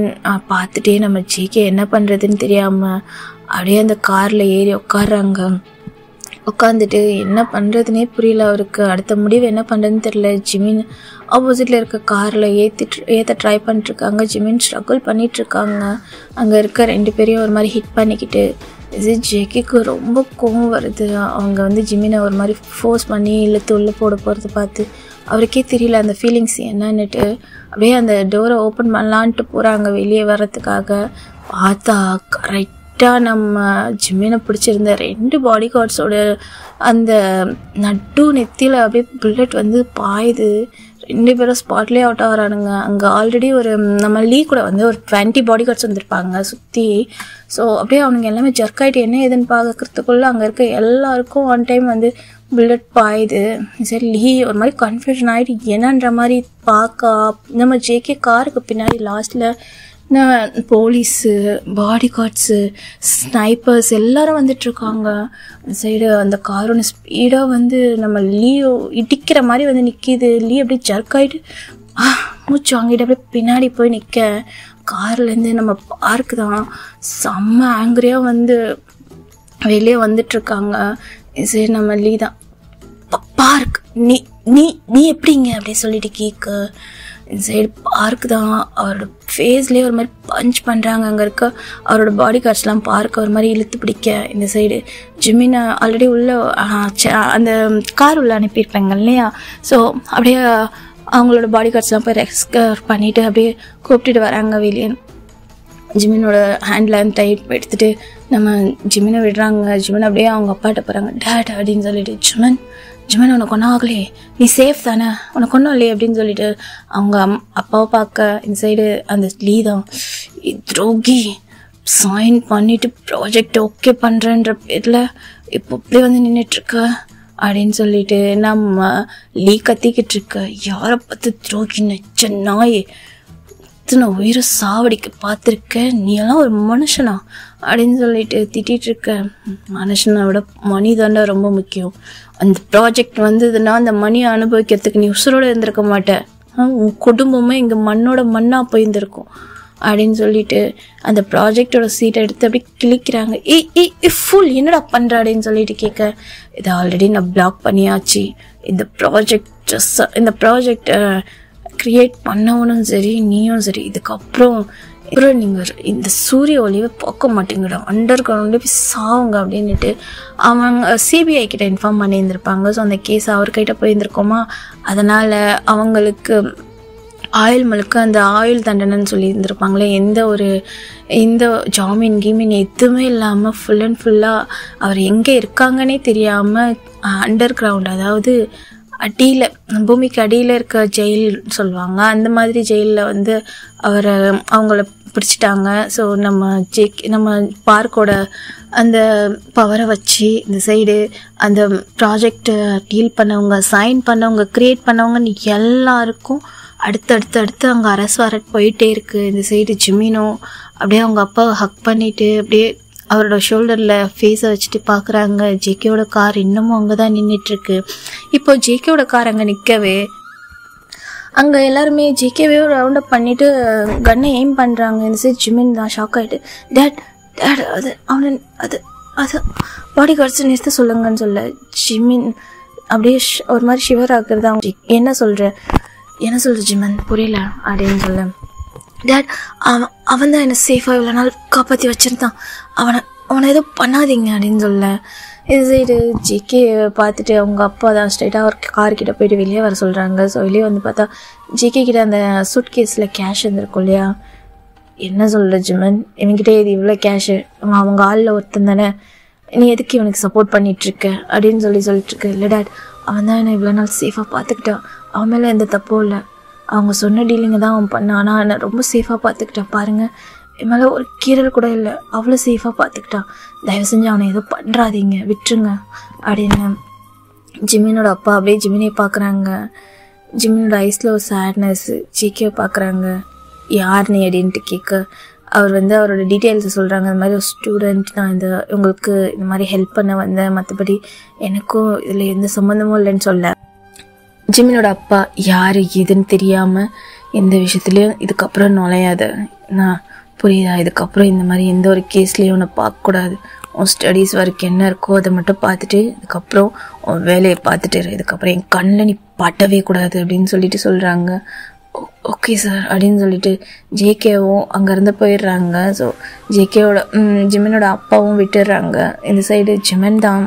பார்த்துட்டே நம்ம ஜேகே என்ன பண்ணுறதுன்னு தெரியாமல் அப்படியே அந்த காரில் ஏறி உட்காந்துட்டு என்ன பண்ணுறதுனே புரியல அவருக்கு. அடுத்த முடிவு என்ன பண்ணுறதுன்னு தெரியல. ஜிமின் ஆப்போசிட்டில் இருக்க காரில் ஏற்ற ட்ரை பண்ணிட்டுருக்காங்க. ஜிமின் ஸ்ட்ரகிள் பண்ணிகிட்ருக்காங்க. அங்கே இருக்க 2 பேரையும் ஒரு மாதிரி ஹிட் பண்ணிக்கிட்டு ஜேகேக்கு ரொம்ப கோவம் வருது. அவங்க வந்து ஜிமினை ஒரு மாதிரி ஃபோர்ஸ் பண்ணி இழுத்து உள்ளே போகிறது பார்த்து அவருக்கே தெரியல அந்த ஃபீலிங்ஸ் என்னன்னுட்டு. அப்படியே அந்த டோரை ஓப்பன் பண்ணலான்ட்டு போகிறாங்க வெளியே வர்றதுக்காக. பார்த்தா கரெக்டாக நம்ம ஜிமினை பிடிச்சிருந்த 2 பாடி கார்ட்ஸோட அந்த நட்டு நெத்தியில் அப்படியே புல்லட் வந்து பாயுது. 2 பேரும் ஸ்பாட்லேயே அவுட் ஆகிறானுங்க. அங்கே ஆல்ரெடி ஒரு நம்ம லீ கூட வந்து ஒரு 20 பாடி கார்ட்ஸ் வந்திருப்பாங்க சுற்றி. ஸோ அப்படியே அவனுங்க எல்லாமே ஜர்க் ஆகிட்டு என்ன ஏதுன்னு பார்க்கறதுக்குள்ளே அங்கே இருக்க எல்லாருக்கும் ஒன் டைம் வந்து புல்லட் பாயுது. சரி லீ ஒரு மாதிரி கன்ஃபியூஷன் ஆகிட்டு என்னன்ற மாதிரி நம்ம ஜேகே காருக்கு பின்னாடி லாஸ்ட்டில் போலீஸு, பாடி கார்ட்ஸு, ஸ்னைப்பர்ஸ் எல்லாரும் வந்துட்டுருக்காங்க. அந்த சைடு அந்த கார் ஒன்று ஸ்பீடாக வந்து நம்ம லீயோ இடிக்கிற மாதிரி வந்து நிற்கிது. லீ அப்படியே ஜர்க் ஆகிட்டு மூச்சு வாங்கிட்டு அப்படியே பின்னாடி போய் நிற்க கார்லேருந்து நம்ம பார்க்கு தான் செம்ம ஆங்கிரியாக வந்து வெளியே வந்துட்டுருக்காங்க. சரி நம்ம லீ தான் பார்க் நீ நீ நீ எப்படிங்க அப்படி சொல்லிட்டு கேட்க இந்த சைடு பார்க்கு தான் அவரோட ஃபேஸ்லேயே ஒரு மாதிரி பஞ்ச் பண்ணுறாங்க. அங்கே இருக்க அவரோட பாடி கார்ட்ஸ்லாம் பார்க்க ஒரு மாதிரி இழுத்து பிடிக்க இந்த சைடு ஜிமினை ஆல்ரெடி உள்ள அந்த கார் உள்ள அனுப்பியிருப்பாங்க இல்லையா. ஸோ அப்படியே அவங்களோட பாடி கார்ட்ஸ்லாம் போய் ரெஸ்கர் பண்ணிவிட்டு அப்படியே கூப்பிட்டுட்டு வராங்க வெளியே. ஜிமினோட ஹேண்டில் டைப் எடுத்துகிட்டு நம்ம ஜிமினை விடுறாங்க. ஜிமின் அப்படியே அவங்க அப்பாட்ட போகிறாங்க. டேட் அப்படின்னு சொல்லிட்டு ஜிமின் உனக்கு ஒன்றும் ஆகலையே, நீ சேஃப் தானே, உனக்கு ஒன்றும் இல்லையே அப்படின்னு சொல்லிட்டு அவங்க அப்பாவை பார்க்க இந்த சைடு அந்த லீ தான் துரோகி சைன் பண்ணிவிட்டு ப்ராஜெக்ட் ஓகே பண்ணுறன்ற பேரில் இப்போ அப்படியே வந்து நின்றுட்டுருக்க அப்படின்னு சொல்லிட்டு நம்ம லீ கத்திக்கிட்டு இருக்க. யாரை பார்த்து துரோகி நச்ச நாய், இத்தனை உயிரை சாவடிக்க பார்த்துருக்க, நீ எல்லாம் ஒரு மனுஷனா அப்படின்னு சொல்லிட்டு திட்டிகிட்டு இருக்க. மனுஷனை விட மணி தாண்டா ரொம்ப முக்கியம். அந்த ப்ராஜெக்ட் வந்ததுன்னா அந்த மணியை அனுபவிக்கிறதுக்கு நீ உசுரோடு இருந்திருக்க மாட்டேன், உன் குடும்பமே இங்கே மண்ணாக போயிருந்திருக்கும் அப்படின்னு சொல்லிட்டு அந்த ப்ராஜெக்டோட சீட்டை எடுத்து அப்படியே கிழிக்கிறாங்க. ஃபுல் என்னடா பண்ணுற அப்படின்னு சொல்லிட்டு கேட்க, இதை ஆல்ரெடி நான் பிளாக் பண்ணியாச்சு, இந்த ப்ராஜெக்டை க்ரியேட் பண்ணவனும் சரி நீயும் சரி இதுக்கப்புறம் நீங்கள் இந்த சூரிய ஒளிவை பார்க்க மாட்டேங்கடா, அண்டர் கிரவுண்ட்லேயே போய் சாவுங்க அப்படின்ட்டு அவங்க சிபிஐ கிட்ட இன்ஃபார்ம் பண்ணியிருந்திருப்பாங்க. ஸோ அந்த கேஸ் அவர்கிட்ட போயிருந்திருக்கோமா, அதனால் அவங்களுக்கு ஆயுள் முழுக்க அந்த ஆயுள் தண்டனைன்னு சொல்லி இருந்திருப்பாங்களே, எந்த ஜாமீன் கீமீன் எதுவுமே இல்லாமல் ஃபுல் அண்ட் ஃபுல்லாக அவர் எங்கே இருக்காங்கன்னே தெரியாமல் அண்டர் கிரவுண்ட், அதாவது அடியில் பூமிக்கு அடியில் இருக்க ஜெயில் சொல்லுவாங்க, அந்த மாதிரி ஜெயிலில் வந்து அவங்கள பிடிச்சிட்டாங்க. ஸோ நம்ம பார்க்கோட அந்த பவரை வச்சு இந்த சைடு அந்த ப்ராஜெக்டை டீல் பண்ணவங்க, சைன் பண்ணவங்க, க்ரியேட் பண்ணவங்கன்னு எல்லாருக்கும் அடுத்து அங்கே அரசு வாரட் போயிட்டே இருக்குது. இந்த சைடு ஜிமினோ அப்படியே அவங்க அப்பாவை ஹக் பண்ணிவிட்டு அப்படியே அவரோட ஷோல்டரில் ஃபேஸை வச்சுட்டு பார்க்குறாங்க. ஜேகேவோட கார் இன்னமும் அங்கே தான் நின்றுட்டுருக்கு. இப்போ ஜேகேவோட கார் அங்கே நிற்கவே அங்கே எல்லாருமே ஜேகேவே ரவுண்டப் பண்ணிவிட்டு கன்னை எய்ம் பண்ணுறாங்க. இந்த சைடு ஜிமின் தான் ஷாக் ஆகிட்டு, டேட் அது பாடி கார்ட்ஸ் நிறுத்த சொல்லுங்கன்னு சொல்ல ஜிமின் அப்படியே ஒரு மாதிரி ஷிவர் ஆகுறது. அவங்க என்ன சொல்கிற ஜிமன் புரியல அப்படின்னு சொல்ல, டேட் அவன் தான் என்னை சேஃபாக இவ்வளோ நாள் காப்பாற்றி வச்சுருந்தான், அவனை எதுவும் பண்ணாதீங்க அப்படின்னு சொல்ல. இது சைடு ஜேகே பார்த்துட்டு அவங்க அப்பா தான் ஸ்ட்ரைட்டாக ஒரு கார்கிட்ட போயிட்டு வெளியே வர சொல்கிறாங்க. ஸோ வெளியே வந்து பார்த்தா ஜேகே கிட்ட அந்த சூட் கேஸில் கேஷ் இருந்திருக்கும் இல்லையா. என்ன சொல்கிற ஜிமன், இவன்கிட்ட இது இவ்வளோ கேஷு, அவங்க ஆளில் ஒருத்தன் தானே, நீ எதுக்கு இவனுக்கு சப்போர்ட் பண்ணிகிட்ருக்க அப்படின்னு சொல்லிட்டுருக்கு. இல்லை டேட், அவன் தான் என்னை இவ்வளோ நாள் சேஃபாக பார்த்துக்கிட்டான், அவன் மேலே எந்த தப்பும் இல்லை, அவங்க சொன்ன டீலிங்கை தான் அவன் பண்ணான், ஆனால் என்னை ரொம்ப சேஃபாக பார்த்துக்கிட்டான், பாருங்கள் என் மேலே ஒரு கீரல் கூட இல்லை, அவ்வளோ சேஃபாக பார்த்துக்கிட்டான், தயவு செஞ்சு அவனை எதுவும் பண்ணுறாதீங்க, விட்டுருங்க அப்படின்னு ஜிமினோட அப்பா அப்படியே ஜிமினை பார்க்குறாங்க. ஜிமினோட ஐஸில் ஒரு சேட்னஸ். ஜேகே பார்க்குறாங்க, யார் நீ அப்படின்ட்டு கேட்க அவர் வந்து அவரோட டீட்டெயில்ஸை சொல்கிறாங்க. இந்த மாதிரி ஒரு ஸ்டூடெண்ட், நான் உங்களுக்கு இந்த மாதிரி ஹெல்ப் பண்ண வந்தேன், மற்றபடி எனக்கும் இதில் எந்த சம்மந்தமும் இல்லைன்னு சொல்ல. ஜிமினோட அப்பா யார் எதுன்னு தெரியாமல் எந்த விஷயத்துலையும் இதுக்கப்புறம் நுழையாத, நான் புரியுதா, இதுக்கப்புறம் இந்த மாதிரி எந்த ஒரு கேஸ்லேயும் உன்னை பார்க்கக்கூடாது, உன் ஸ்டடீஸ் ஒர்க் என்ன இருக்கோ அதை மட்டும் பார்த்துட்டு இதுக்கப்புறம் உன் வேலையை பார்த்துட்டு இதுக்கப்புறம் என் கண்ணில் நீ பட்டவே கூடாது அப்படின்னு சொல்கிறாங்க. ஓகே சார் அப்படின்னு சொல்லிட்டு ஜேகேவும் அங்கேருந்து போயிடுறாங்க. ஸோ ஜிமினோட அப்பாவும் விட்டுடுறாங்க. இந்த சைடு ஜிமன் தான்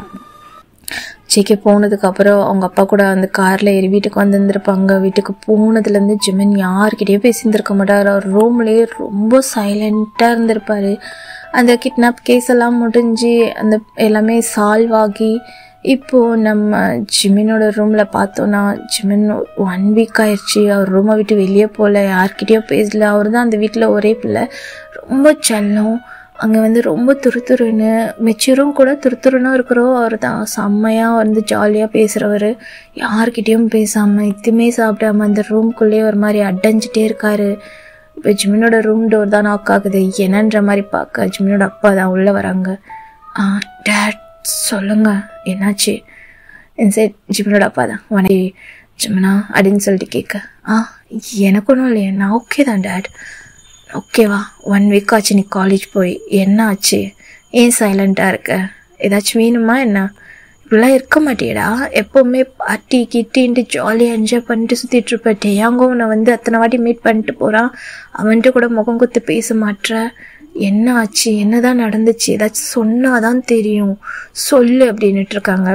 ஜேகே போனதுக்கப்புறம் அவங்க அப்பா கூட அந்த காரில் ஏறி வீட்டுக்கு வந்துருந்துருப்பாங்க. வீட்டுக்கு போனதுலேருந்து ஜிமன் யார்கிட்டயும் பேசியிருந்துருக்க மாட்டார். அவர் ரூம்லேயே ரொம்ப சைலண்ட்டாக இருந்திருப்பார். அந்த கிட்னாப் கேஸ் எல்லாம் முடிஞ்சு அந்த எல்லாமே சால்வ் ஆகி இப்போது நம்ம ஜிமினோட ரூமில் பார்த்தோன்னா ஜிமின் 1 வீக் ஆயிடுச்சு. அவர் ரூமை விட்டு வெளியே போகல, யார்கிட்டயும் பேசல. அவர் தான் அந்த வீட்டில் ஒரே பிள்ளை, ரொம்ப செல்லம். அங்கே வந்து ரொம்ப துருத்துருன்னு, மெச்சூரும் கூட துருத்துருன்னு இருக்கிறோம். அவர் தான் செம்மையாக வந்து ஜாலியாக பேசுகிறவர், யார்கிட்டையும் பேசாமல் எதுவுமே சாப்பிடாம அந்த ரூம்குள்ளேயே ஒரு மாதிரி அடைஞ்சிட்டே இருக்கார். இப்போ ஜிமினோட ரூம் டோர் தான் நாக் ஆகுது. என்னன்ற மாதிரி பார்க்க ஜிமினோட அப்பா தான் உள்ளே வராங்க. டேட் சொல்லுங்க என்னாச்சு? இன்சைட் ஜிமினோட அப்பா தான், வணக்கம் ஜிமினா அப்படின்னு சொல்லிட்டு கேட்க, எனக்கு ஒன்றும் இல்லையா, நான் ஓகே தான் டேட். ஓகேவா, 1 வீக் ஆச்சு நீ காலேஜ் போய், என்ன ஆச்சு, ஏன் சைலண்ட்டாக இருக்க, ஏதாச்சும் வேணுமா என்ன? இப்படிலாம் இருக்க மாட்டேடா, எப்போவுமே பார்ட்டி கிட்டின்ட்டு ஜாலியாக என்ஜாய் பண்ணிட்டு சுற்றிட்டு இருப்பேன். டேயாங்கோ உன்னை வந்து அத்தனை வாட்டி மீட் பண்ணிட்டு போகிறான், அவன்கிட்ட கூட முகம் குத்து பேச மாட்ற, என்ன ஆச்சு, என்னதான் நடந்துச்சு, ஏதாச்சும் சொன்னாதான் தெரியும், சொல்லு அப்படின்னுட்டு இருக்காங்க.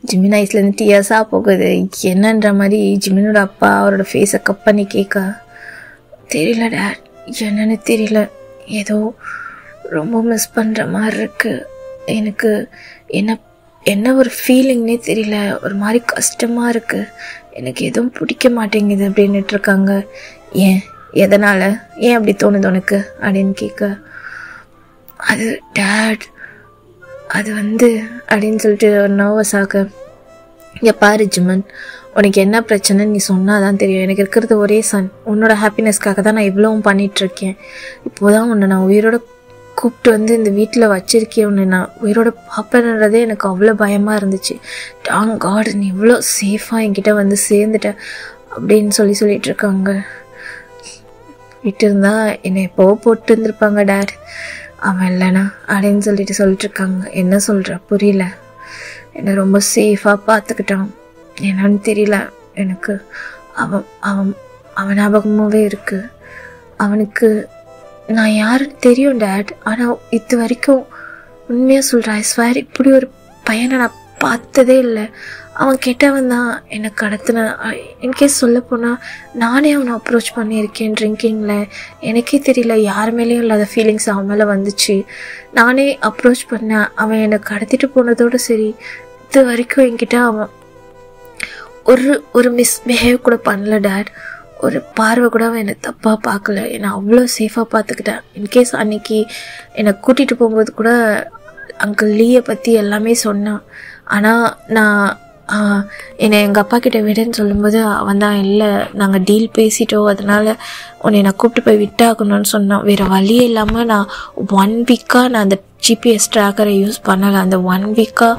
ஜிமின் ஐஸ்லேருந்து டியர்ஸாக போகுது. என்னன்ற மாதிரி ஜிமினோட அப்பா அவரோட ஃபேஸை கப் பண்ணி கேட்க, தெரியல டேட், என்னன்னு தெரியல, ஏதோ ரொம்ப மிஸ் பண்ணுற மாதிரி இருக்கு எனக்கு, என்ன ஒரு ஃபீலிங்னே தெரியல, ஒரு மாதிரி கஷ்டமாக இருக்குது, எனக்கு எதுவும் பிடிக்க மாட்டேங்குது அப்படின்னுட்டு இருக்காங்க. ஏன், எதனால், ஏன் அப்படி தோணுது உனக்கு அப்படின்னு கேட்க, அது டேட் அது வந்து அப்படின்னு சொல்லிட்டு ஒரு நர்வஸ் ஆக, இங்கே பாரு ஜிமன், உனக்கு என்ன பிரச்சனைன்னு நீ சொன்னால் தான் தெரியும். எனக்கு இருக்கிறது ஒரே சன், உன்னோட ஹாப்பினஸ்க்காக தான் நான் இவ்வளவும் பண்ணிகிட்ருக்கேன். இப்போதான் உன்னை நான் உயிரோட கூப்பிட்டு வந்து இந்த வீட்டில் வச்சிருக்கேன், உன்னை நான் உயிரோட பார்ப்பேன்றதே எனக்கு அவ்வளோ பயமாக இருந்துச்சு. டாங் காட், நீ இவ்வளோ சேஃபாக என்கிட்ட வந்து சேர்ந்துட்ட அப்படின்னு சொல்லிட்டு இருக்காங்க. விட்டு இருந்தா என்னை எப்போவோ போட்டு இருந்திருப்பாங்க டேட், அவன் இல்லைனா அப்படின்னு சொல்லிட்டு இருக்காங்க. என்ன சொல்கிற, புரியல. என்னை ரொம்ப சேஃபாக பார்த்துக்கிட்டான், என்னன்னு தெரியல எனக்கு, அவன் ஞாபகமாகவே இருக்குது. அவனுக்கு நான் யாருன்னு தெரியும் டேட், ஆனால் இது வரைக்கும் உண்மையாக சொல்கிறேன், ஐ ஸ்வேர் இப்படி ஒரு பையனை நான் பார்த்ததே இல்லை. அவன் கெட்டவன் தான் என்னை கடத்தின. இன்கேஸ் சொல்ல போனால் நானே அவனை அப்ரோச் பண்ணியிருக்கேன் ட்ரிங்கிங்கில், எனக்கே தெரியல, யார் மேலேயும் இல்லாத ஃபீலிங்ஸ் அவன் மேலே வந்துச்சு. நானே அப்ரோச் பண்ணேன், அவன் என்னை கடத்திட்டு போனதோடு சரி, இது வரைக்கும் என்கிட்ட அவன் ஒரு மிஸ்பிஹேவ் கூட பண்ணல டேட், ஒரு பார்வை கூட அவன் என்னை தப்பாக பார்க்கல, என்னை அவ்வளோ சேஃபாக பார்த்துக்கிட்டேன். இன்கேஸ் அன்னைக்கு என்னை கூட்டிகிட்டு போகும்போது கூட அங்கிள் லீயை பற்றி எல்லாமே சொன்னான். ஆனால் நான் என்னை எங்கள் அப்பா கிட்ட விடுன்னு சொல்லும்போது அவன் தான், இல்லை நாங்கள் டீல் பேசிட்டோம், அதனால் உன்னை நான் கூப்பிட்டு போய் விட்டாகணும்னு சொன்னான். வேறு வழியே இல்லாமல் நான் 1 வீக்காக நான் அந்த ஜிபிஎஸ் ட்ராக்கரை யூஸ் பண்ணலை. அந்த 1 வீக்காக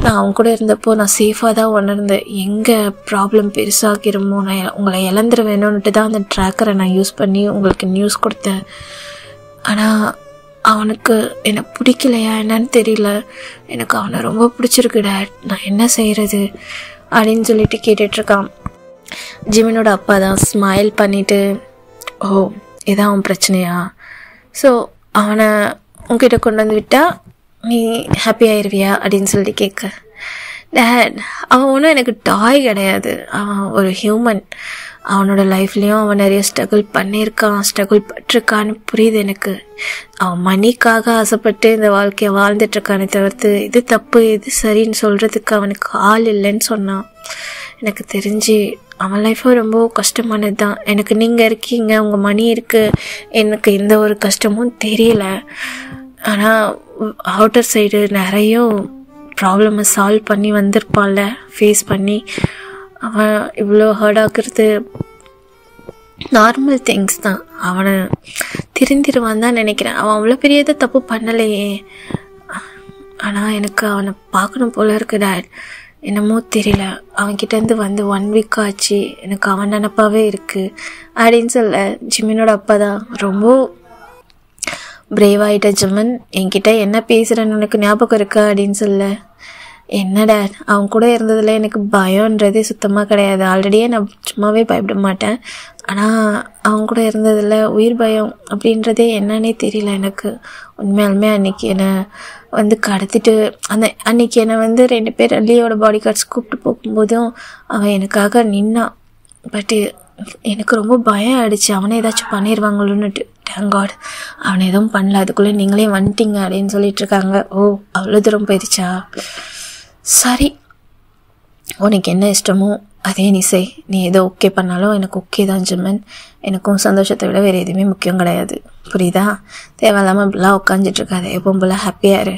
நான் அவங்க கூட இருந்தப்போ நான் சேஃபாக தான் உணர்ந்தேன். எங்கே ப்ராப்ளம் பெருசாகிருமோ, நான் உங்களை இழந்துட வேணும்னுட்டு தான் அந்த ட்ராக்கரை நான் யூஸ் பண்ணி உங்களுக்கு நியூஸ் கொடுத்தேன். ஆனால் அவனுக்கு என்னை பிடிக்கலையா என்னன்னு தெரியல, எனக்கு அவனை ரொம்ப பிடிச்சிருக்கு டேட், நான் என்ன செய்கிறது அப்படின்னு சொல்லிட்டு கேட்டுட்ருக்கான். ஜிமினோட அப்பா தான் ஸ்மைல் பண்ணிவிட்டு, ஓ இதான் அவன் பிரச்சனையா, ஸோ அவனை உங்ககிட்ட கொண்டு வந்து விட்டால் நீ ஹாப்பி ஆயிடுவியா அப்படின்னு சொல்லிட்டு கேட்க, டேட் அவன் ஒன்றும் எனக்கு டாய் கிடையாது, அவன் ஒரு ஹியூமன், அவனோட லைஃப்லேயும் அவன் நிறைய ஸ்ட்ரகிள் பண்ணியிருக்கான், ஸ்ட்ரகிள் பட்டிருக்கான்னு புரியுது எனக்கு. அவன் மணிக்காக ஆசைப்பட்டு இந்த வாழ்க்கையை வாழ்ந்துட்டுருக்கானே தவிர்த்து இது தப்பு இது சரின்னு சொல்கிறதுக்கு அவனுக்கு ஆள் இல்லைன்னு சொன்னான். எனக்கு தெரிஞ்சு அவன் லைஃப்பும் ரொம்ப கஷ்டமானது தான். எனக்கு நீங்கள் இருக்கீங்க, உங்கள் மணி இருக்குது, எனக்கு எந்த ஒரு கஷ்டமும் தெரியல. ஆனால் அவுட்டர் சைடு நிறைய ப்ராப்ளமை சால்வ் பண்ணி வந்திருப்பான்ல, ஃபேஸ் பண்ணி. அவன் இவ்வளோ ஹர்ட் ஆக்குறது நார்மல் திங்ஸ் தான். அவனை திருந்திருவான் தான் நினைக்கிறேன். அவன் அவ்வளோ பெரிய எதுவும் தப்பு பண்ணலையே, ஆனால் எனக்கு அவனை பார்க்கணும் போல இருக்கு டேட், என்னமோ தெரியல. அவன்கிட்டேருந்து வந்து 1 வீக் ஆச்சு, எனக்கு அவன் நினப்பாவே இருக்குது அப்படின்னு சொல்ல, ஜிமினோட அப்பா தான் ரொம்ப பிரேவாயிட்ட. ஜிமின் என்கிட்ட என்ன பேசுகிறேன்னு உனக்கு ஞாபகம் இருக்கா அப்படின்னு சொல்ல, என்ன டேட் அவன் கூட இருந்ததில் எனக்கு பயம்ன்றதே சுத்தமாக கிடையாது. ஆல்ரெடியே நான் சும்மாவே பயப்பட மாட்டேன், ஆனால் அவன் கூட இருந்ததில் உயிர் பயம் அப்படின்றதே என்னன்னே தெரியல எனக்கு. உண்மையாலுமே அன்றைக்கி என்னை வந்து கடத்திட்டு அன்றைக்கி என்னை வந்து 2 பேர் லியோட பாடி கார்ட்ஸ் கூப்பிட்டு போகும்போதும் அவன் எனக்காக நின்னான். பட்டு எனக்கு ரொம்ப பயம் ஆகிடுச்சு, அவனே ஏதாச்சும் பண்ணிடுவாங்களோன்னுட்டு. தேங்க் காட் அவனை எதுவும் பண்ணல, அதுக்குள்ளே நீங்களே வந்துட்டீங்க அப்படின்னு சொல்லிட்டுருக்காங்க. ஓ அவ்வளோ தூரம் போயிடுச்சா, சரி உனக்கு என்ன இஷ்டமோ அதே நீ செய், நீ எதோ ஓகே பண்ணாலும் எனக்கு ஓகே தான் ஜிமன், எனக்கும் சந்தோஷத்தை விட வேறு எதுவுமே முக்கியம் கிடையாது, புரியுதா? தேவையில்லாமல் இப்படிலாம் உட்காந்துட்ருக்காது, எப்பவும் போல் ஹாப்பியாக இரு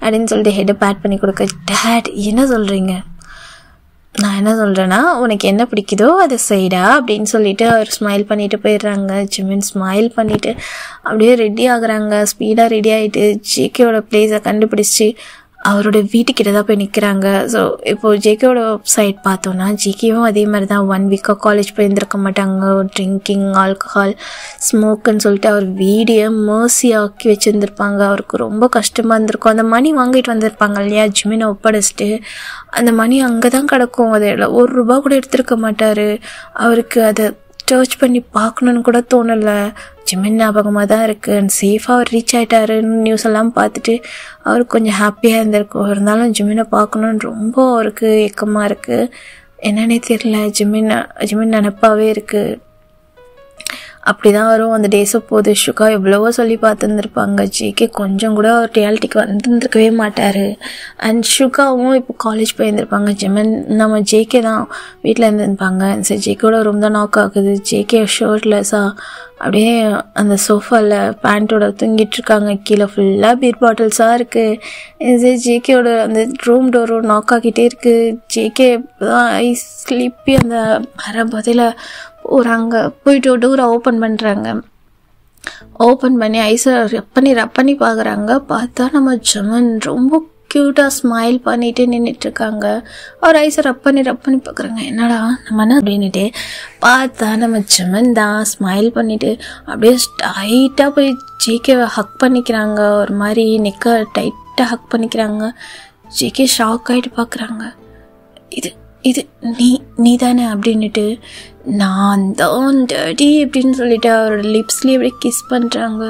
அப்படின்னு சொல்லிட்டு ஹெட்டை பேட் பண்ணி கொடுக்க. டேட் என்ன சொல்கிறீங்க? நான் என்ன சொல்கிறேன்னா, உனக்கு என்ன பிடிக்குதோ அதை செய்டா அப்படின்னு சொல்லிட்டு அவர் ஸ்மைல் பண்ணிட்டு போயிடுறாங்க. ஜிமின் ஸ்மைல் பண்ணிவிட்டு அப்படியே ரெடி ஆகுறாங்க. ஸ்பீடாக ரெடி ஆகிட்டு ஜேகேவோட பிளேஸை கண்டுபிடிச்சி அவரோட வீட்டுக்கிட்ட தான் போய் நிற்கிறாங்க. ஸோ இப்போது ஜேகேவோட சைட் பார்த்தோன்னா ஜேகேவும் அதே மாதிரி தான் 1 வீக்காக காலேஜ் போயிருந்துருக்க மாட்டாங்க. ட்ரிங்கிங், ஆல்கஹால், ஸ்மோக்குன்னு சொல்லிட்டு அவர் வீடியோ மர்சி ஆக்கி வச்சுருந்துருப்பாங்க. அவருக்கு ரொம்ப கஷ்டமாக இருந்திருக்கும். அந்த மணி வாங்கிட்டு வந்திருப்பாங்க இல்லையா, ஜிமினை ஒப்படைச்சிட்டு அந்த மணி அங்கே தான் கிடக்கும். அதில் ₹1 கூட எடுத்திருக்க மாட்டார். அவருக்கு அதை சர்ச் பண்ணி பார்க்கணுன்னு கூட தோணலை. ஜிமின் ஞாபகமாக தான் இருக்குது. அண்ட் சேஃபாக அவர் ரீச் ஆகிட்டாருன்னு நியூஸ் எல்லாம் பார்த்துட்டு அவருக்கு கொஞ்சம் ஹாப்பியாக இருந்திருக்கும். இருந்தாலும் ஜிமினை பார்க்கணுன்னு ரொம்ப அவருக்கு ஏக்கமாக இருக்குது. என்னன்னே தெரியல, ஜிமின் நினப்பாவே இருக்குது. அப்படி தான் வரும் அந்த டேஸை போது. ஷுகா எவ்வளவோ சொல்லி பார்த்துருந்துருப்பாங்க. ஜேகே கொஞ்சம் கூட ரியாலிட்டிக்கு வந்துருந்துருக்கவே மாட்டார். அண்ட் ஷுகாவும் இப்போ காலேஜ் போயிருந்துருப்பாங்க. ஜிமின் நம்ம ஜேகே தான் வீட்டில் இருந்துருப்பாங்க. சரி ஜேகேவோட ரூம் தான் நாக் ஆகுது. ஜேகே ஷர்ட்லெஸ்ஸாக அப்படியே அந்த சோஃபாவில் பேண்ட்டோட தூங்கிட்டுருக்காங்க. கீழே ஃபுல்லாக பீர் பாட்டில்ஸாக இருக்குது. ஜேகேவோட அந்த ரூம் டோரும் நாக் ஆகிட்டே இருக்குது. ஜேகே தான் ஐஸ் ஸ்லிப்பி அந்த அரை பதில் போகிறாங்க. போயிட்டு டோரை ஓப்பன் பண்ணுறாங்க. ஓப்பன் பண்ணி ஐஸை ரப் பண்ணி பார்க்குறாங்க. பார்த்தா நம்ம ஜிமின் ரொம்ப க்யூட்டாக ஸ்மைல் பண்ணிட்டு நின்றுட்டுருக்காங்க. அவர் ஐஸை ரப் பண்ணி பார்க்குறாங்க. என்னடா நம்ம என்ன அப்படின்ட்டு பார்த்தா நம்ம ஜிமின் தான் ஸ்மைல் பண்ணிவிட்டு அப்படியே டைட்டாக போய் ஜேகேவை ஹக் பண்ணிக்கிறாங்க. ஒரு மாதிரி நெக்கை டைட்டாக ஹக் பண்ணிக்கிறாங்க. ஜேகே ஷாக் ஆகிட்டு பார்க்குறாங்க. இது நீ தானே அப்படின்ட்டு, நான் தான் டேடி அப்படின்னு சொல்லிட்டு அவரோட லிப்ஸ்லேயே அப்படியே கிஸ் பண்ணுறாங்க.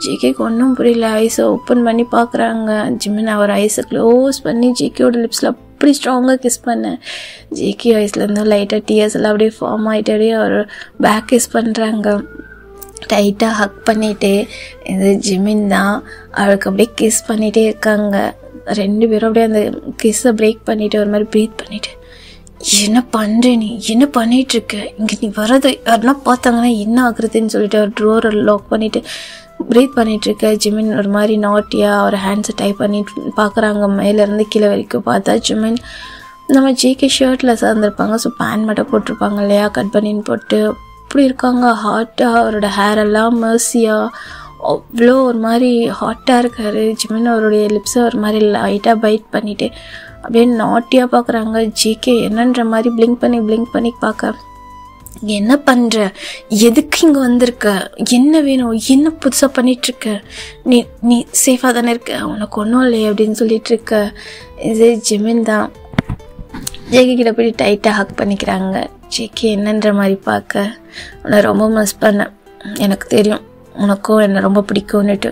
ஜேகேக்கு ஒன்றும் புரியல. ஐஸை ஓப்பன் பண்ணி பார்க்குறாங்க. ஜிமின் அவர் ஐஸை க்ளோஸ் பண்ணி ஜேகேயோட லிப்ஸில் அப்படி ஸ்ட்ராங்காக கிஸ் பண்ணேன். ஜேகே ஐஸ்லேருந்து லைட்டாக டியர்ஸ் எல்லாம் அப்படியே ஃபார்ம் ஆகிட்டே அவர் பேக் கிஸ் பண்ணுறாங்க. டைட்டாக ஹக் பண்ணிகிட்டே இந்த ஜிமின் தான் அவளுக்கு அப்படியே கிஸ் பண்ணிகிட்டே இருக்காங்க. 2 பேரும் அப்படியே அந்த கிஸ்ஸை பிரேக் பண்ணிவிட்டு ஒரு மாதிரி ப்ரீத் பண்ணிவிட்டு, என்ன பண்ணுற நீ, என்ன பண்ணிகிட்ருக்க, இங்கே நீ வர்றது யாரெல்லாம் பார்த்தாங்கன்னா என்ன ஆகுறதுன்னு சொல்லிட்டு அவர் ட்ரோரை லாக் பண்ணிவிட்டு ப்ரீத் பண்ணிகிட்ருக்க. ஜிமின் ஒரு மாதிரி நாட்டியாக அவர் ஹேண்ட்ஸை டைப் பண்ணிட்டு பார்க்குறாங்க. மேலேருந்து கீழே வரைக்கும் பார்த்தா ஜிமின் நம்ம ஜேகே ஷர்ட்டில் சார்ந்திருப்பாங்க. ஸோ பேண்ட் மட்டும் போட்டிருப்பாங்க இல்லையா, கட் பண்ணின்னு போட்டு அப்படி இருக்காங்க. ஹாட்டாக அவரோட ஹேர் எல்லாம் மர்சியாக அவ்வளோ ஒரு மாதிரி ஹாட்டாக இருக்கார். ஜிமின் அவருடைய லிப்ஸை ஒரு மாதிரி லைட்டாக பைட் பண்ணிவிட்டு அப்படியே நாட்டியாக பார்க்குறாங்க. ஜேகே என்னன்ற மாதிரி பிளிங்க் பண்ணி பார்க்க என்ன பண்ற, எதுக்கு இங்கே வந்திருக்க, என்ன வேணும், என்ன புதுசாக பண்ணிகிட்ருக்க, நீ சேஃபாக தானே இருக்க, உனக்கு ஒன்றும் இல்லையே அப்படின்னு சொல்லிட்டு இருக்க. இது ஜிமின் தான். ஜேகே கிட்ட போய் டைட்டாக ஹக் பண்ணிக்கிறாங்க. ஜேகே என்னன்ற மாதிரி பார்க்க, உன்னை ரொம்ப மிஸ் பண்ணேன், எனக்கு தெரியும் உனக்கும் என்னை ரொம்ப பிடிக்கும்னுட்டு.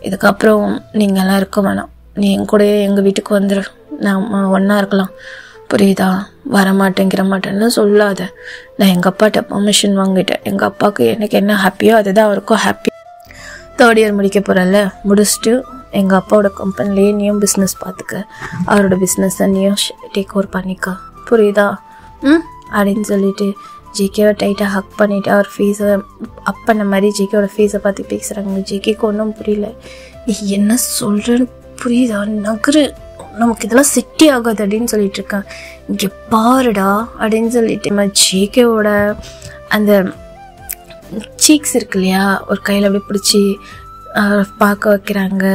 இதுக்கப்புறம் நீங்கள்லாம் இருக்க வேணாம், நீ என் கூடயே எங்கள் வீட்டுக்கு வந்துடு, நான் ஒன்றா இருக்கலாம், புரியுதா? வரமாட்டேங்கிற மாட்டேன்னு சொல்லாத. நான் எங்கள் அப்பாட்ட பர்மிஷன் வாங்கிட்டேன். எங்கள் அப்பாவுக்கு எனக்கு என்ன ஹாப்பியோ அதுதான் அவருக்கும் ஹாப்பி. 3rd இயர் முடிக்க போகிறல்ல, முடிச்சுட்டு எங்கள் அப்பாவோட கம்பெனிலேயே நீயும் பிஸ்னஸ் பார்த்துக்க, அவரோட பிஸ்னஸை நீயும் டேக் ஓவர் பண்ணிக்க, புரியுதா? அப்படின்னு சொல்லிட்டு ஜேகேவை டைட்டாக ஹக் பண்ணிவிட்டு அவர் ஃபேஸை அப் பண்ண மாதிரி ஜேகேவோட ஃபேஸை பார்த்து பேசுகிறாங்க. ஜேகேக்கு ஒன்றும் புரியல. என்ன சொல்கிறேன்னு புரியுதா? நகரு, நமக்கு இதெல்லாம் செட்டே ஆகாது அப்படின்னு சொல்லிட்டு இருக்கேன். இங்கே பாருடா அப்படின்னு சொல்லிட்டு ஜேகேவோட அந்த சீக்ஸ் இருக்கு இல்லையா, ஒரு கையில் அப்படியே பிடிச்சி பார்க்க வைக்கிறாங்க.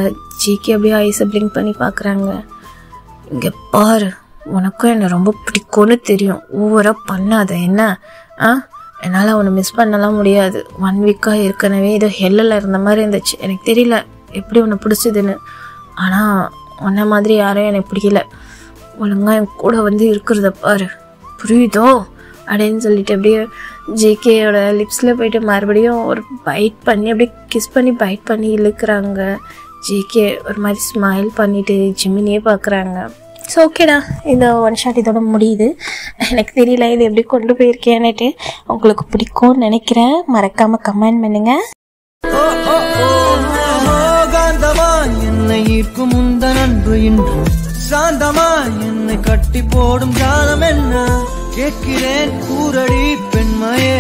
ஜேகே அப்படியே ஐஸை பிளிங்க் பண்ணி பார்க்குறாங்க. இங்கே பாரு, உனக்கும் என்னை ரொம்ப பிடிக்கும்னு தெரியும், ஓவராக பண்ணாத என்ன. என்னால் அவனை மிஸ் பண்ணலாம் முடியாது. 1 வீக்காக ஏற்கனவே ஏதோ ஹெல்லில் இருந்த மாதிரி இருந்துச்சு. எனக்கு தெரியல எப்படி உன்னை பிடிச்சதுன்னு, ஆனால் உன்ன மாதிரி யாரும் எனக்கு பிடிக்கல. ஒழுங்காக என் கூட வந்து இருக்கிறத பாரு, புரியுதோ அப்படின்னு சொல்லிட்டு அப்படியே ஜேகேயோட லிப்ஸில் போயிட்டு மறுபடியும் ஒரு பைட் பண்ணி அப்படியே கிஸ் பண்ணி பைட் பண்ணி இழுக்கிறாங்க. ஜேகே ஒரு மாதிரி ஸ்மைல் பண்ணிவிட்டு ஜிமினியே பார்க்குறாங்க. ஸோ ஓகேடா, இந்த 1 ஷாட் இதோட முடியுது. எனக்கு தெரியல இது எப்படி கொண்டு போயிருக்கேன்னுட்டு. உங்களுக்கு பிடிக்கும்னு நினைக்கிறேன். மறக்காமல் கமெண்ட் பண்ணுங்கள். என்னை ஈர்க்கும் உந்தன் அன்பு இன்று சாந்தமா என்னை கட்டி போடும் ஜாலம் என்ன கேட்கிறேன் கூரடி பெண்மையே.